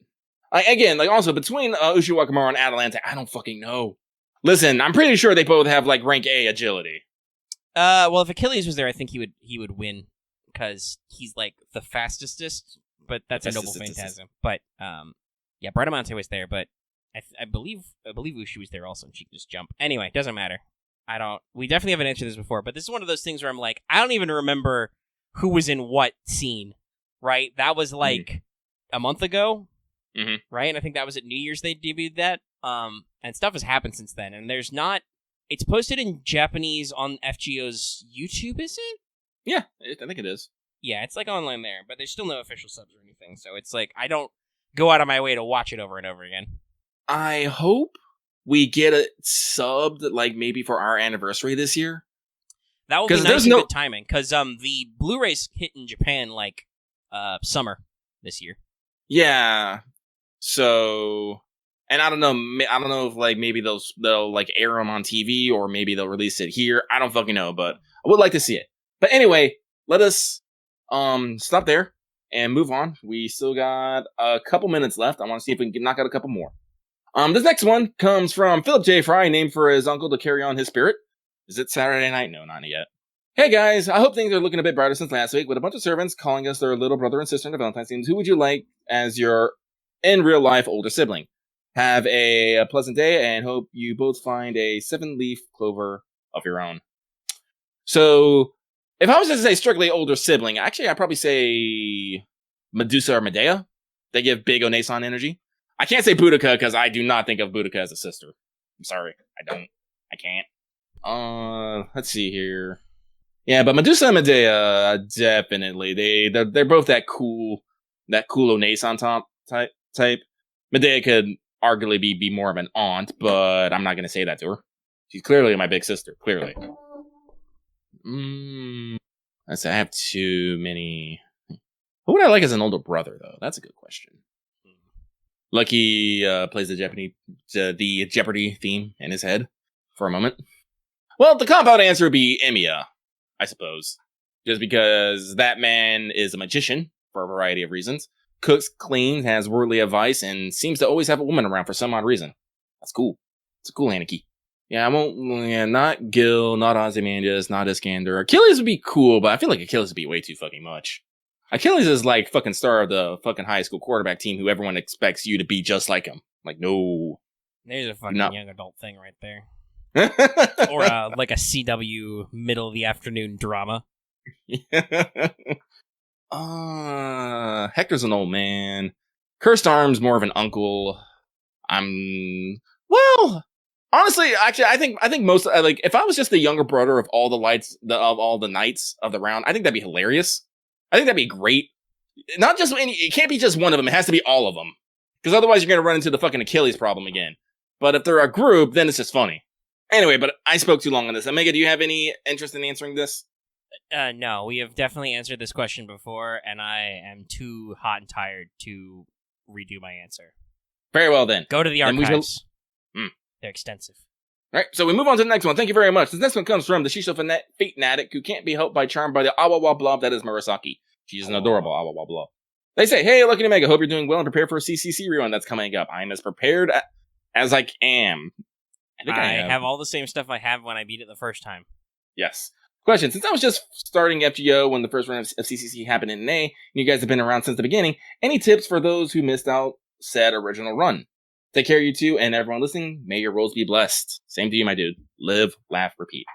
also between Ushi Wakamoto and Atalante, I don't fucking know. Listen, I'm pretty sure they both have like rank A agility. Well, if Achilles was there, I think he would win because he's like the fastestest. But that's a noble phantasm. But yeah, Bradamante was there, but I believe Ushi was there also, and she could just jump. Anyway, doesn't matter. We definitely haven't answered this before, but this is one of those things where I'm like, I don't even remember who was in what scene, right? That was like a month ago, right? And I think that was at New Year's they debuted that. And stuff has happened since then, and it's posted in Japanese on FGO's YouTube, is it? Yeah, I think it is. Yeah, it's like online there, but there's still no official subs or anything, so it's like, I don't go out of my way to watch it over and over again. I hope we get it subbed, like, maybe for our anniversary this year. That would be nice and good timing, because the Blu-rays hit in Japan, like, summer this year. Yeah. So, and I don't know if, like, maybe they'll like, air them on TV, or maybe they'll release it here. I don't fucking know, but I would like to see it. But anyway, let us, stop there and move on. We still got a couple minutes left. I want to see if we can knock out a couple more. This next one comes from Philip J. Fry, named for his uncle to carry on his spirit. Is it Saturday night? No, not yet. Hey guys, I hope things are looking a bit brighter since last week. With a bunch of servants calling us their little brother and sister in the Valentines themes, who would you like as your, in real life, older sibling? Have a pleasant day, and hope you both find a 7-leaf clover of your own. So, if I was to say strictly older sibling, actually I'd probably say Medusa or Medea. They give big Onesan energy. I can't say Boudica because I do not think of Boudica as a sister. I'm sorry. I can't. Let's see here. Yeah, but Medusa and Medea, definitely. They're both that cool Onesan type. Medea could arguably be more of an aunt, but I'm not going to say that to her. She's clearly my big sister. Clearly. Let's say I have too many. Who would I like as an older brother, though? That's a good question. Lucky plays the Jeopardy theme in his head for a moment. Well, the compound answer would be Emiya, I suppose. Just because that man is a magician for a variety of reasons. Cooks, cleans, has worldly advice, and seems to always have a woman around for some odd reason. That's cool. It's a cool Anarchy. Yeah, not Gil, not Ozymandias, not Iskander. Achilles would be cool, but I feel like Achilles would be way too fucking much. Achilles is like fucking star of the fucking high school quarterback team who everyone expects you to be just like him. Like, no. There's a fucking young adult thing right there. Or like a CW middle of the afternoon drama. Hector's an old man. Cursed Arm's more of an uncle. Honestly, actually, I think most like if I was just the younger brother of all the knights of the round, I think that'd be hilarious. I think that'd be great. Not just it can't be just one of them. It has to be all of them, because otherwise you're gonna run into the fucking Achilles problem again. But if they're a group, then it's just funny. Anyway, but I spoke too long on this. Omega, do you have any interest in answering this? No, we have definitely answered this question before, and I am too hot and tired to redo my answer. Very well, then. Go to the archives. They're extensive. All right, so we move on to the next one. Thank you very much. This next one comes from the Shisho Fate Fanatic, who can't be helped by charmed by the Awawa Blob that is Murasaki. She's an adorable Awawa Blob. They say, hey, Lucky Omega, hope you're doing well and prepared for a CCC rerun that's coming up. I'm as prepared as I am. I have all the same stuff I have when I beat it the first time. Yes. Question, since I was just starting FGO when the first round of CCC happened in May, and you guys have been around since the beginning, any tips for those who missed out said original run? Take care, you two, and everyone listening. May your rolls be blessed. Same to you, my dude. Live, laugh, repeat.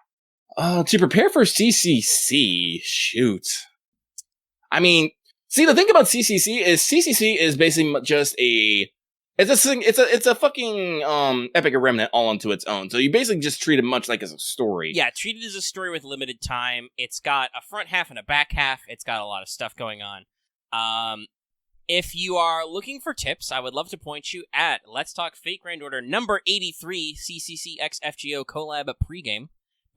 To prepare for CCC, shoot. I mean, see, the thing about CCC is basically just it's a fucking epic remnant all onto its own. So you basically just treat it much like as a story. Yeah, treat it as a story with limited time. It's got a front half and a back half. It's got a lot of stuff going on. If you are looking for tips, I would love to point you at Let's Talk Fate Grand Order number 83 CCC x FGO collab pregame,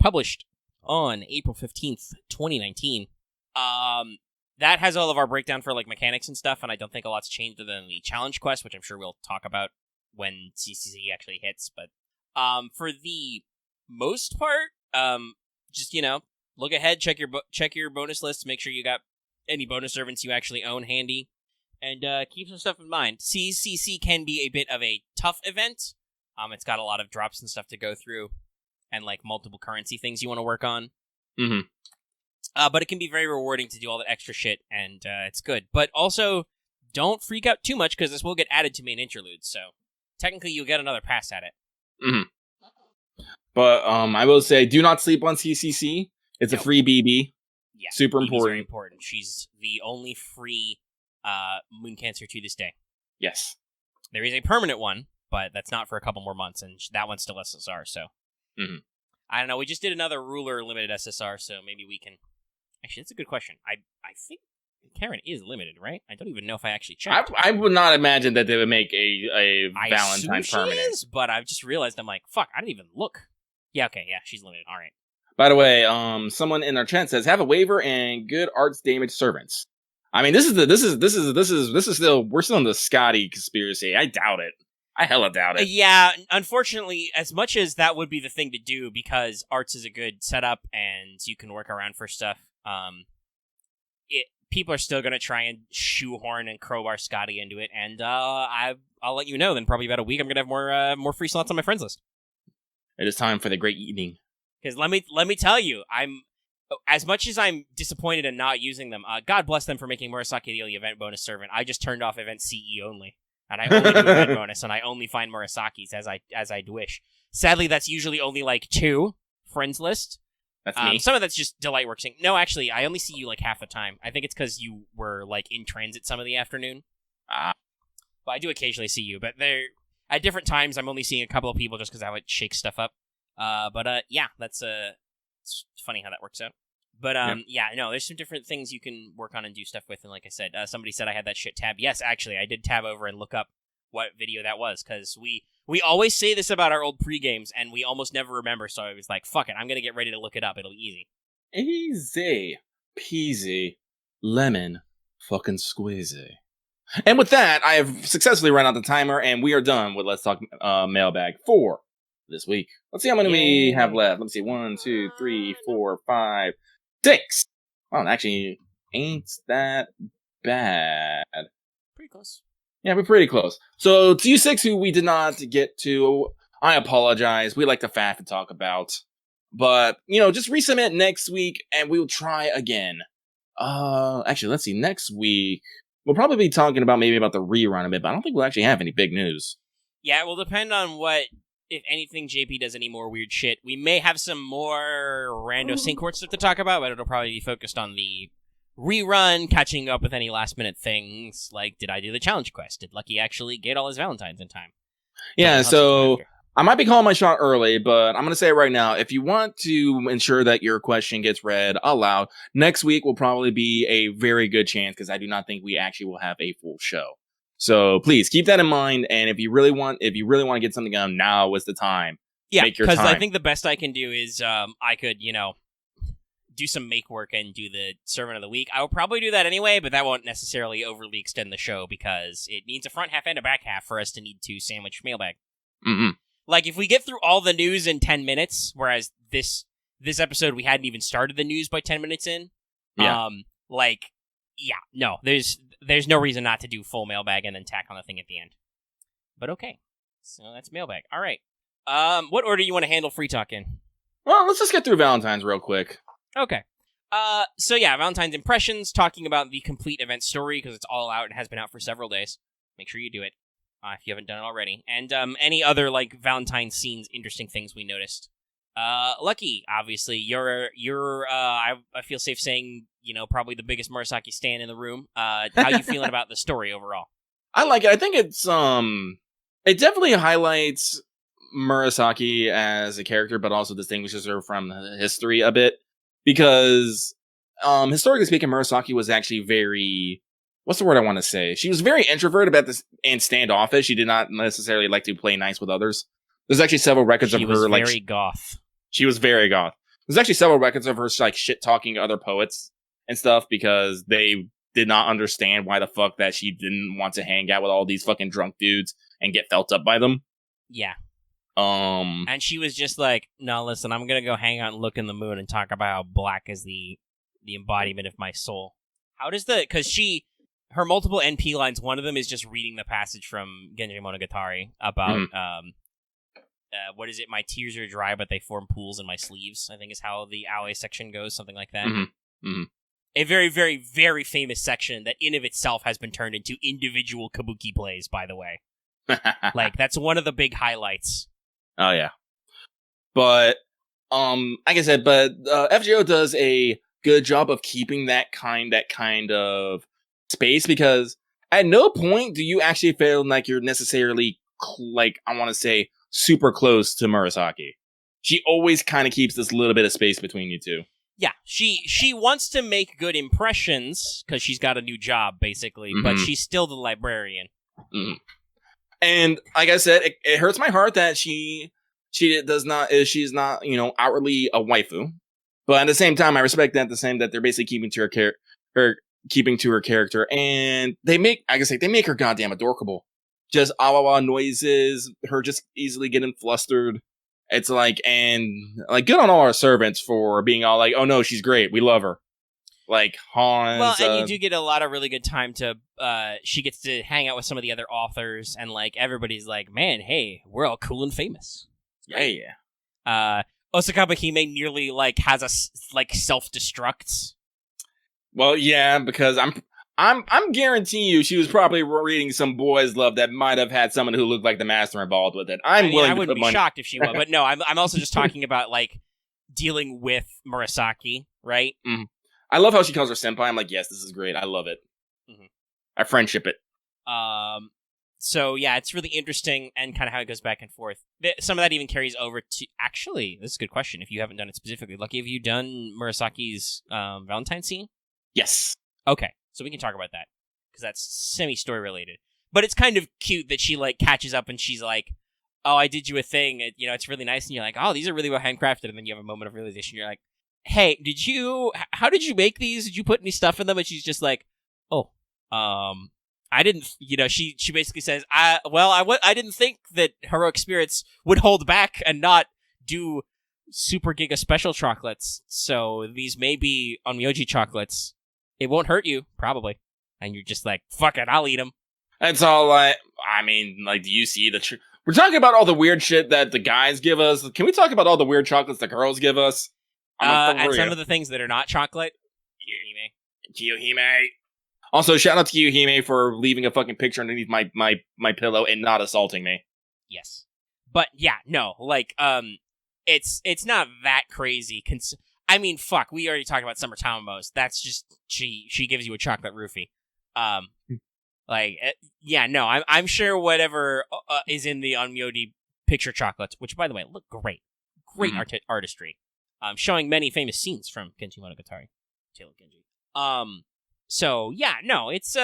published on April 15th, 2019. That has all of our breakdown for like mechanics and stuff, and I don't think a lot's changed other than the challenge quest, which I'm sure we'll talk about when CCC actually hits. But for the most part, just look ahead, check your bonus list, make sure you got any bonus servants you actually own handy. And keep some stuff in mind. CCC can be a bit of a tough event. It's got a lot of drops and stuff to go through, and like multiple currency things you want to work on. Mm-hmm. But it can be very rewarding to do all that extra shit, and it's good. But also, don't freak out too much, because this will get added to main interludes, so technically you'll get another pass at it. Mm-hmm. But I will say, do not sleep on CCC. It's a free BB. Yeah, super BB's important. Very important. She's the only free Moon Cancer to this day. Yes. There is a permanent one, but that's not for a couple more months, and that one's still SSR, so. Mm-hmm. I don't know, we just did another ruler limited SSR, so maybe we can... Actually, that's a good question. I think Caren is limited, right? I don't even know if I actually checked. I would not imagine that they would make a Valentine permanent. She is, but I've just realized, I'm like, fuck, I didn't even look. Yeah, okay, yeah, she's limited, alright. By the way, someone in our chat says, have a waiver and good arts damage servants. I mean, this is still, we're still in the Scotty conspiracy. I doubt it. I hella doubt it. Yeah, unfortunately, as much as that would be the thing to do, because arts is a good setup and you can work around for stuff, people are still going to try and shoehorn and crowbar Scotty into it, and I'll let you know, then probably about a week I'm going to have more free slots on my friends list. It is time for the great evening. Because let me tell you, as much as I'm disappointed in not using them, God bless them for making Murasaki the only event bonus servant. I just turned off event CE only, and I only do event bonus, and I only find Murasaki's as I'd wish. Sadly, that's usually only like 2 friends list, That's me. Some of that's just delight working. No, actually, I only see you like half the time. I think it's because you were like in transit some of the afternoon. But I do occasionally see you. But at different times, I'm only seeing a couple of people just because I would shake stuff up. Yeah, that's it's funny how that works out. But no, there's some different things you can work on and do stuff with. And like I said, somebody said I had that shit tab. Yes, actually, I did tab over and look up what video that was, because we always say this about our old pre-games, and we almost never remember, so I was like, fuck it, I'm gonna get ready to look it up, it'll be easy. Easy peasy lemon fucking squeezy. And with that, I have successfully run out the timer, and we are done with Let's Talk Mailbag for this week. Let's see how many we have left. Let's see, 1, 2, 3, 4, 5, 6. Well, actually, ain't that bad. Pretty close. Yeah, we're pretty close. So, to you 6 who we did not get to, I apologize. We like to faff and talk about. But, just resubmit next week, and we'll try again. Actually, let's see. Next week, we'll probably be talking about the rerun a bit, but I don't think we'll actually have any big news. Yeah, it will depend on if anything, JP does any more weird shit. We may have some more rando St. Quartz stuff to talk about, but it'll probably be focused on the rerun, catching up with any last-minute things, like, did I do the challenge quest? Did Lucky actually get all his Valentines in time? Yeah, so I might be calling my shot early, but I'm going to say it right now, if you want to ensure that your question gets read aloud, next week will probably be a very good chance, because I do not think we actually will have a full show. So please keep that in mind, and if you really want to get something done, now is the time. Yeah, because I think the best I can do is I could, do some make work and do the sermon of the week. I will probably do that anyway, but that won't necessarily overly extend the show, because it needs a front half and a back half for us to need to sandwich mailbag. Mm-hmm. Like, if we get through all the news in 10 minutes, whereas this episode we hadn't even started the news by 10 minutes in, there's no reason not to do full mailbag and then tack on the thing at the end. But okay. So that's mailbag. All right. What order you want to handle free talk in? Well, let's just get through Valentine's real quick. Okay. Valentine's impressions, talking about the complete event story, because it's all out and has been out for several days. Make sure you do it, if you haven't done it already. And any other, Valentine scenes, interesting things we noticed. Lucky, obviously, you're I feel safe saying, probably the biggest Murasaki stan in the room. How you feeling about the story overall? I like it. I think it's, it definitely highlights Murasaki as a character, but also distinguishes her from history a bit. Because, historically speaking, Murasaki was actually very, what's the word I want to say? She was very introverted about this and standoffish. She did not necessarily like to play nice with others. There's actually several records of her, very goth. She was very goth. There's actually several records of her, shit-talking other poets and stuff, because they did not understand why the fuck that she didn't want to hang out with all these fucking drunk dudes and get felt up by them. Yeah. And she was just like, no, listen, I'm gonna go hang out and look in the moon and talk about how black is the embodiment of my soul. How does because her multiple NP lines, one of them is just reading the passage from Genji Monogatari about, what is it? My tears are dry, but they form pools in my sleeves, I think is how the Aoi section goes, something like that. Mm-hmm. Mm-hmm. A very, very, very famous section that in of itself has been turned into individual kabuki plays, by the way. That's one of the big highlights. Oh, yeah. But, like I said, FGO does a good job of keeping that kind of space, because at no point do you actually feel like you're necessarily, I want to say, super close to Murasaki. She always kind of keeps this little bit of space between you two. Yeah, she wants to make good impressions, because she's got a new job, basically, but she's still the librarian. Mm-hmm. And like I said, it hurts my heart that she's not outwardly a waifu, but at the same time, I respect that they're basically keeping to her character, and they make her goddamn adorable. Just ah noises, her just easily getting flustered. It's good on all our servants for being all like, oh no, she's great, we love her. Like Hans. Well, and you do get a lot of really good time to, she gets to hang out with some of the other authors, and everybody's like, man, hey, we're all cool and famous. Yeah. Osaka Hime nearly has a self-destructs. Well, yeah, because I'm guaranteeing you she was probably reading some boys' love that might have had someone who looked like the master involved with it. I wouldn't be shocked if she was, but no, I'm also just talking about dealing with Murasaki, right? Mm-hmm. I love how she calls her senpai. I'm like, yes, this is great. I love it. Mm-hmm. I friendship it. So yeah, it's really interesting and kind of how it goes back and forth. Some of that even carries over to, actually, this is a good question. If you haven't done it specifically, Lucky, have you done Murasaki's Valentine scene? Yes. Okay, so we can talk about that because that's semi-story related. But it's kind of cute that she like catches up and she's like, "Oh, I did you a thing. It's really nice." And you're like, "Oh, these are really well handcrafted." And then you have a moment of realization. You're like, "Hey, how did you make these? Did you put any stuff in them?" And she's just like, "Oh, I didn't." She basically says, I didn't think that heroic spirits would hold back and not do super giga special chocolates. So these may be onmyoji chocolates. It won't hurt you, probably." And you're just like, "Fuck it, I'll eat them." That's all do you see we're talking about all the weird shit that the guys give us. Can we talk about all the weird chocolates the girls give us? And some of the things that are not chocolate. Kiyohime. Also, shout out to Kiyohime for leaving a fucking picture underneath my pillow and not assaulting me. Yes. But yeah, no, it's not that crazy. Fuck, we already talked about Summer Tamamos. That's just, she gives you a chocolate roofie. I'm sure whatever is in the onmyoji picture chocolates, which by the way look great, artistry, showing many famous scenes from Genji Monogatari, Tale of Genji. So yeah, no, it's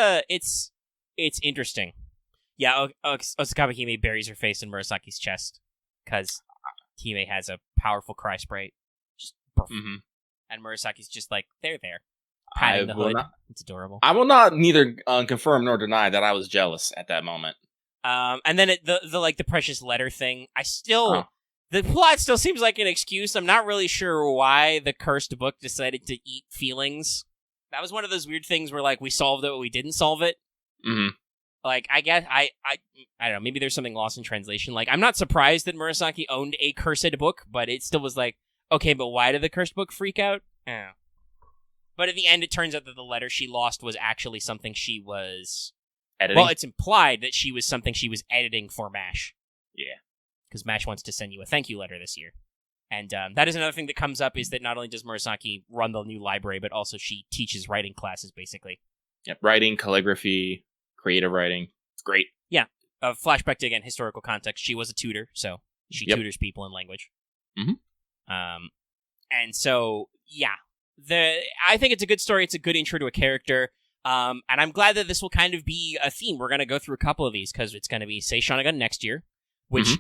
interesting. Yeah, Osakawa Hime buries her face in Murasaki's chest because Hime has a powerful cry sprite, just and Murasaki's just like, they're there. Patting the hood. It's adorable. I will not neither confirm nor deny that I was jealous at that moment. And then the precious letter thing. The plot still seems like an excuse. I'm not really sure why the cursed book decided to eat feelings. That was one of those weird things where we solved it, but we didn't solve it. Mm-hmm. I guess I don't know. Maybe there's something lost in translation. I'm not surprised that Murasaki owned a cursed book, but it still was okay, but why did the cursed book freak out? But at the end, it turns out that the letter she lost was actually something she was editing. Well, it's implied that she was something she was editing for MASH. Yeah. Because MASH wants to send you a thank you letter this year. And that is another thing that comes up, is that not only does Murasaki run the new library, but also she teaches writing classes, basically. Yep, writing, calligraphy, creative writing. It's great. Yeah. Flashback to, again, historical context. She was a tutor, so she tutors people in language. Mm-hmm. And so, yeah. I think it's a good story. It's a good intro to a character. And I'm glad that this will kind of be a theme. We're going to go through a couple of these, because it's going to be Sei Shonagon next year, which...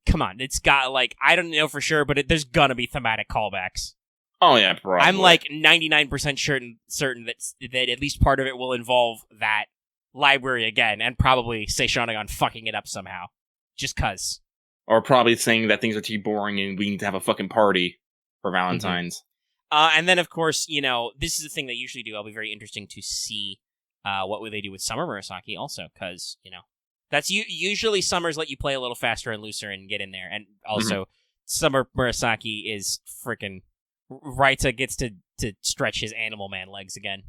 come on, it's got, I don't know for sure, but there's gonna be thematic callbacks. Oh, yeah, probably. I'm, 99% certain that at least part of it will involve that library again, and probably Sei Shonagon fucking it up somehow. Just cuz. Or probably saying that things are too boring and we need to have a fucking party for Valentine's. And then, of course, this is the thing they usually do. It'll be very interesting to see what will they do with Summer Murasaki also, because, that's usually Summers let you play a little faster and looser and get in there. And also, Summer Murasaki is freaking... Raita gets to stretch his Animal Man legs again.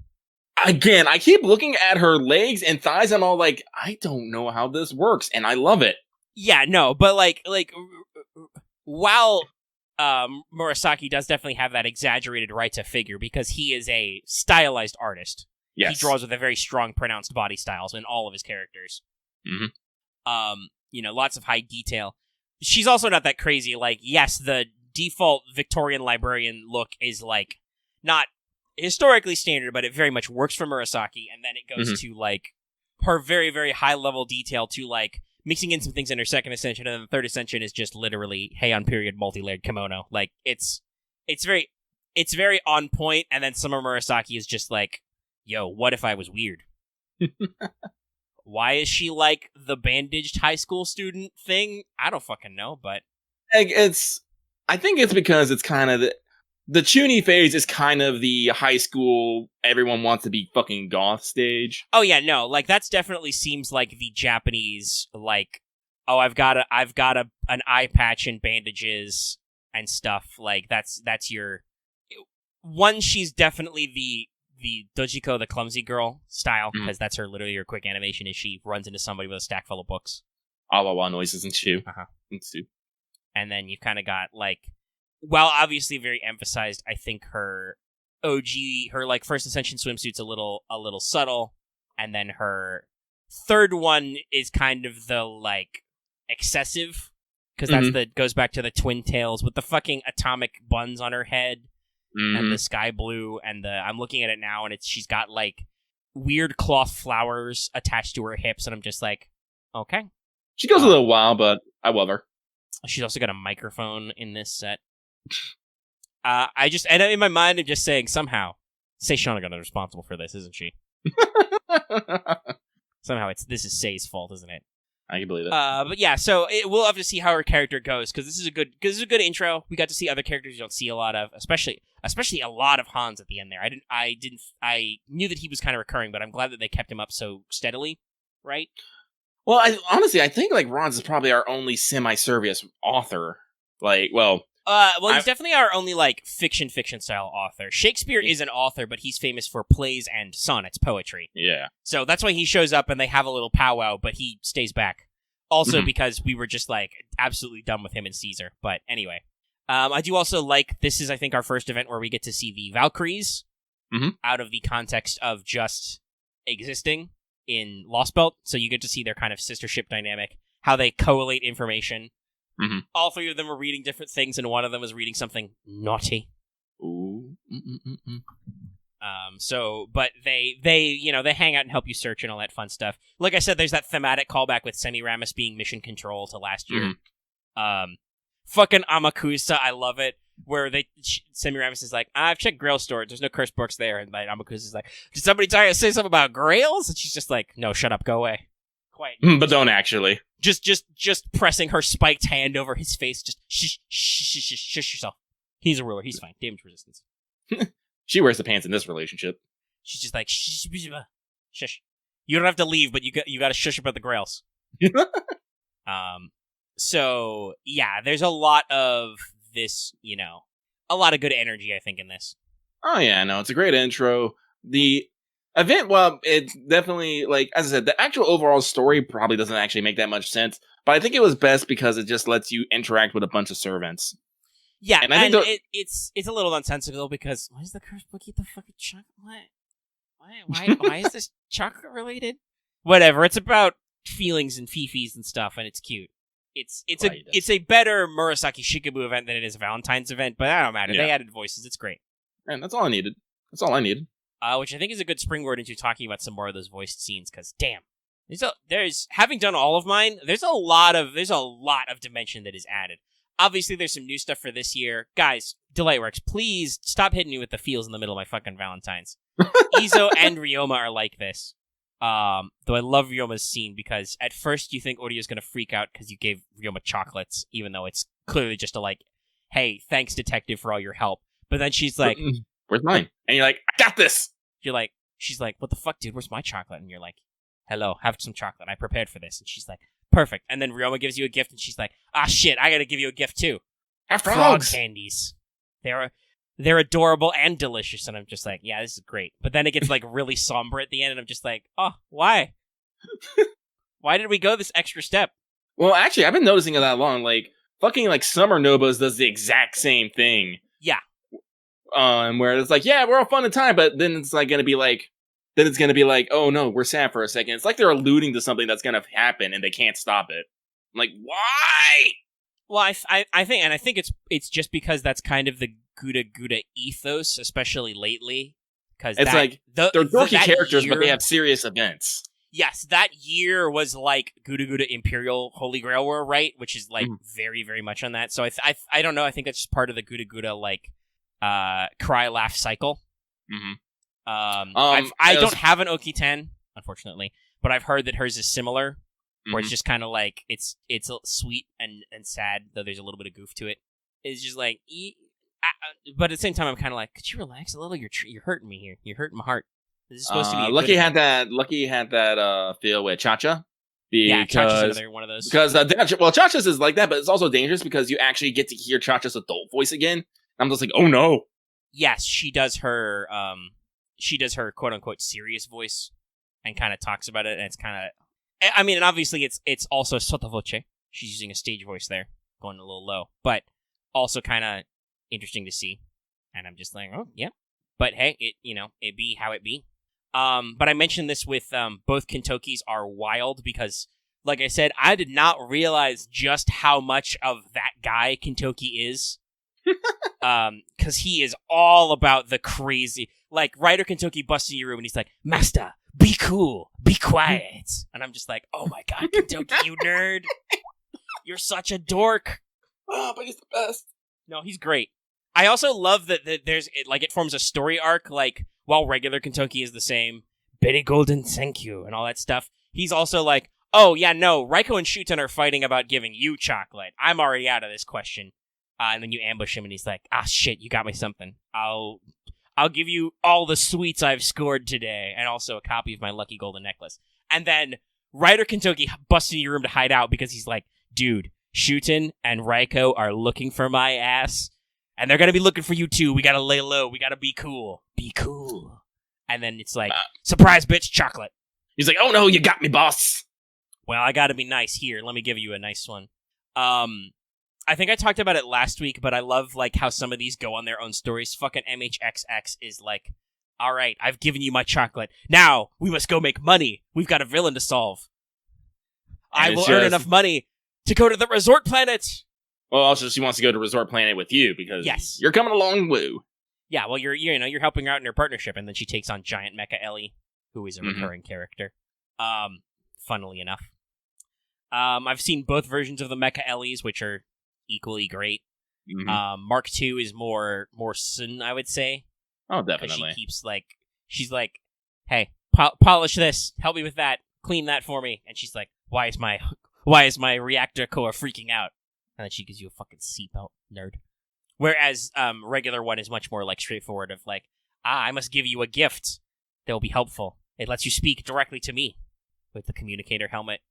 Again, I keep looking at her legs and thighs, and I'm all like, I don't know how this works, and I love it. Yeah, no, but while Murasaki does definitely have that exaggerated Raita figure, because he is a stylized artist. Yes. He draws with a very strong, pronounced body styles in all of his characters. Lots of high detail. She's also not that crazy. Yes, the default Victorian librarian look is not historically standard, but it very much works for Murasaki. And then it goes to her very, very high level detail to mixing in some things in her second ascension, and then the third ascension is just literally Heian period multi-layered kimono. It's very on point. And then Summer Murasaki is just yo, what if I was weird? Why is she the bandaged high school student thing? I don't fucking know, but... I think it's because it's kind of... The Chuny phase is kind of the high school, everyone wants to be fucking goth stage. Oh yeah, no, that's definitely seems like the Japanese, I've got an eye patch and bandages and stuff. That's your... One, she's definitely the Dojiko, the clumsy girl style, because that's literally her quick animation is she runs into somebody with a stack full of books. Awawa noises and chew. And then you've kind of got while obviously very emphasized, I think her her like first Ascension swimsuit's a little subtle, and then her third one is kind of the like excessive, because goes back to the twin tails with the fucking atomic buns on her head and the sky blue, and I'm looking at it now, and she's got like weird cloth flowers attached to her hips, and I'm just like, okay. She goes a little wild, but I love her. She's also got a microphone in this set. And in my mind, I'm just saying, somehow, Sei Shonagon is responsible for this, isn't she? Somehow, this is Sei's fault, isn't it? I can believe it. But yeah, so we'll have to see how her character goes, because this is a good intro. We got to see other characters you don't see a lot of, especially a lot of Hans at the end there. I knew that he was kind of recurring, but I'm glad that they kept him up so steadily, right? Well, I think like Ron's is probably our only semi-serious author. Like, he's definitely our only like fiction style author. Shakespeare is an author, but he's famous for plays and sonnets, poetry. Yeah. So that's why he shows up and they have a little powwow, but he stays back. Also because we were just like absolutely done with him and Caesar. But anyway, I do also like, this is I think our first event where we get to see the Valkyries out of the context of just existing in Lost Belt. So you get to see their kind of sister ship dynamic, how they collate information. All three of them are reading different things, and one of them is reading something naughty. Ooh. But they hang out and help you search and all that fun stuff. Like I said, there's that thematic callback with Semiramis being mission control to last year. Fucking Amakusa, I love it. Where Semiramis is like, I've checked Grail storage, there's no cursed books there, and like Amakusa is like, did somebody try to say something about Grails? And she's just like, no, shut up, go away. Quiet. But don't actually. Just pressing her spiked hand over his face, just shush yourself. He's a ruler, he's fine. Damage resistance. She wears the pants in this relationship. She's just like, shush. You don't have to leave, but you got to shush about the Grails. So yeah, there's a lot of this, a lot of good energy, I think, in this. Oh yeah, no, it's a great intro. The event, well, it's definitely, like, as I said, the actual overall story probably doesn't actually make that much sense, but I think it was best because it just lets you interact with a bunch of servants. Yeah, and I think it's a little nonsensical because why does the cursed book eat the fucking chocolate? Why is this chocolate related? Whatever, it's about feelings and fifis and stuff, and it's cute. It's a better Murasaki Shikabu event than it is a Valentine's event, but that don't matter. Yeah. They added voices. It's great. And that's all I needed. Which I think is a good springboard into talking about some more of those voiced scenes, because damn, there's having done all of mine, there's a lot of dimension that is added. Obviously, there's some new stuff for this year. Guys, Delightworks, please stop hitting me with the feels in the middle of my fucking Valentines. Izo and Ryoma are like this. Though I love Ryoma's scene because at first you think Orio's gonna freak out because you gave Ryoma chocolates, even though it's clearly just hey, thanks detective for all your help. But then she's like, where's mine? And you're like, I got this! She's like, what the fuck, dude, where's my chocolate? And you're like, hello, have some chocolate, I prepared for this. And she's like, perfect. And then Ryoma gives you a gift and she's like, shit, I gotta give you a gift too. Have frog candies. They're adorable and delicious, and I'm just like, yeah, this is great. But then it gets like really somber at the end, and I'm just like, oh, why? Why did we go this extra step? Well, actually, I've been noticing it that long. Like, fucking like Summer Nobos does the exact same thing. Yeah. Where it's like, yeah, we're all fun and time, but then it's like gonna be like, oh no, we're sad for a second. It's like they're alluding to something that's gonna happen, and they can't stop it. I'm like, why? Well, I think it's just because that's kind of the Gouda ethos, especially lately. Because it's like they're dorky characters, but they have serious events. Yes, that year was like Gouda Imperial Holy Grail War, right? Which is like very, very much on that. So I don't know. I think that's just part of the Gouda like cry laugh cycle. I don't have an Oki 10, unfortunately, but I've heard that hers is similar. Where it's just kind of like it's sweet and sad, though there's a little bit of goof to it. It's just like, but at the same time, I'm kind of like, could you relax a little? You're hurting me here. You're hurting my heart. This is supposed to be. Lucky had that feel with Cha-Cha. Yeah, Cha-Cha's another one of those. Because Cha-Cha's is like that, but it's also dangerous because you actually get to hear Cha-Cha's adult voice again. I'm just like, oh no. Yes, she does her quote unquote serious voice and kind of talks about it, and it's kind of. I mean, and obviously it's also sottovoce. She's using a stage voice there, going a little low, but also kind of interesting to see. And I'm just like, oh, yeah. But hey, it be how it be. But I mentioned this with both Kintokis are wild because, like I said, I did not realize just how much of that guy Kintoki is. Because he is all about the crazy. Like, Ryder Kintoki busts in your room and he's like, Master, be cool, be quiet. And I'm just like, oh my god, Kintoki, you nerd. You're such a dork. Oh, but he's the best. No, he's great. I also love that it forms a story arc, like, while regular Kintoki is the same, Betty Golden, thank you, and all that stuff, he's also like, oh, yeah, no, Raiko and Shuten are fighting about giving you chocolate. I'm already out of this question. And then you ambush him, and he's like, shit, you got me something. I'll give you all the sweets I've scored today, and also a copy of my lucky golden necklace. And then Ryder Kintoki busts into your room to hide out because he's like, dude, Shuten and Raiko are looking for my ass. And they're going to be looking for you, too. We got to lay low. We got to be cool. Be cool. And then it's like, surprise, bitch, chocolate. He's like, oh, no, you got me, boss. Well, I got to be nice here. Let me give you a nice one. I think I talked about it last week, but I love like how some of these go on their own stories. Fucking MHXX is like, all right, I've given you my chocolate. Now, we must go make money. We've got a villain to solve. I will earn enough money to go to the resort planet. Well, also, she wants to go to Resort Planet with you because you're coming along, woo. Yeah, well, you're helping her out in her partnership, and then she takes on Giant Mecha Ellie, who is a recurring character. Funnily enough, I've seen both versions of the Mecha Ellies, which are equally great. Mark II is more Sun, I would say. Oh, definitely. She keeps she's like, hey, polish this, help me with that, clean that for me, and she's like, why is my reactor core freaking out? And then she gives you a fucking seatbelt, nerd. Whereas regular one is much more like straightforward of like, I must give you a gift that will be helpful. It lets you speak directly to me with the communicator helmet,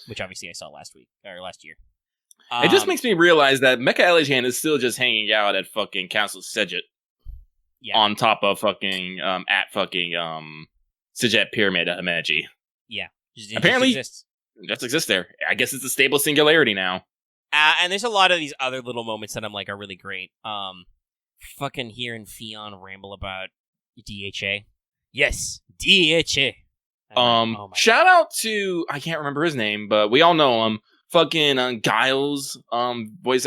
which obviously I saw last year. It just makes me realize that Mecha Elijan is still just hanging out at fucking Castle Sejet. Yeah. On top of fucking at fucking Sejet Pyramid at Himeji. Yeah. Apparently just exists there. I guess it's a stable singularity now. And there's a lot of these other little moments that I'm like are really great. Fucking hearing Fion ramble about DHA. Yes, DHA. Shout out to, I can't remember his name, but we all know him. Fucking Giles, voice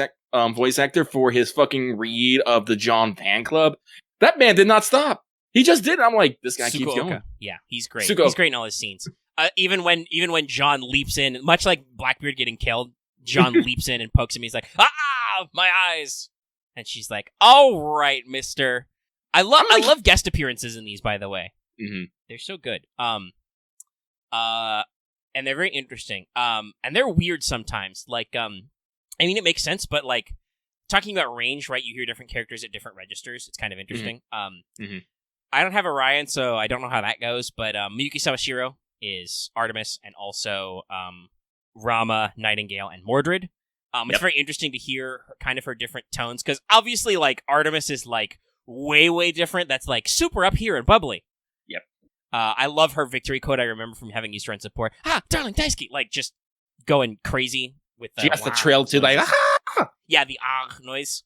actor for his fucking read of the John fan club. That man did not stop. He just did. I'm like, this guy keeps going. Yeah, he's great. He's great in all his scenes. Even when John leaps in, much like Blackbeard getting killed, John leaps in and pokes him. He's like, my eyes. And she's like, all right, mister. I love guest appearances in these, by the way. Mm-hmm. They're so good. And they're very interesting. And they're weird sometimes. Like, I mean, it makes sense, but like, talking about range, right? You hear different characters at different registers. It's kind of interesting. Mm-hmm. I don't have Orion, so I don't know how that goes, but Miyuki Sawashiro is Artemis, and also Rama, Nightingale, and Mordred. It's very interesting to hear kind of her different tones, because obviously, like, Artemis is, like, way, way different. That's, like, super up here and bubbly. Yep. I love her victory code. I remember from having Easter end support. Darling Daisuke! Like, just going crazy with the... She has to trail to, like, Yeah, the noise.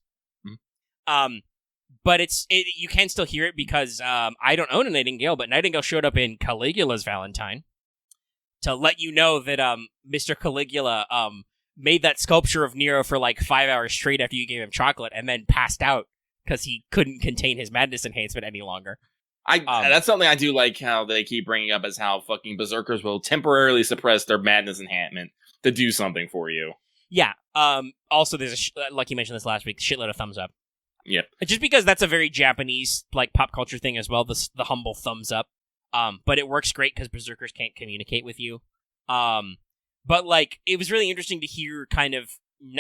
Mm-hmm. But you can still hear it because I don't own a Nightingale, but Nightingale showed up in Caligula's Valentine to let you know that Mr. Caligula made that sculpture of Nero for like 5 hours straight after you gave him chocolate and then passed out because he couldn't contain his madness enhancement any longer. That's something I do like how they keep bringing up, is how fucking berserkers will temporarily suppress their madness enhancement to do something for you. Yeah. Also, there's like you mentioned this last week, shitload of thumbs up. Yep. Just because that's a very Japanese like pop culture thing as well, the humble thumbs up. But it works great because berserkers can't communicate with you. But like it was really interesting to hear kind of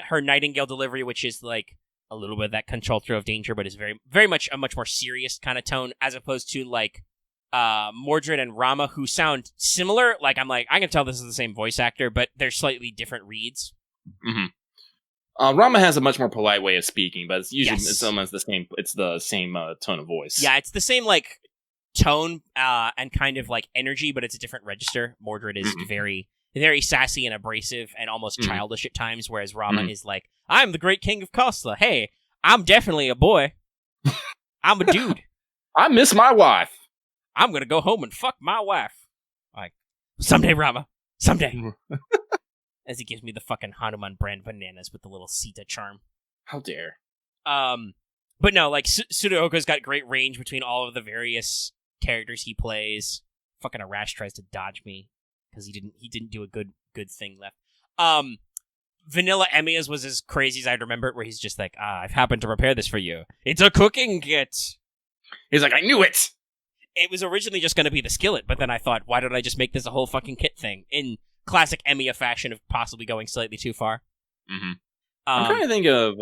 her Nightingale delivery, which is like a little bit of that contralto of danger, but is very, very much a much more serious kind of tone, as opposed to like Mordred and Rama, who sound similar. Like I can tell this is the same voice actor, but they're slightly different reads. Mm-hmm. Rama has a much more polite way of speaking, but it's usually it's almost the same. It's the same tone of voice. Yeah, it's the same like tone and kind of like energy, but it's a different register. Mordred is very, very sassy and abrasive and almost childish at times, whereas Rama is like, "I'm the great king of Kosla. Hey, I'm definitely a boy. I'm a dude. I miss my wife. I'm gonna go home and fuck my wife. Like, someday, Rama. Someday. As he gives me the fucking Hanuman brand bananas with the little Sita charm. How dare. But no, like, Sudaoka's got great range between all of the various characters he plays. Fucking Arash tries to dodge me because he didn't do a good thing left. Vanilla Emiya's was as crazy as I remember it, where he's just like, I've happened to prepare this for you. It's a cooking kit. He's like, I knew it! It was originally just going to be the skillet, but then I thought, why don't I just make this a whole fucking kit thing? In classic Emiya fashion of possibly going slightly too far. Mm-hmm. I'm trying to think of...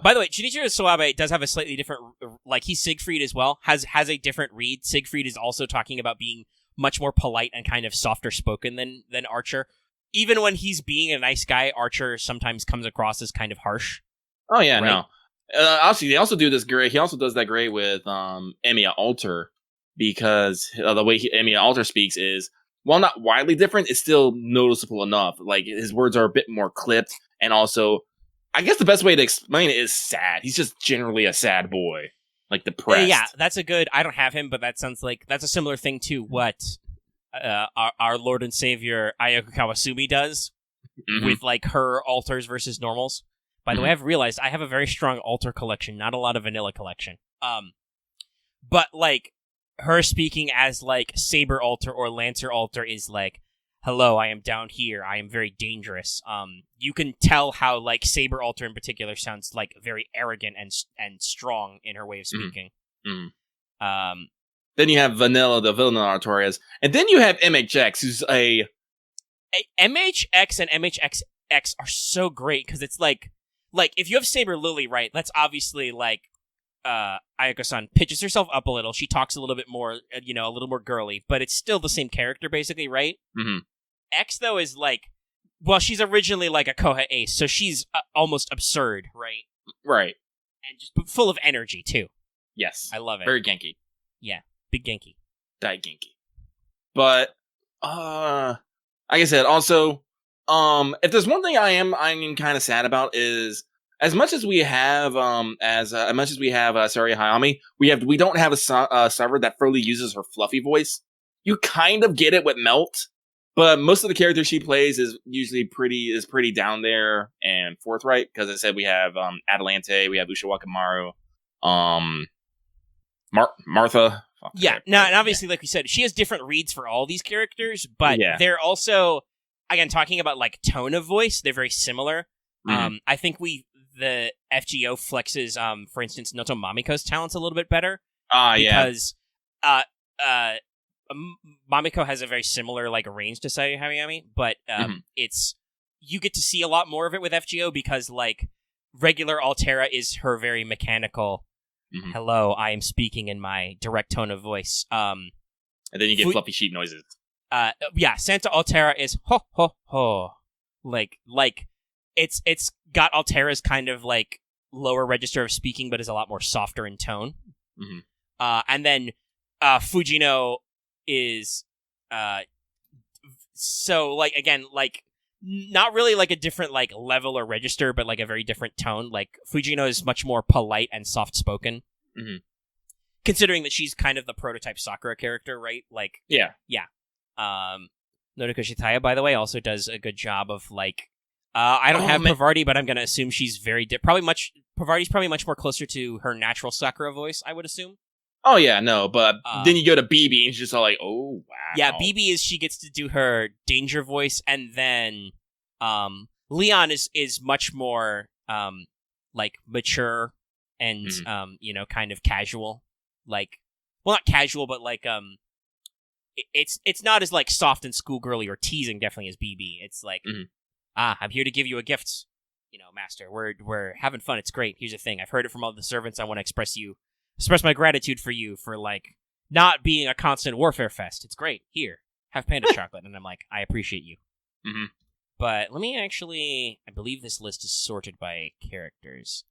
By the way, Shinichiro Soabe does have a slightly different... Like, he's Siegfried as well, has a different read. Siegfried is also talking about being much more polite and kind of softer spoken than Archer. Even when he's being a nice guy, Archer sometimes comes across as kind of harsh. Oh, yeah, right? No. Obviously, they also do this great. He also does that great with Emiya Alter, because the way Emiya Alter speaks is, while not widely different, it's still noticeable enough. Like, his words are a bit more clipped, and also, I guess the best way to explain it is sad. He's just generally a sad boy. Like, depressed. Yeah, that's a good... I don't have him, but that sounds like... That's a similar thing to what our Lord and Savior Ayako Kawasumi does with, like, her alters versus normals. By the way, I've realized I have a very strong alter collection, not a lot of vanilla collection. But, like, her speaking as, like, Saber alter or Lancer alter is, like, hello, I am down here. I am very dangerous. You can tell how, like, Saber alter in particular sounds, like, very arrogant and strong in her way of speaking. Then you have Vanilla, the villain Artorias. And then you have MHX, who's a MHX and MHXX are so great, because it's, like, if you have Saber Lily, right, that's obviously, like, Ayako-san pitches herself up a little. She talks a little bit more, a little more girly, but it's still the same character, basically, right? Mm-hmm. X, though, is like, well, she's originally like a Koha ace, so she's almost absurd, right? Right. And just full of energy, too. Yes. I love it. Very Genki. Yeah. Big Genki. Die Genki. But, like I said, also, if there's one thing I'm kind of sad about is, as much as we have, Saria Hayami, we don't have a server that fully uses her fluffy voice. You kind of get it with Melt, but most of the characters she plays is usually pretty down there and forthright. Because as I said, we have Adelante, we have Usha Wakamaru, Martha. Yeah, no, and obviously, like we said, she has different reads for all these characters, but they're also, again, talking about like tone of voice, they're very similar. I think the FGO flexes, for instance, Noto Mamiko's talents a little bit better. Because Mamiko has a very similar like range to Saria Hayami, but it's, you get to see a lot more of it with FGO because like regular Altera is her very mechanical, hello, I am speaking in my direct tone of voice. And then you get fluffy sheep noises. Santa Altera is ho ho ho. Like it's got Altera's kind of like lower register of speaking, but is a lot more softer in tone. And then Fujino is so like again like not really like a different like level or register, but like a very different tone. Like Fujino is much more polite and soft spoken. Considering that she's kind of the prototype Sakura character, right? Like Noriko Shitaya, by the way, also does a good job of like I don't have Pavarti, but I'm gonna assume she's very Pavarti's probably much more closer to her natural Sakura voice, I would assume. Oh yeah, no, but then you go to BB and she's just all like, oh wow. Yeah, BB is she gets to do her danger voice, and then Leon is much more like mature and kind of casual. Like, well, not casual, but like it's not as like soft and schoolgirly or teasing definitely as BB. It's like I'm here to give you a gift, master. We're having fun. It's great. Here's the thing. I've heard it from all the servants. I want to express my gratitude for you for like not being a constant warfare fest. It's great. Here, have panda chocolate. And I'm like, I appreciate you. But let me actually, I believe this list is sorted by characters.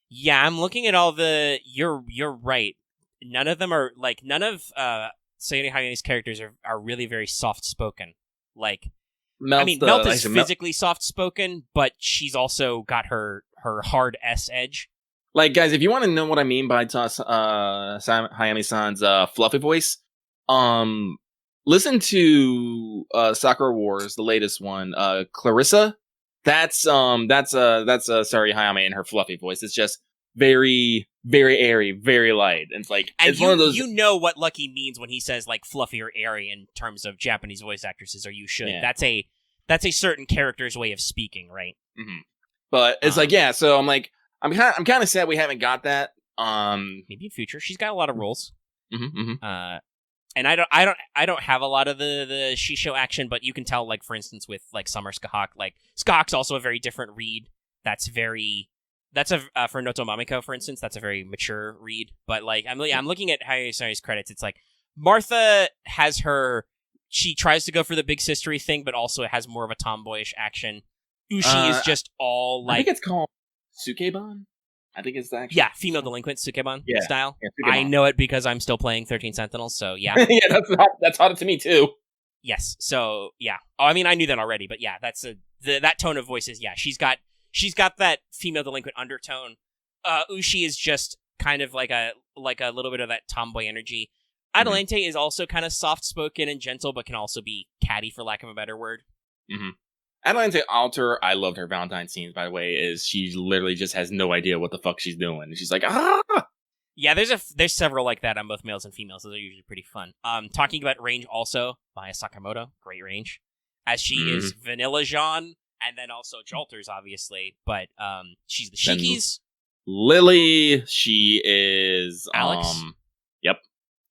Yeah, I'm looking at all the, you're right. None of them are, like, none of Sayori Hayami's characters are really very soft-spoken. Like, Melt is physically soft-spoken, but she's also got her hard S edge. Like, guys, if you want to know what I mean by Hayami-san's fluffy voice, listen to Sakura Wars, the latest one. Clarissa. That's Sari Hayami and her fluffy voice. It's just very, very airy, very light. And it's like, and it's one of those. You know what Lucky means when he says like fluffy or airy in terms of Japanese voice actresses, or you should. Yeah. That's a certain character's way of speaking, right? Mm-hmm. But it's like, yeah. So I'm like, I'm kind of sad we haven't got that. Maybe in future. She's got a lot of roles. Mm-hmm. And I don't have a lot of the Shisho action, but you can tell, like, for instance, with like Summer Skahawk, like Skahawk's also a very different read. For Noto Mamiko, for instance, that's a very mature read. But like, I'm looking at Hayasari's credits. It's like Martha has she tries to go for the big sistery thing, but also it has more of a tomboyish action. Ushi is just all like, I think it's called Sukeban. I think it's actually... Yeah, female delinquent Sukeban style. Yeah, Sukeban. I know it because I'm still playing 13 Sentinels, so yeah. Yeah, that's hot to me too. Yes, so yeah. Oh, I mean, I knew that already, but yeah, that's that tone of voice is, yeah, she's got that female delinquent undertone. Ushi is just kind of like a little bit of that tomboy energy. Adelante is also kind of soft-spoken and gentle, but can also be catty, for lack of a better word. Mm-hmm. Adelante Alter, I loved her Valentine scenes, by the way, is she literally just has no idea what the fuck she's doing. She's like, ah! Yeah, there's several like that on both males and females, so they're usually pretty fun. Talking about range also, Maya Sakamoto, great range. As she is Vanilla Jean, and then also Jolters, obviously, but she's the Shikis. Lily, she is... Alex. Yep.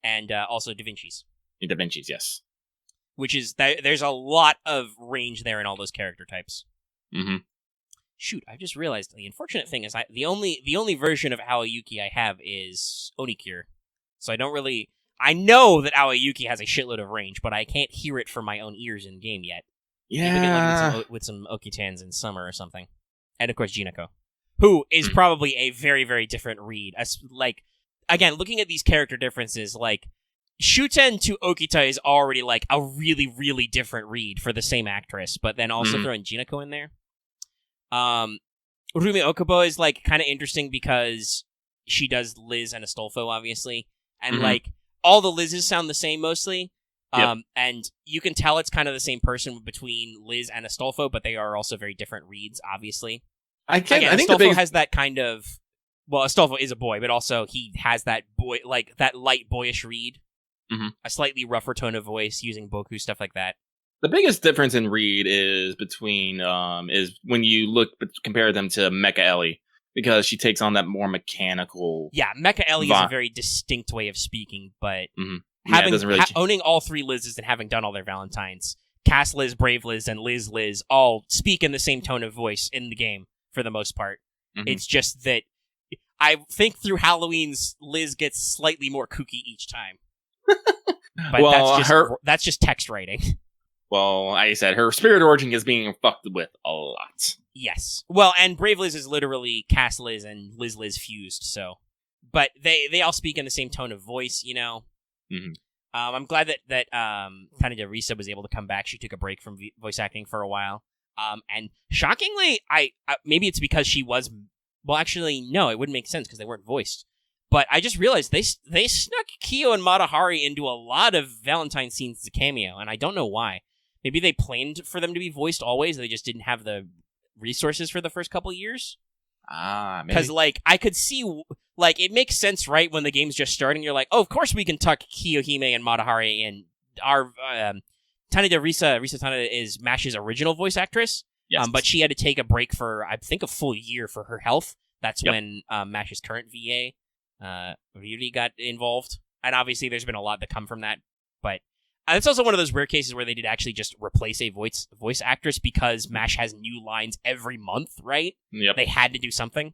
And also Da Vinci's. Da Vinci's, yes. Which is, there's a lot of range there in all those character types. Mm-hmm. Shoot, I just realized the unfortunate thing is the only version of Aoyuki I have is Onikure. So I know that Aoyuki has a shitload of range, but I can't hear it from my own ears in game yet. Yeah. Maybe with some Okitans in summer or something. And of course Jinako, who is probably a very, very different read. Like, again, looking at these character differences, like, Shuten to Okita is already like a really, really different read for the same actress, but then also throwing Jinako in there. Rumi Okubo is like kind of interesting because she does Liz and Astolfo, obviously, and like all the Liz's sound the same mostly. And you can tell it's kind of the same person between Liz and Astolfo, but they are also very different reads, obviously. I think Astolfo has that kind of, well, Astolfo is a boy, but also he has that boy, like that light boyish read. A slightly rougher tone of voice using Boku, stuff like that. The biggest difference in read is when you compare them to Mecha Ellie, because she takes on that more mechanical. Yeah, Mecha Ellie is a very distinct way of speaking, but owning all three Liz's and having done all their Valentines, Cass Liz, Brave Liz, and Liz all speak in the same tone of voice in the game for the most part. It's just that I think through Halloween's Liz gets slightly more kooky each time. But that's just text writing. Well, like I said, her spirit origin is being fucked with a lot. Yes. Well, and Brave Liz is literally Cass Liz and Liz fused, so. But they all speak in the same tone of voice, you know? I'm glad that Tanida Risa was able to come back. She took a break from voice acting for a while. And shockingly, maybe it's because she was... Well, actually, no, it wouldn't make sense because they weren't voiced. But I just realized they snuck Kyo and Matahari into a lot of Valentine scenes as a cameo, and I don't know why. Maybe they planned for them to be voiced always, they just didn't have the resources for the first couple of years. Maybe. Because, like, I could see, like, it makes sense, right, when the game's just starting, you're like, oh, of course we can tuck Kiyohime and Matahari in. Our, Tanida Risa Tanida is MASH's original voice actress, but she had to take a break for, I think, a full year for her health. That's when MASH's current VA... Ryuri got involved, and obviously there's been a lot that come from that, but it's also one of those rare cases where they did actually just replace a voice actress because MASH has new lines every month, right? Yep. They had to do something.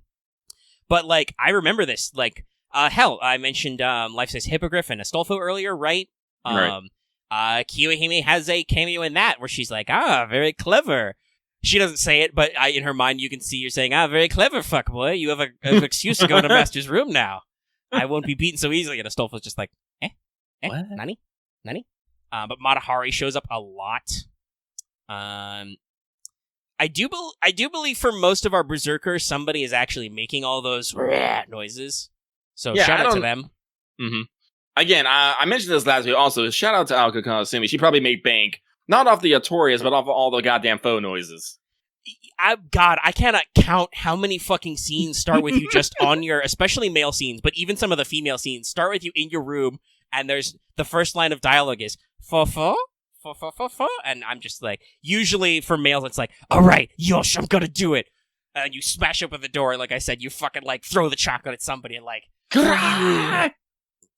But, like, I remember this, like, hell, I mentioned Life-Size Hippogriff and Astolfo earlier, right? Kiyohime has a cameo in that where she's like, very clever. She doesn't say it, but in her mind you can see her saying, very clever, fuckboy. You have an excuse to go to Master's room now. I won't be beaten so easily. And Astolfo's just like, what? Nani? But Matahari shows up a lot. I do believe for most of our berserkers, somebody is actually making all those noises. So shout out to them. Mm-hmm. Again, I mentioned this last week also. Shout out to Alka Kanasumi. She probably made bank, not off the Artorias, but off of all the goddamn faux noises. God, I cannot count how many fucking scenes start with you just on your, especially male scenes, but even some of the female scenes start with you in your room, and there's the first line of dialogue is fo-fo, fo-fo-fo-fo, and I'm just like, usually for males it's like, alright, yosh, I'm gonna do it, and you smash open the door, like I said, you fucking like throw the chocolate at somebody and like,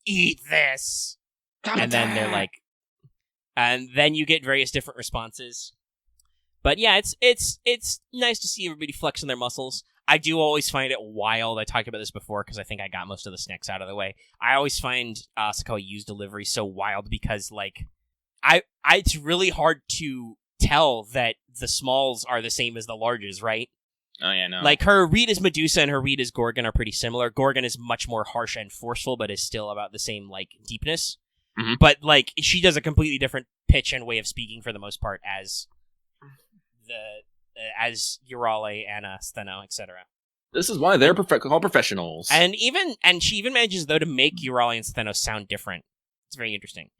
eat this, and then they're like, and then you get various different responses. But yeah, it's nice to see everybody flexing their muscles. I do always find it wild. I talked about this before because I think I got most of the snacks out of the way. I always find Sakawa Yu's delivery so wild because like it's really hard to tell that the smalls are the same as the larges, right? Oh yeah, no. Like her read as Medusa and her read as Gorgon are pretty similar. Gorgon is much more harsh and forceful, but is still about the same like deepness. Mm-hmm. But like she does a completely different pitch and way of speaking for the most part as Urale and Steno, etc. This is why they're called professionals. And she even manages though to make Urale and Steno sound different. It's very interesting.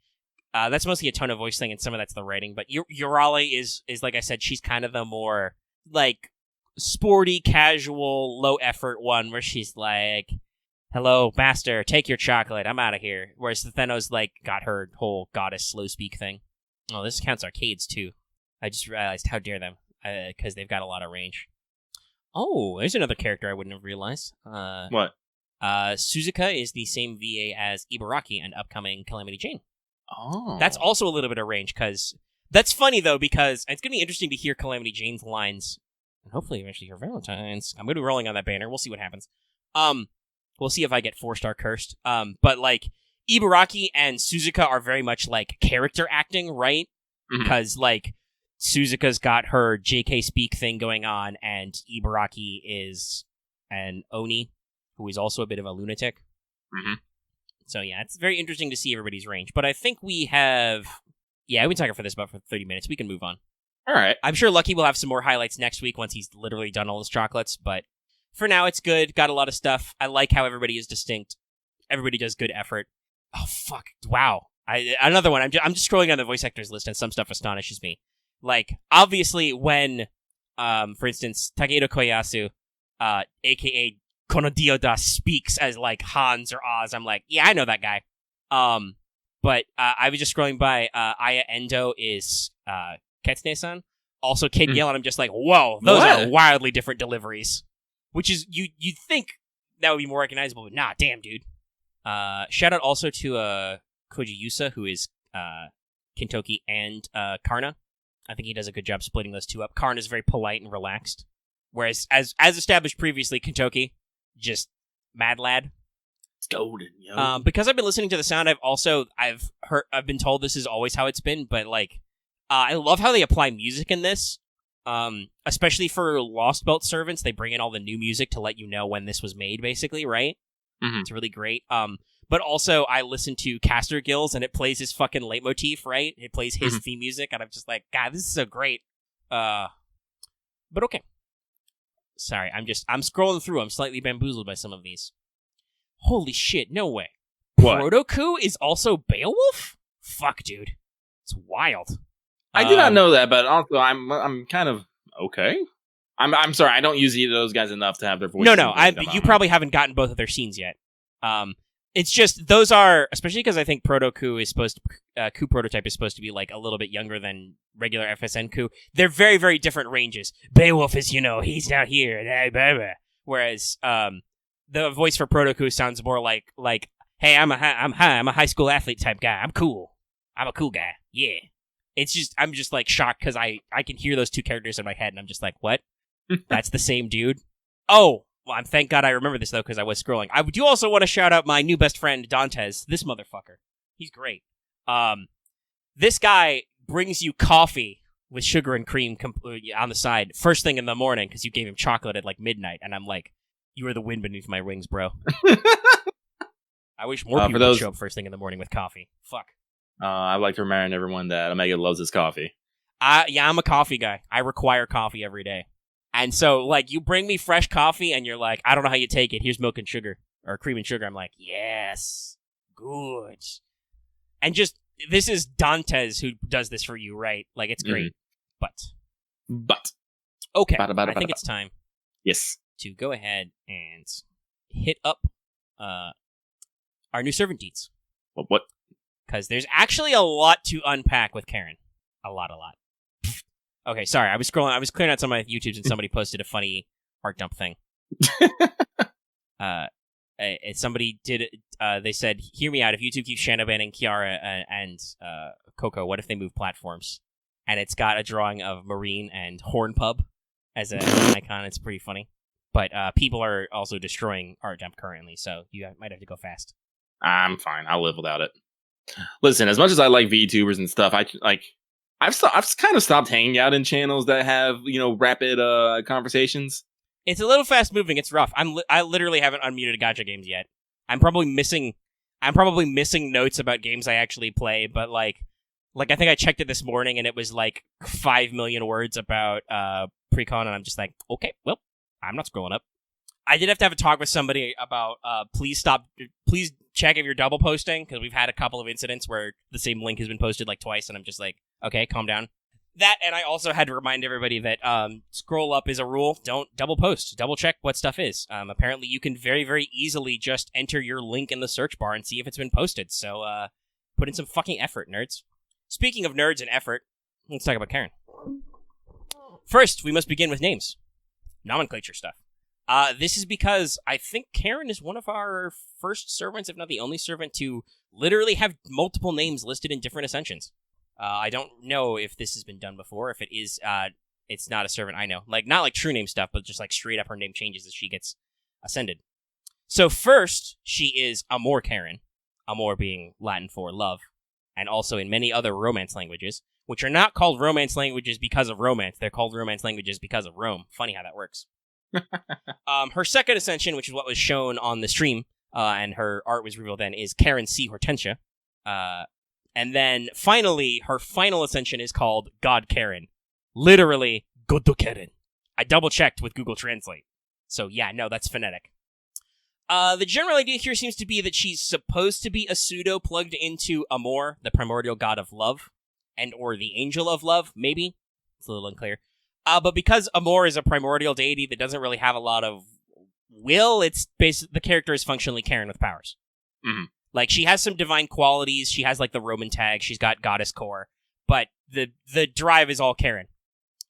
That's mostly a tone of voice thing, and some of that's the writing. But Urale is like I said, she's kind of the more like sporty, casual, low effort one, where she's like, "Hello, master, take your chocolate. I'm out of here." Whereas Steno's like got her whole goddess slow speak thing. Oh, this counts arcades too. I just realized, how dare them, because they've got a lot of range. Oh, there's another character I wouldn't have realized. What? Suzuka is the same VA as Ibaraki and upcoming Calamity Jane. Oh. That's also a little bit of range, because... That's funny, though, because it's going to be interesting to hear Calamity Jane's lines, and hopefully eventually hear Valentines. I'm going to be rolling on that banner. We'll see what happens. We'll see if I get 4-star cursed. But, like, Ibaraki and Suzuka are very much, like, character acting, right? Because, like... Suzuka's got her JK speak thing going on, and Ibaraki is an Oni, who is also a bit of a lunatic. Mm-hmm. So yeah, it's very interesting to see everybody's range. But I think we have... Yeah, we've been talking for this about for 30 minutes. We can move on. All right. I'm sure Lucky will have some more highlights next week once he's literally done all his chocolates, but for now it's good. Got a lot of stuff. I like how everybody is distinct. Everybody does good effort. Oh, fuck. Wow. Another one. I'm just scrolling down the voice actors list, and some stuff astonishes me. Like, obviously, when, for instance, Takehiro Koyasu, a.k.a. Kono Dioda, speaks as, like, Hans or Oz, I'm like, yeah, I know that guy. But I was just scrolling by, Aya Endo is Ketsune-san. Also Kid Yell, and I'm just like, whoa, those are wildly different deliveries. Which is, you'd think that would be more recognizable, but nah, damn, dude. Shout out also to Koji Yusa, who is Kintoki and Karna. I think he does a good job splitting those two up. Karn is very polite and relaxed. Whereas, as established previously, Kintoki, just mad lad. It's golden, yo. Because I've been listening to the sound, I've been told this is always how it's been, but like, I love how they apply music in this. Especially for Lost Belt servants, they bring in all the new music to let you know when this was made, basically, right? Mm-hmm. It's really great. But also, I listen to Caster Gills, and it plays his fucking leitmotif, right? It plays his theme music, and I'm just like, God, this is so great. But okay. Sorry, I'm scrolling through. I'm slightly bamboozled by some of these. Holy shit, no way. What? Protoku is also Beowulf? Fuck, dude. It's wild. I did not know that, but also I'm kind of okay. I'm sorry, I don't use either of those guys enough to have their voices. No, you probably haven't gotten both of their scenes yet. It's just, those are, especially because I think Proto-Ku is supposed to, Ku Prototype is supposed to be, like, a little bit younger than regular FSN Ku. They're very, very different ranges. Beowulf is, he's out here, whereas, the voice for Proto-Ku sounds more like, hey, I'm a high school athlete type guy. I'm cool. I'm a cool guy. Yeah. It's just, I'm just, like, shocked because I can hear those two characters in my head, and I'm just like, what? That's the same dude? Oh! Well, thank God I remember this, though, because I was scrolling. I do also want to shout out my new best friend, Dantes. This motherfucker. He's great. This guy brings you coffee with sugar and cream on the side first thing in the morning because you gave him chocolate at, like, midnight. And I'm like, you are the wind beneath my wings, bro. I wish more people would show up first thing in the morning with coffee. Fuck. I'd like to remind everyone that Omega loves his coffee. Yeah, I'm a coffee guy. I require coffee every day. And so, like, you bring me fresh coffee and you're like, I don't know how you take it. Here's milk and sugar. Or cream and sugar. I'm like, yes. Good. And just, this is Dantes who does this for you, right? Like, it's great. But. Okay. I think it's time. Yes. To go ahead and hit up our new servant deeds. What? Because there's actually a lot to unpack with Caren. A lot. Okay, sorry. I was scrolling. I was clearing out some of my YouTubes and somebody posted a funny art dump thing. Somebody did. They said, "Hear me out. If YouTube keeps shadow banning Kiara and Coco, what if they move platforms?" And it's got a drawing of Marine and Horn Pub as an icon. It's pretty funny. But people are also destroying art dump currently, so you might have to go fast. I'm fine. I'll live without it. Listen, as much as I like VTubers and stuff, I've kind of stopped hanging out in channels that have, rapid conversations. It's a little fast moving. It's rough. I literally haven't unmuted gacha games yet. I'm probably missing notes about games I actually play, but like I think I checked it this morning and it was like 5 million words about Precon, and I'm just like, okay, well, I'm not scrolling up. I did have to have a talk with somebody about please check if you're double posting, because we've had a couple of incidents where the same link has been posted like twice, and I'm just like, okay, calm down. That, and I also had to remind everybody that scroll up is a rule. Don't double post. Double check what stuff is. Apparently, you can very, very easily just enter your link in the search bar and see if it's been posted. So put in some fucking effort, nerds. Speaking of nerds and effort, let's talk about Caren. First, we must begin with names. Nomenclature stuff. This is because I think Caren is one of our first servants, if not the only servant, to literally have multiple names listed in different ascensions. I don't know if this has been done before. If it is, it's not a servant I know. Like, not like true name stuff, but just like straight up her name changes as she gets ascended. So first, she is Amor Caren. Amor being Latin for love, and also in many other Romance languages, which are not called Romance languages because of romance. They're called Romance languages because of Rome. Funny how that works. Her second ascension, which is what was shown on the stream, and her art was revealed then, is Caren C. Hortensia. And then finally, her final ascension is called God Caren. Literally, Godo Caren. I double checked with Google Translate. So yeah, no, that's phonetic. The general idea here seems to be that she's supposed to be a pseudo plugged into Amor, the primordial god of love, and or the angel of love, maybe. It's a little unclear. But because Amor is a primordial deity that doesn't really have a lot of will, it's basically the character is functionally Caren with powers. Mm-hmm. Like, she has some divine qualities. She has like the Roman tag. She's got goddess core, but the drive is all Caren.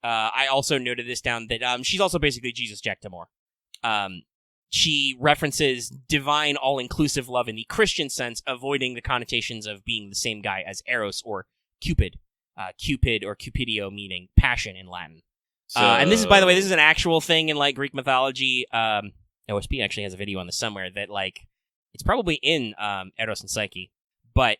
I also noted this down that she's also basically Jesus Jack Amor. She references divine, all-inclusive love in the Christian sense, avoiding the connotations of being the same guy as Eros or Cupid. Cupid or Cupidio meaning passion in Latin. And this is, by the way, this is an actual thing in like Greek mythology. OSP actually has a video on this somewhere that like it's probably in Eros and Psyche, but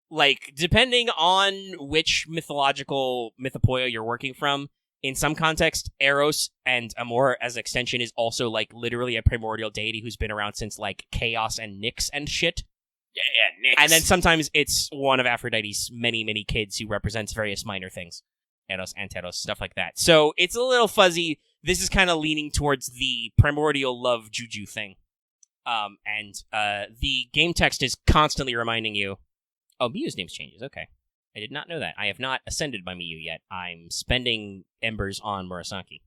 like depending on which mythological mythopoeia you're working from, in some context, Eros and Amor as an extension is also like literally a primordial deity who's been around since like Chaos and Nyx and shit. Yeah, Nyx. And then sometimes it's one of Aphrodite's many, many kids who represents various minor things. Eros, Anteros, stuff like that. So it's a little fuzzy. This is kind of leaning towards the primordial love juju thing. And the game text is constantly reminding you, oh, Miyu's name changes. Okay. I did not know that. I have not ascended my Miyu yet. I'm spending embers on Murasaki.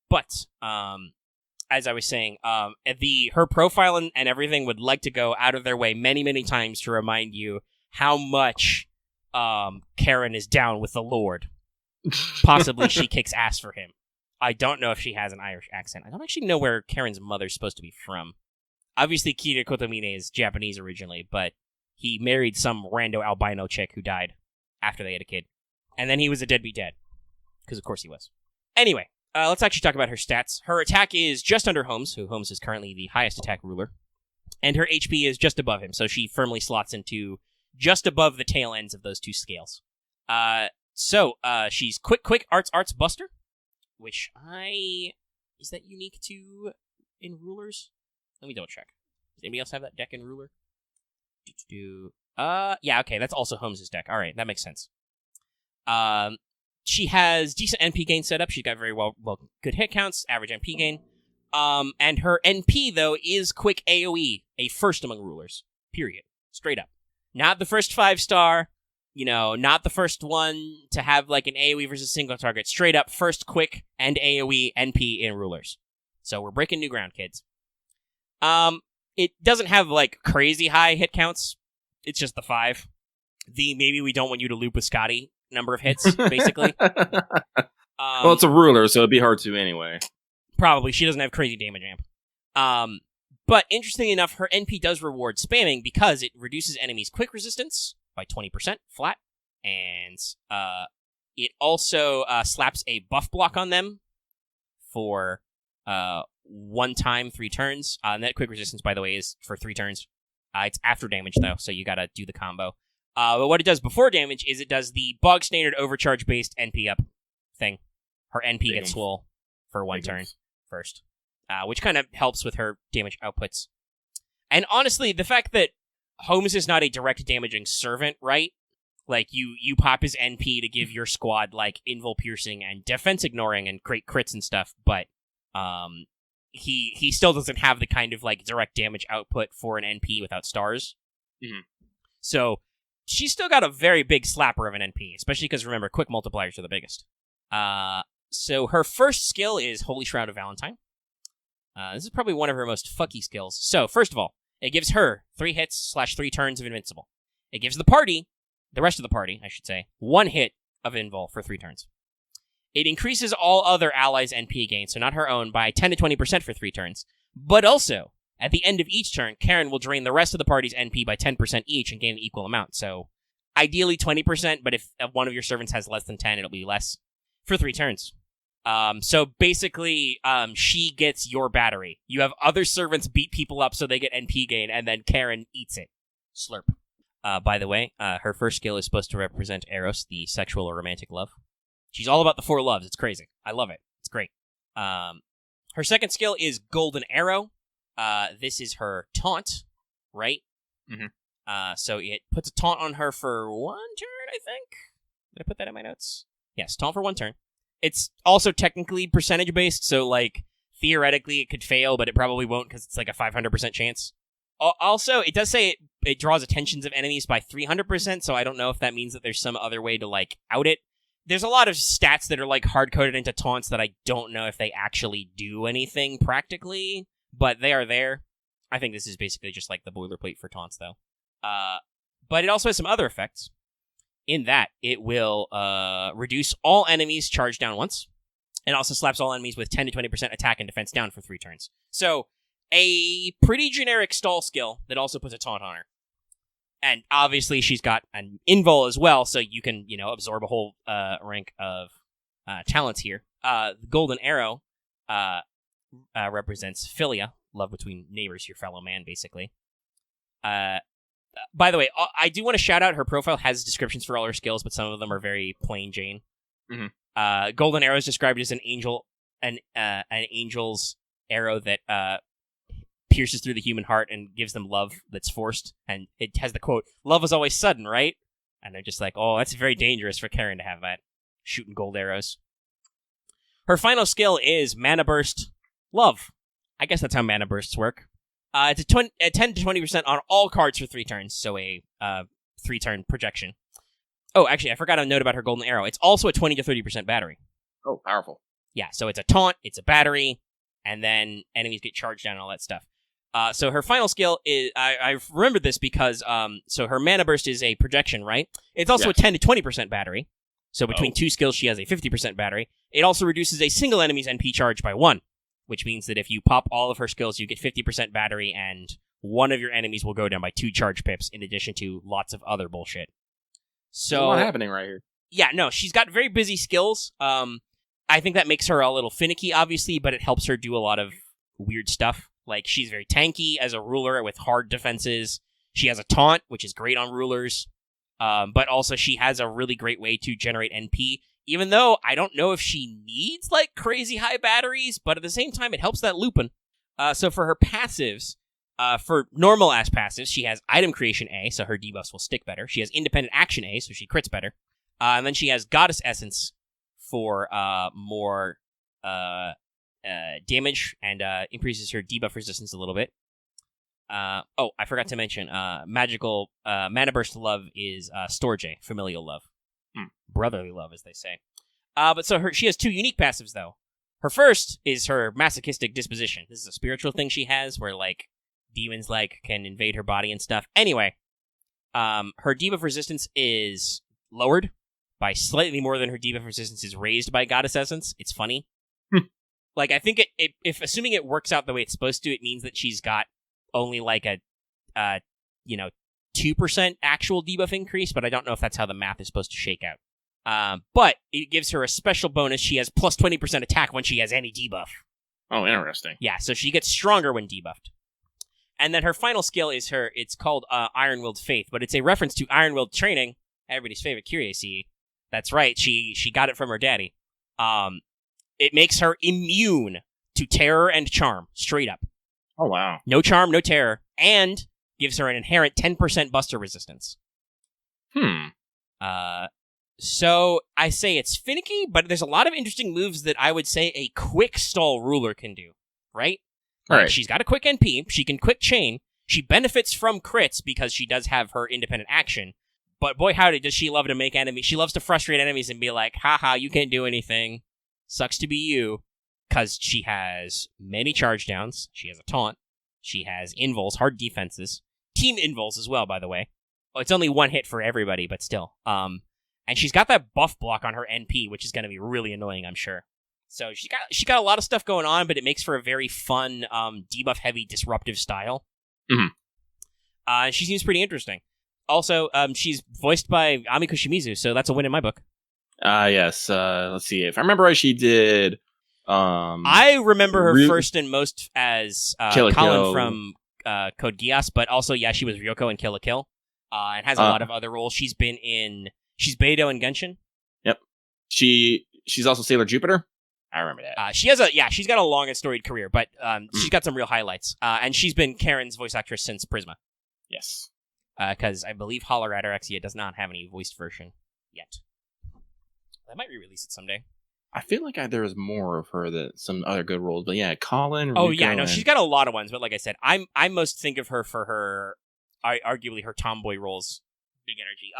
But, as I was saying, her profile and everything would like to go out of their way many, many times to remind you how much Caren is down with the Lord. Possibly she kicks ass for him. I don't know if she has an Irish accent. I don't actually know where Karen's mother's supposed to be from. Obviously, Kira Kotomine is Japanese originally, but he married some rando albino chick who died after they had a kid. And then he was a deadbeat dad. Because of course he was. Anyway, let's actually talk about her stats. Her attack is just under Holmes, who Holmes is currently the highest attack ruler. And her HP is just above him, so she firmly slots into just above the tail ends of those two scales. So, she's quick, arts buster, which is that unique to in rulers? Let me double check. Does anybody else have that deck in ruler? Yeah, okay, that's also Holmes' deck. Alright, that makes sense. She has decent NP gain set up. She's got very good hit counts, average NP gain. And her NP, though, is quick AoE, a first among rulers. Period. Straight up. Not the first 5-star, not the first one to have like an AoE versus single target. Straight up, first quick and AoE NP in rulers. So we're breaking new ground, kids. It doesn't have like crazy high hit counts. It's just the 5. The maybe we don't want you to loop with Scotty number of hits, basically. Well, it's a ruler, so it'd be hard to anyway. Probably. She doesn't have crazy damage amp. But interestingly enough, her NP does reward spamming because it reduces enemies' quick resistance by 20% flat, and it also slaps a buff block on them for 1 time, 3 turns. And that quick resistance, by the way, is for 3 turns. It's after damage, though, so you gotta do the combo. But what it does before damage is it does the bog standard overcharge-based NP up thing. Her NP gets swole for 1 turn first, which kind of helps with her damage outputs. And honestly, the fact that Holmes is not a direct damaging servant, right? Like, you pop his NP to give your squad, like, invul piercing and defense ignoring and great crits and stuff, but he still doesn't have the kind of, like, direct damage output for an NP without stars. Mm-hmm. So she's still got a very big slapper of an NP, especially because, remember, quick multipliers are the biggest. So her first skill is Holy Shroud of Valentine. This is probably one of her most fucky skills. So, first of all, it gives her 3 hits / 3 turns of invincible. It gives the rest of the party, I should say, 1 hit of invul for 3 turns. It increases all other allies' NP gain, so not her own, by 10 to 20% for 3 turns. But also, at the end of each turn, Caren will drain the rest of the party's NP by 10% each and gain an equal amount. So, ideally 20%, but if one of your servants has less than 10, it'll be less for 3 turns. So basically, she gets your battery. You have other servants beat people up so they get NP gain, and then Caren eats it. Slurp. By the way, her first skill is supposed to represent Eros, the sexual or romantic love. She's all about the 4 loves. It's crazy. I love it. It's great. Her second skill is Golden Arrow. This is her taunt, right? Mm-hmm. So it puts a taunt on her for 1 turn, I think. Did I put that in my notes? Yes, taunt for 1 turn. It's also technically percentage-based, so, like, theoretically it could fail, but it probably won't because it's like a 500% chance. Also, it does say it draws attentions of enemies by 300%, so I don't know if that means that there's some other way to, like, out it. There's a lot of stats that are, like, hard-coded into taunts that I don't know if they actually do anything practically, but they are there. I think this is basically just, like, the boilerplate for taunts, though. But it also has some other effects. In that, it will reduce all enemies charged down once, and also slaps all enemies with 10 to 20% attack and defense down for 3 turns. So, a pretty generic stall skill that also puts a taunt on her. And obviously, she's got an invul as well, so you can, absorb a whole rank of talents here. The Golden Arrow represents philia, love between neighbors, your fellow man, basically. By the way, I do want to shout out her profile has descriptions for all her skills, but some of them are very plain Jane. Mm-hmm. Golden Arrow is described as an angel's arrow that pierces through the human heart and gives them love that's forced. And it has the quote, "Love is always sudden, right?" And they're just like, oh, that's very dangerous for Caren to have that, shooting gold arrows. Her final skill is Mana Burst Love. I guess that's how Mana Bursts work. It's a 10 to 20% on all cards for 3 turns, so a 3-turn projection. Oh, actually, I forgot a note about her Golden Arrow. It's also a 20 to 30% battery. Oh, powerful. Yeah, so it's a taunt, it's a battery, and then enemies get charged down and all that stuff. So her final skill is, I remembered this because, so her Mana Burst is a projection, right? It's also a 10 to 20% battery. So between 2 skills, she has a 50% battery. It also reduces a single enemy's NP charge by 1. Which means that if you pop all of her skills, you get 50% battery, and one of your enemies will go down by 2 charge pips, in addition to lots of other bullshit. So, there's a lot happening right here. Yeah, no, she's got very busy skills. I think that makes her a little finicky, obviously, but it helps her do a lot of weird stuff. Like, she's very tanky as a ruler with hard defenses. She has a taunt, which is great on rulers. But also she has a really great way to generate NP. Even though I don't know if she needs, like, crazy high batteries, but at the same time, it helps that looping. So for her passives, for normal-ass passives, she has Item Creation A, so her debuffs will stick better. She has Independent Action A, so she crits better. And then she has Goddess Essence for more damage and increases her debuff resistance a little bit. I forgot to mention, magical Mana Burst Love is Storge, familial love. Brotherly love, as they say. But so she has 2 unique passives, though. Her first is her masochistic disposition. This is a spiritual thing she has where, like, demons, like, can invade her body and stuff. Anyway, her debuff resistance is lowered by slightly more than her debuff resistance is raised by Goddess Essence. It's funny. Like, I think if assuming it works out the way it's supposed to, it means that she's got only, like, a 2% actual debuff increase, but I don't know if that's how the math is supposed to shake out. But it gives her a special bonus. She has plus 20% attack when she has any debuff. Oh, interesting. Yeah, so she gets stronger when debuffed. And then her final skill is it's called Iron-Willed Faith, but it's a reference to Iron-Willed training, everybody's favorite curiosity. That's right, she got it from her daddy. It makes her immune to terror and charm, straight up. Oh, wow. No charm, no terror, and gives her an inherent 10% buster resistance. So I say it's finicky, but there's a lot of interesting moves that I would say a quick stall ruler can do, right? All right. She's got a quick NP, she can quick chain, she benefits from crits because she does have her independent action, but boy howdy does she love to make enemies. She loves to frustrate enemies and be like, haha, you can't do anything. Sucks to be you. Because she has many charge downs, she has a taunt, she has invols, hard defenses, team invols as well, by the way. Well, it's only 1 hit for everybody, but still. And she's got that buff block on her NP, which is going to be really annoying, I'm sure. So she got a lot of stuff going on, but it makes for a very fun, debuff-heavy, disruptive style. Mm-hmm. She seems pretty interesting. Also, she's voiced by Ami Koshimizu, so that's a win in my book. Yes. Let's see. If I remember right, she did... I remember her first and most as Colin from Code Geass, but also, yeah, she was Ryoko in Kill la Kill, and has a lot of other roles. She's Beidou in Genshin. Yep. She's also Sailor Jupiter. I remember that. She's got a long and storied career, but she's got some real highlights. And she's been Caren's voice actress since Prisma. Yes. Because I believe Holler Ataraxia does not have any voiced version yet. I might re-release it someday. I feel like there was more of her than some other good roles, but yeah, Colin. Oh yeah, no, she's got a lot of ones, but like I said, I most think of her for her, arguably her tomboy roles. Big energy.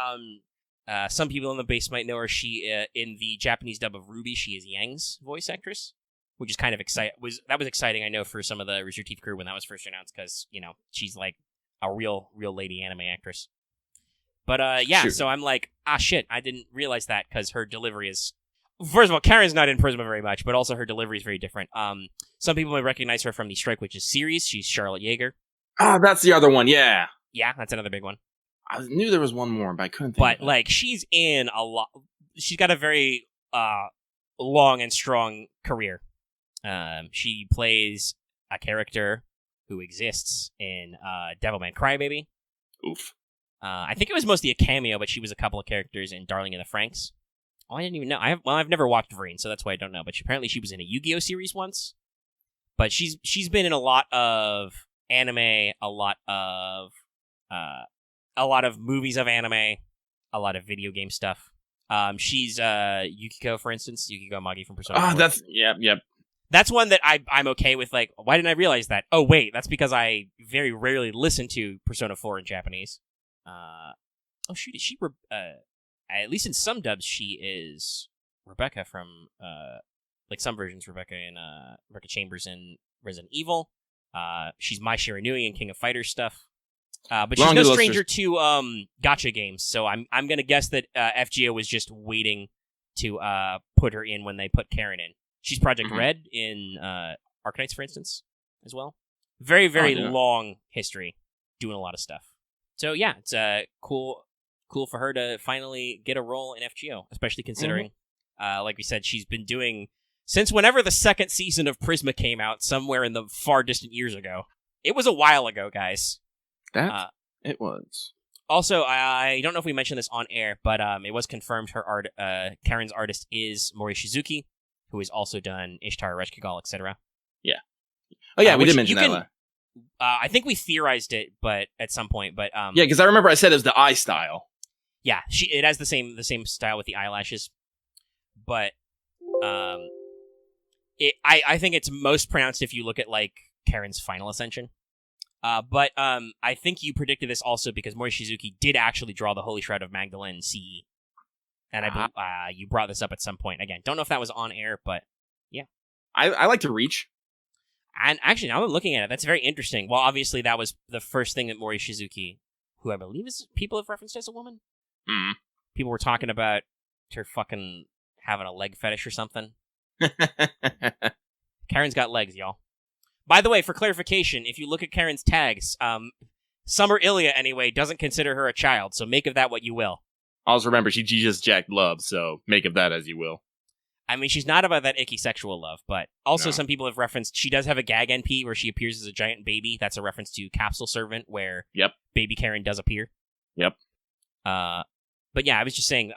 Some people in the base might know her. She in the Japanese dub of Ruby, she is Yang's voice actress, which is kind of exciting. That was exciting, I know, for some of the Rooster Teeth crew when that was first announced, because she's like a real lady anime actress. But yeah, so I'm like, shit, I didn't realize that, because her delivery is. First of all, Caren's not in Prisma very much, but also her delivery is very different. Some people may recognize her from the Strike Witches series. She's Charlotte Yeager. Ah, that's the other one, yeah. Yeah, that's another big one. I knew there was one more, but I couldn't think But, of it. like, she's in a lot... She's got a very long and strong career. She plays a character who exists in Devilman Crybaby. Oof. I think it was mostly a cameo, but she was a couple of characters in Darling in the Franxx. Oh, I didn't even know. I've never watched Vereen, so that's why I don't know. But apparently she was in a Yu-Gi-Oh series once. But she's been in a lot of anime, a lot of movies of anime, a lot of video game stuff. She's Yukiko, for instance, Yukiko Magi from Persona 4. That's yep. That's one that I'm okay with. Like, why didn't I realize that? Oh wait, that's because I very rarely listen to Persona 4 in Japanese. Oh shoot, is she? At least in some dubs, she is Rebecca from, like some versions, Rebecca Chambers in Resident Evil. She's Mai Shiranui in King of Fighters stuff. But she's no stranger to gacha games, so I'm gonna guess that FGO was just waiting to put her in when they put Caren in. She's Project Red in Arknights, for instance, as well. Very, very long history, doing a lot of stuff. So yeah, it's cool for her to finally get a role in FGO, especially considering, like we said, she's been doing since whenever the second season of Prisma came out, somewhere in the far distant years ago. It was a while ago, guys. It was. Also, I don't know if we mentioned this on air, but it was confirmed her Caren's artist is Mori Shizuki, who has also done Ishtar, Reshkigal, etc. Yeah. Oh yeah, we did mention that. I think we theorized it, but at some point, but yeah, because I remember I said it was the eye style. Yeah, it has the same style with the eyelashes, but I think it's most pronounced if you look at like Caren's final ascension. But I think you predicted this also because Mori Shizuki did actually draw the Holy Shroud of Magdalene CE, and I believe you brought this up at some point. Again, don't know if that was on air, but yeah, I like to reach. And actually, now I'm looking at it, that's very interesting. Well, obviously, that was the first thing that Mori Shizuki, who I believe people have referenced as a woman. People were talking about her fucking having a leg fetish or something. Caren's got legs, y'all. By the way, for clarification, if you look at Caren's tags, Summer Ilya, anyway, doesn't consider her a child, so make of that what you will. Also remember, she just jacked love, so make of that as you will. I mean, she's not about that icky sexual love, but also No. some people have referenced, she does have a gag NP where she appears as a giant baby. That's a reference to Capsule Servant, where baby Caren does appear. Yep. But yeah, I was just saying,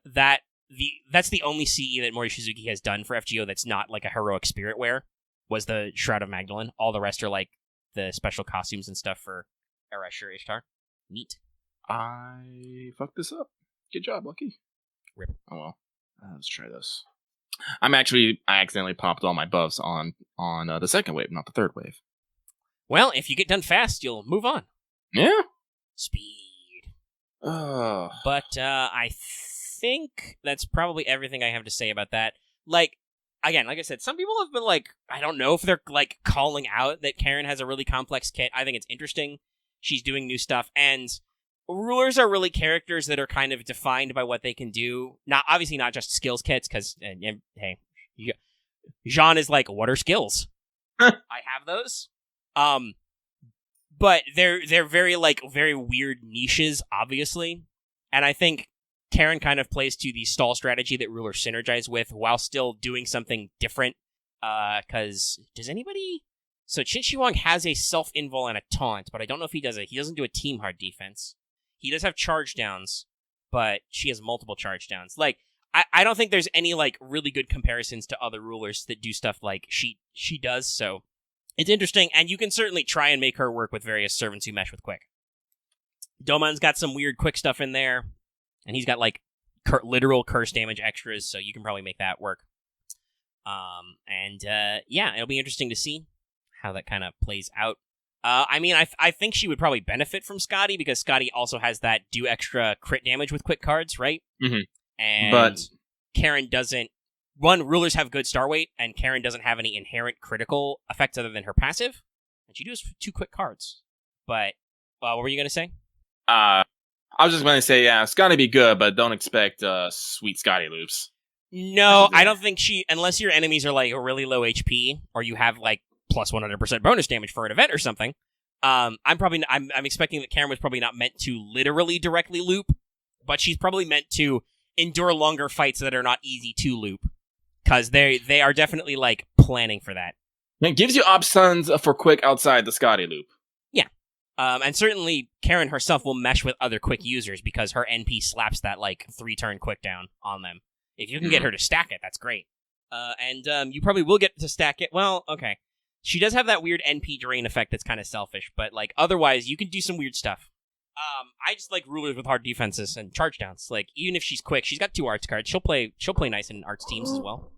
that's the only CE that Mori Shizuki has done for FGO that's not like a heroic spirit wear, was the Shroud of Magdalene. All the rest are like the special costumes and stuff for Ereshkigal Ishtar. Neat. I fucked this up. Good job, Lucky. Rip. Oh well. Let's try this. I accidentally popped all my buffs on the second wave, not the third wave. Well, if you get done fast, you'll move on. Yeah. Speed. But I think that's probably everything I have to say about that. Like, again, like I said, some people have been like, I don't know if they're like calling out that Caren has a really complex kit. I think it's interesting. She's doing new stuff, and rulers are really characters that are kind of defined by what they can do. Obviously not just skills kits, because, hey, Jean is like, what are skills? I have those. But they're very, like, very weird niches, obviously. And I think Caren kind of plays to the stall strategy that rulers synergize with while still doing something different. Because, does anybody... So Qin Shi Huang has a self-invul and a taunt, but I don't know if he doesn't do a team hard defense. He does have charge downs, but she has multiple charge downs. Like, I don't think there's any, like, really good comparisons to other rulers that do stuff like she does, so it's interesting, and you can certainly try and make her work with various servants who mesh with quick. Doman's got some weird quick stuff in there, and he's got, like, literal curse damage extras, so you can probably make that work. Yeah, it'll be interesting to see how that kind of plays out. I mean, I think she would probably benefit from Scotty, because Scotty also has that do extra crit damage with quick cards, right? Mm-hmm. And Caren doesn't. One, rulers have good star weight, and Caren doesn't have any inherent critical effects other than her passive. And she does 2 quick cards. But, what were you going to say? I was just going to say, yeah, Scotty be good, but don't expect sweet Scotty loops. No, I don't think unless your enemies are like really low HP, or you have like plus 100% bonus damage for an event or something. I'm expecting that Caren was probably not meant to literally directly loop, but she's probably meant to endure longer fights that are not easy to loop, because they are definitely like planning for that. It gives you options for quick outside the Scotty loop. Yeah, and certainly Caren herself will mesh with other quick users because her NP slaps that like 3-turn quick down on them. If you can get her to stack it, that's great. And you probably will get to stack it. Well, okay. She does have that weird NP drain effect that's kind of selfish, but like otherwise you can do some weird stuff. I just like rulers with hard defenses and charge downs. Like, even if she's quick, she's got 2 arts cards. She'll play nice in arts teams as well.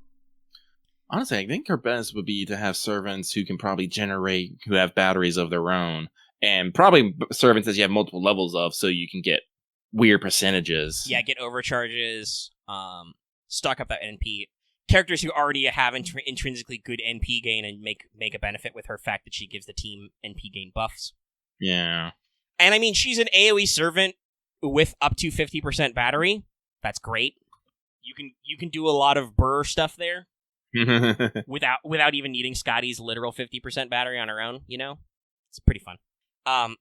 Honestly, I think her best would be to have servants who can probably generate, who have batteries of their own, and probably servants that you have multiple levels of, so you can get weird percentages. Yeah, get overcharges, stock up that NP. Characters who already have intrinsically good NP gain and make a benefit with her fact that she gives the team NP gain buffs. Yeah. And I mean, she's an AoE servant with up to 50% battery. That's great. You can do a lot of burr stuff there without even needing Scotty's literal 50% battery on her own, you know? It's pretty fun.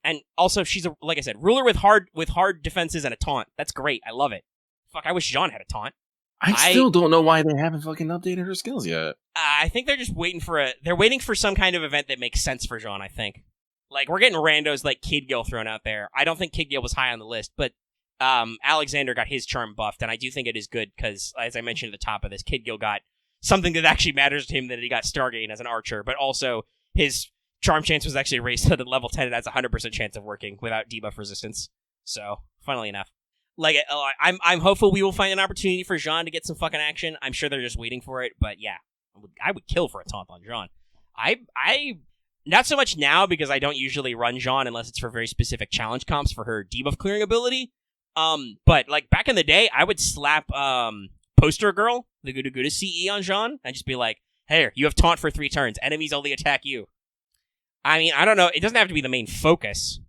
And also she's like I said, ruler with hard defenses and a taunt. That's great. I love it. Fuck, I wish Jean had a taunt. I still don't know why they haven't fucking updated her skills yet. I think they're just waiting for some kind of event that makes sense for Jean, I think. Like, we're getting randos like Kid Gil thrown out there. I don't think Kid Gil was high on the list, but Alexander got his charm buffed, and I do think it is good, because, as I mentioned at the top of this, Kid Gil got something that actually matters to him, that he got Stargain as an archer, but also his charm chance was actually raised to the level 10, and has a 100% chance of working without debuff resistance. So, funnily enough. Like, I'm hopeful we will find an opportunity for Jean to get some fucking action. I'm sure they're just waiting for it, but yeah, I would kill for a taunt on Jean. I not so much now because I don't usually run Jean unless it's for very specific challenge comps for her debuff clearing ability. But like back in the day, I would slap Poster Girl, the Guda CE on Jean, and just be like, "Hey, you have taunt for 3 turns. Enemies only attack you." I mean, I don't know. It doesn't have to be the main focus,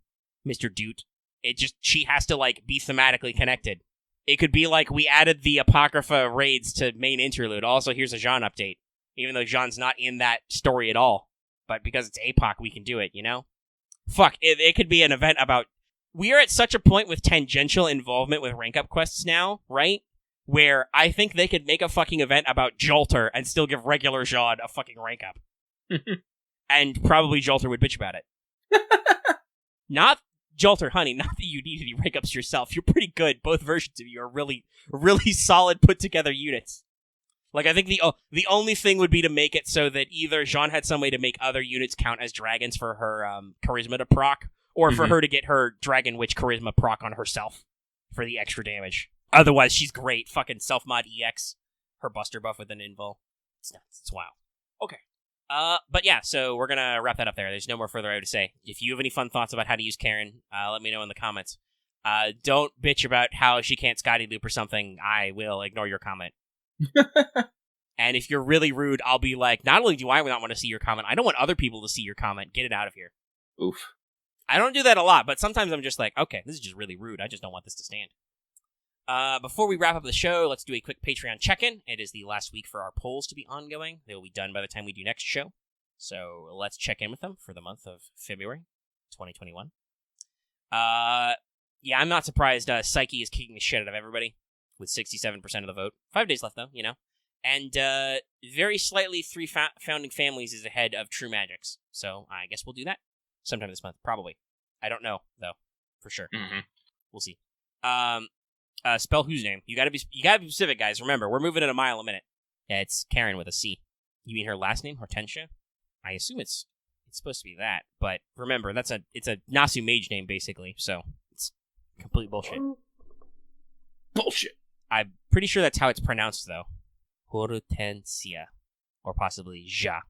Mr. Doot. It just, she has to, like, be thematically connected. It could be like we added the Apocrypha raids to main interlude. Also, here's a Jean update. Even though Jean's not in that story at all. But because it's APOC, we can do it, you know? Fuck, it could be an event about... We are at such a point with tangential involvement with rank up quests now, right? Where I think they could make a fucking event about Jolter and still give regular Jean a fucking rank up. And probably Jolter would bitch about it. Not Jolter, honey, not that you need any rank ups yourself. You're pretty good. Both versions of you are really, really solid put together units. Like, I think the only thing would be to make it so that either Jean had some way to make other units count as dragons for her charisma to proc, or for her to get her Dragon Witch charisma proc on herself for the extra damage. Otherwise, she's great. Fucking self-mod EX. Her buster buff with an invul. It's nuts. It's wild. Okay. But yeah, so we're gonna wrap that up there. There's no more further I would say. If you have any fun thoughts about how to use Caren, let me know in the comments. Don't bitch about how she can't Scotty loop or something. I will ignore your comment. And if you're really rude, I'll be like, not only do I not want to see your comment, I don't want other people to see your comment. Get it out of here. Oof. I don't do that a lot, but sometimes I'm just like, okay, this is just really rude. I just don't want this to stand. Before we wrap up the show, let's do a quick Patreon check-in. It is the last week for our polls to be ongoing. They will be done by the time we do next show. So let's check in with them for the month of February 2021. Yeah, I'm not surprised Psyche is kicking the shit out of everybody with 67% of the vote. 5 days left, though, you know. And very slightly 3 Founding Families is ahead of True Magics. So I guess we'll do that sometime this month, probably. I don't know, though, for sure. Mm-hmm. We'll see. Spell whose name? You gotta be specific, guys. Remember, we're moving at a mile a minute. Yeah, it's Caren with a C. You mean her last name, Hortensia? I assume it's supposed to be that, but remember, it's a Nasu mage name basically, so it's complete bullshit. Bullshit. I'm pretty sure that's how it's pronounced though. Hortensia, or possibly Ja.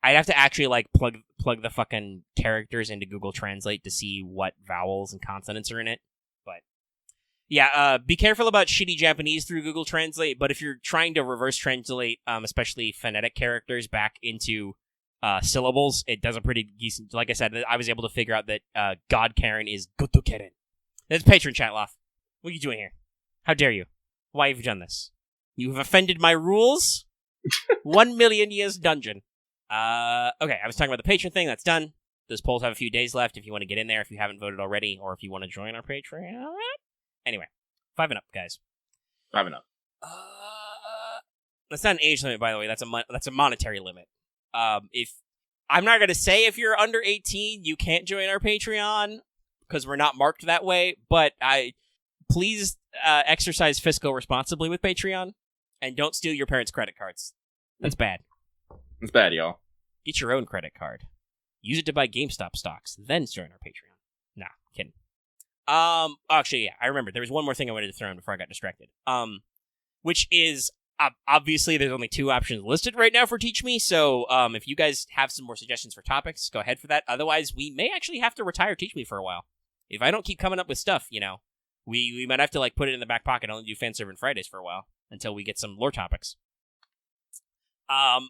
I'd have to actually like plug the fucking characters into Google Translate to see what vowels and consonants are in it. But yeah, be careful about shitty Japanese through Google Translate, but if you're trying to reverse translate, especially phonetic characters back into syllables, it does a pretty decent... Like I said, I was able to figure out that God Caren is Goto Caren. That's patron chat, Loth. What are you doing here? How dare you? Why have you done this? You have offended my rules? 1 million years dungeon. Okay, I was talking about the patron thing. That's done. Those polls have a few days left if you want to get in there, if you haven't voted already, or if you want to join our Patreon. Anyway, 5 and up, guys. 5 and up. That's not an age limit, by the way. That's a monetary limit. If I'm not gonna say if you're under 18, you can't join our Patreon because we're not marked that way. But please exercise fiscal responsibly with Patreon and don't steal your parents' credit cards. That's bad. It's bad, y'all. Get your own credit card. Use it to buy GameStop stocks. Then join our Patreon. Nah, kidding. Actually, yeah, I remember. There was one more thing I wanted to throw in before I got distracted. Which is, obviously, there's only 2 options listed right now for Teach Me, so, if you guys have some more suggestions for topics, go ahead for that. Otherwise, we may actually have to retire Teach Me for a while. If I don't keep coming up with stuff, you know, we might have to, like, put it in the back pocket and only do Fan Servant Fridays for a while, until we get some lore topics.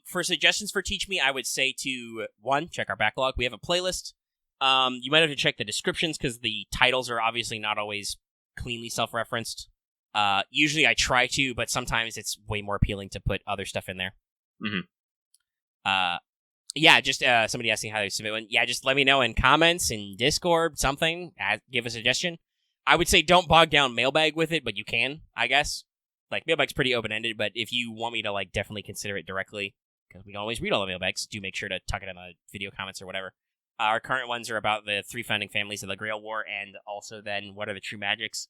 For suggestions for Teach Me, I would say to, 1, check our backlog. We have a playlist. You might have to check the descriptions because the titles are obviously not always cleanly self-referenced. Usually I try to, but sometimes it's way more appealing to put other stuff in there. Mm-hmm. Yeah, just somebody asking how to submit one. Yeah, just let me know in comments, in Discord, something. Give a suggestion. I would say don't bog down Mailbag with it, but you can, I guess. Like, Mailbag's pretty open-ended, but if you want me to, like, definitely consider it directly, because we can always read all the Mailbags, do make sure to tuck it in the video comments or whatever. Our current ones are about the 3 Founding Families of the Grail War, and also then what are the True Magics.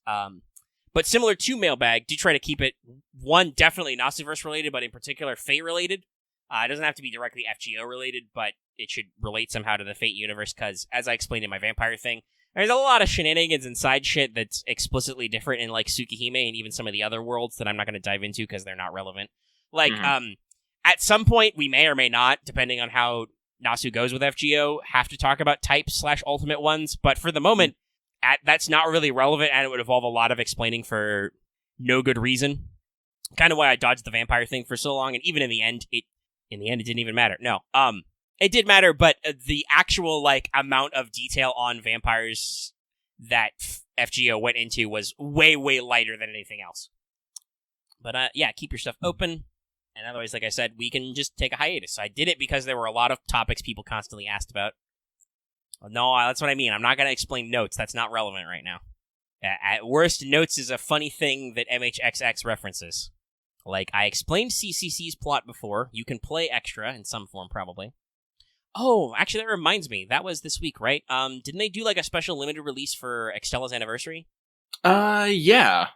But similar to Mailbag, do try to keep it, 1, definitely Nasuverse related, but in particular Fate related. It doesn't have to be directly FGO related, but it should relate somehow to the Fate universe, because as I explained in my vampire thing, There's a lot of shenanigans and side shit that's explicitly different in, like, Tsukihime and even some of the other worlds that I'm not going to dive into because they're not relevant. Like, at some point, we may or may not, depending on how Nasu goes with FGO, have to talk about type/ultimate ones, but for the moment, that's not really relevant, and it would involve a lot of explaining for no good reason. Kind of why I dodged the vampire thing for so long, and even in the end, it didn't even matter. No, it did matter, but the actual, like, amount of detail on vampires that FGO went into was way, way lighter than anything else. But, yeah, keep your stuff open. And otherwise, like I said, we can just take a hiatus. I did it because there were a lot of topics people constantly asked about. No, that's what I mean. I'm not going to explain notes. That's not relevant right now. At worst, notes is a funny thing that MHXX references. Like, I explained CCC's plot before. You can play extra in some form, probably. Oh, actually, that reminds me. That was this week, right? Didn't they do, like, a special limited release for Extella's anniversary? Yeah.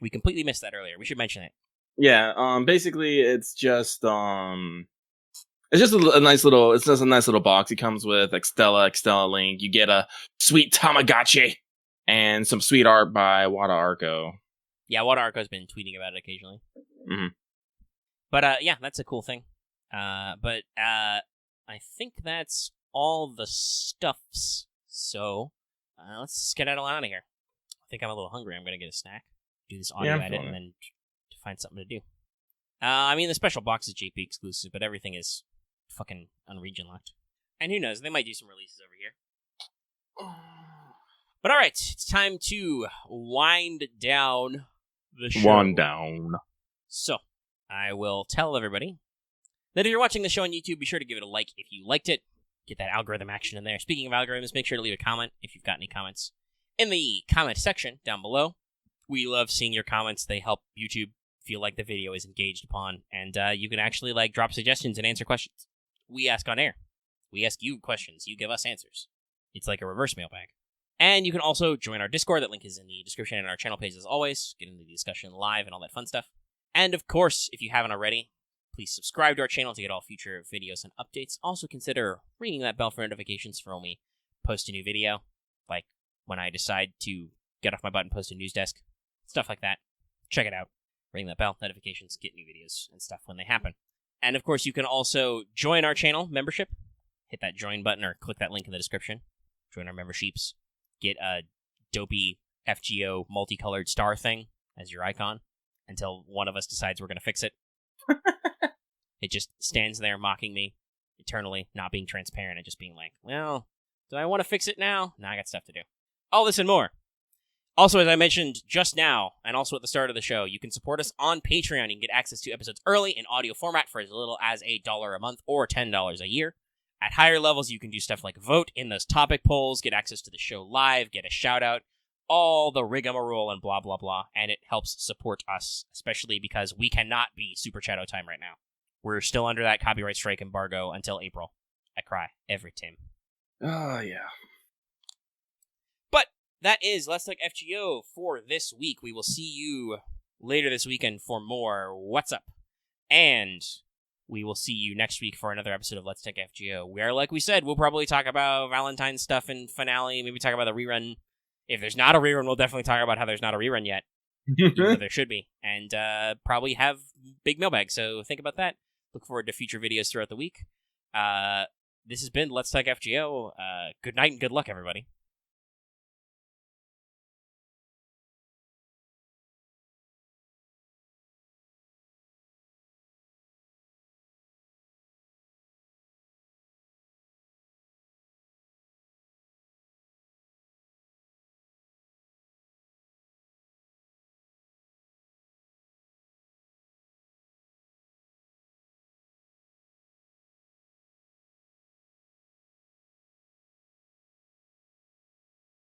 We completely missed that earlier. We should mention it. Yeah, basically, it's just a nice little box. It comes with Extella Link. You get a sweet Tamagotchi and some sweet art by Wada Arco. Yeah, Wada Arco's been tweeting about it occasionally. Mm-hmm. But, yeah, that's a cool thing. But I think that's all the stuffs. So, let's get out of here. I think I'm a little hungry. I'm going to get a snack. Do this audio edit and then find something to do. I mean, the special box is JP exclusive, but everything is fucking unregion locked. And who knows, they might do some releases over here. But alright, it's time to wind down the show. Wind down. So, I will tell everybody that if you're watching the show on YouTube, be sure to give it a like if you liked it. Get that algorithm action in there. Speaking of algorithms, make sure to leave a comment if you've got any comments in the comment section down below. We love seeing your comments. They help YouTube feel like the video is engaged upon, and you can actually, like, drop suggestions and answer questions. We ask on air. We ask you questions. You give us answers. It's like a reverse mailbag. And you can also join our Discord. That link is in the description and our channel page as always. Get into the discussion live and all that fun stuff. And of course, if you haven't already, please subscribe to our channel to get all future videos and updates. Also consider ringing that bell for notifications for when we post a new video, like when I decide to get off my butt and post a news desk. Stuff like that. Check it out. Ring that bell, notifications, get new videos and stuff when they happen. And of course, you can also join our channel membership. Hit that join button or click that link in the description. Join our memberships. Get a dopey FGO multicolored star thing as your icon until one of us decides we're going to fix it. It just stands there mocking me eternally, not being transparent and just being like, well, do I want to fix it now? No, I got stuff to do. All this and more. Also, as I mentioned just now, and also at the start of the show, you can support us on Patreon. You can get access to episodes early in audio format for as little as $1 a month or $10 a year. At higher levels, you can do stuff like vote in those topic polls, get access to the show live, get a shout-out, all the rigmarole and blah, blah, blah, and it helps support us, especially because we cannot be Super Shadow Time right now. We're still under that copyright strike embargo until April. I cry every time. Oh, yeah. But that is Let's Talk FGO for this week. We will see you later this weekend for more What's Up. And we will see you next week for another episode of Let's Talk FGO, where, like we said, we'll probably talk about Valentine's stuff in finale, maybe talk about the rerun. If there's not a rerun, we'll definitely talk about how there's not a rerun yet. Even though there should be. And probably have big mailbag, so think about that. Look forward to future videos throughout the week. This has been Let's Talk FGO. Good night and good luck, everybody.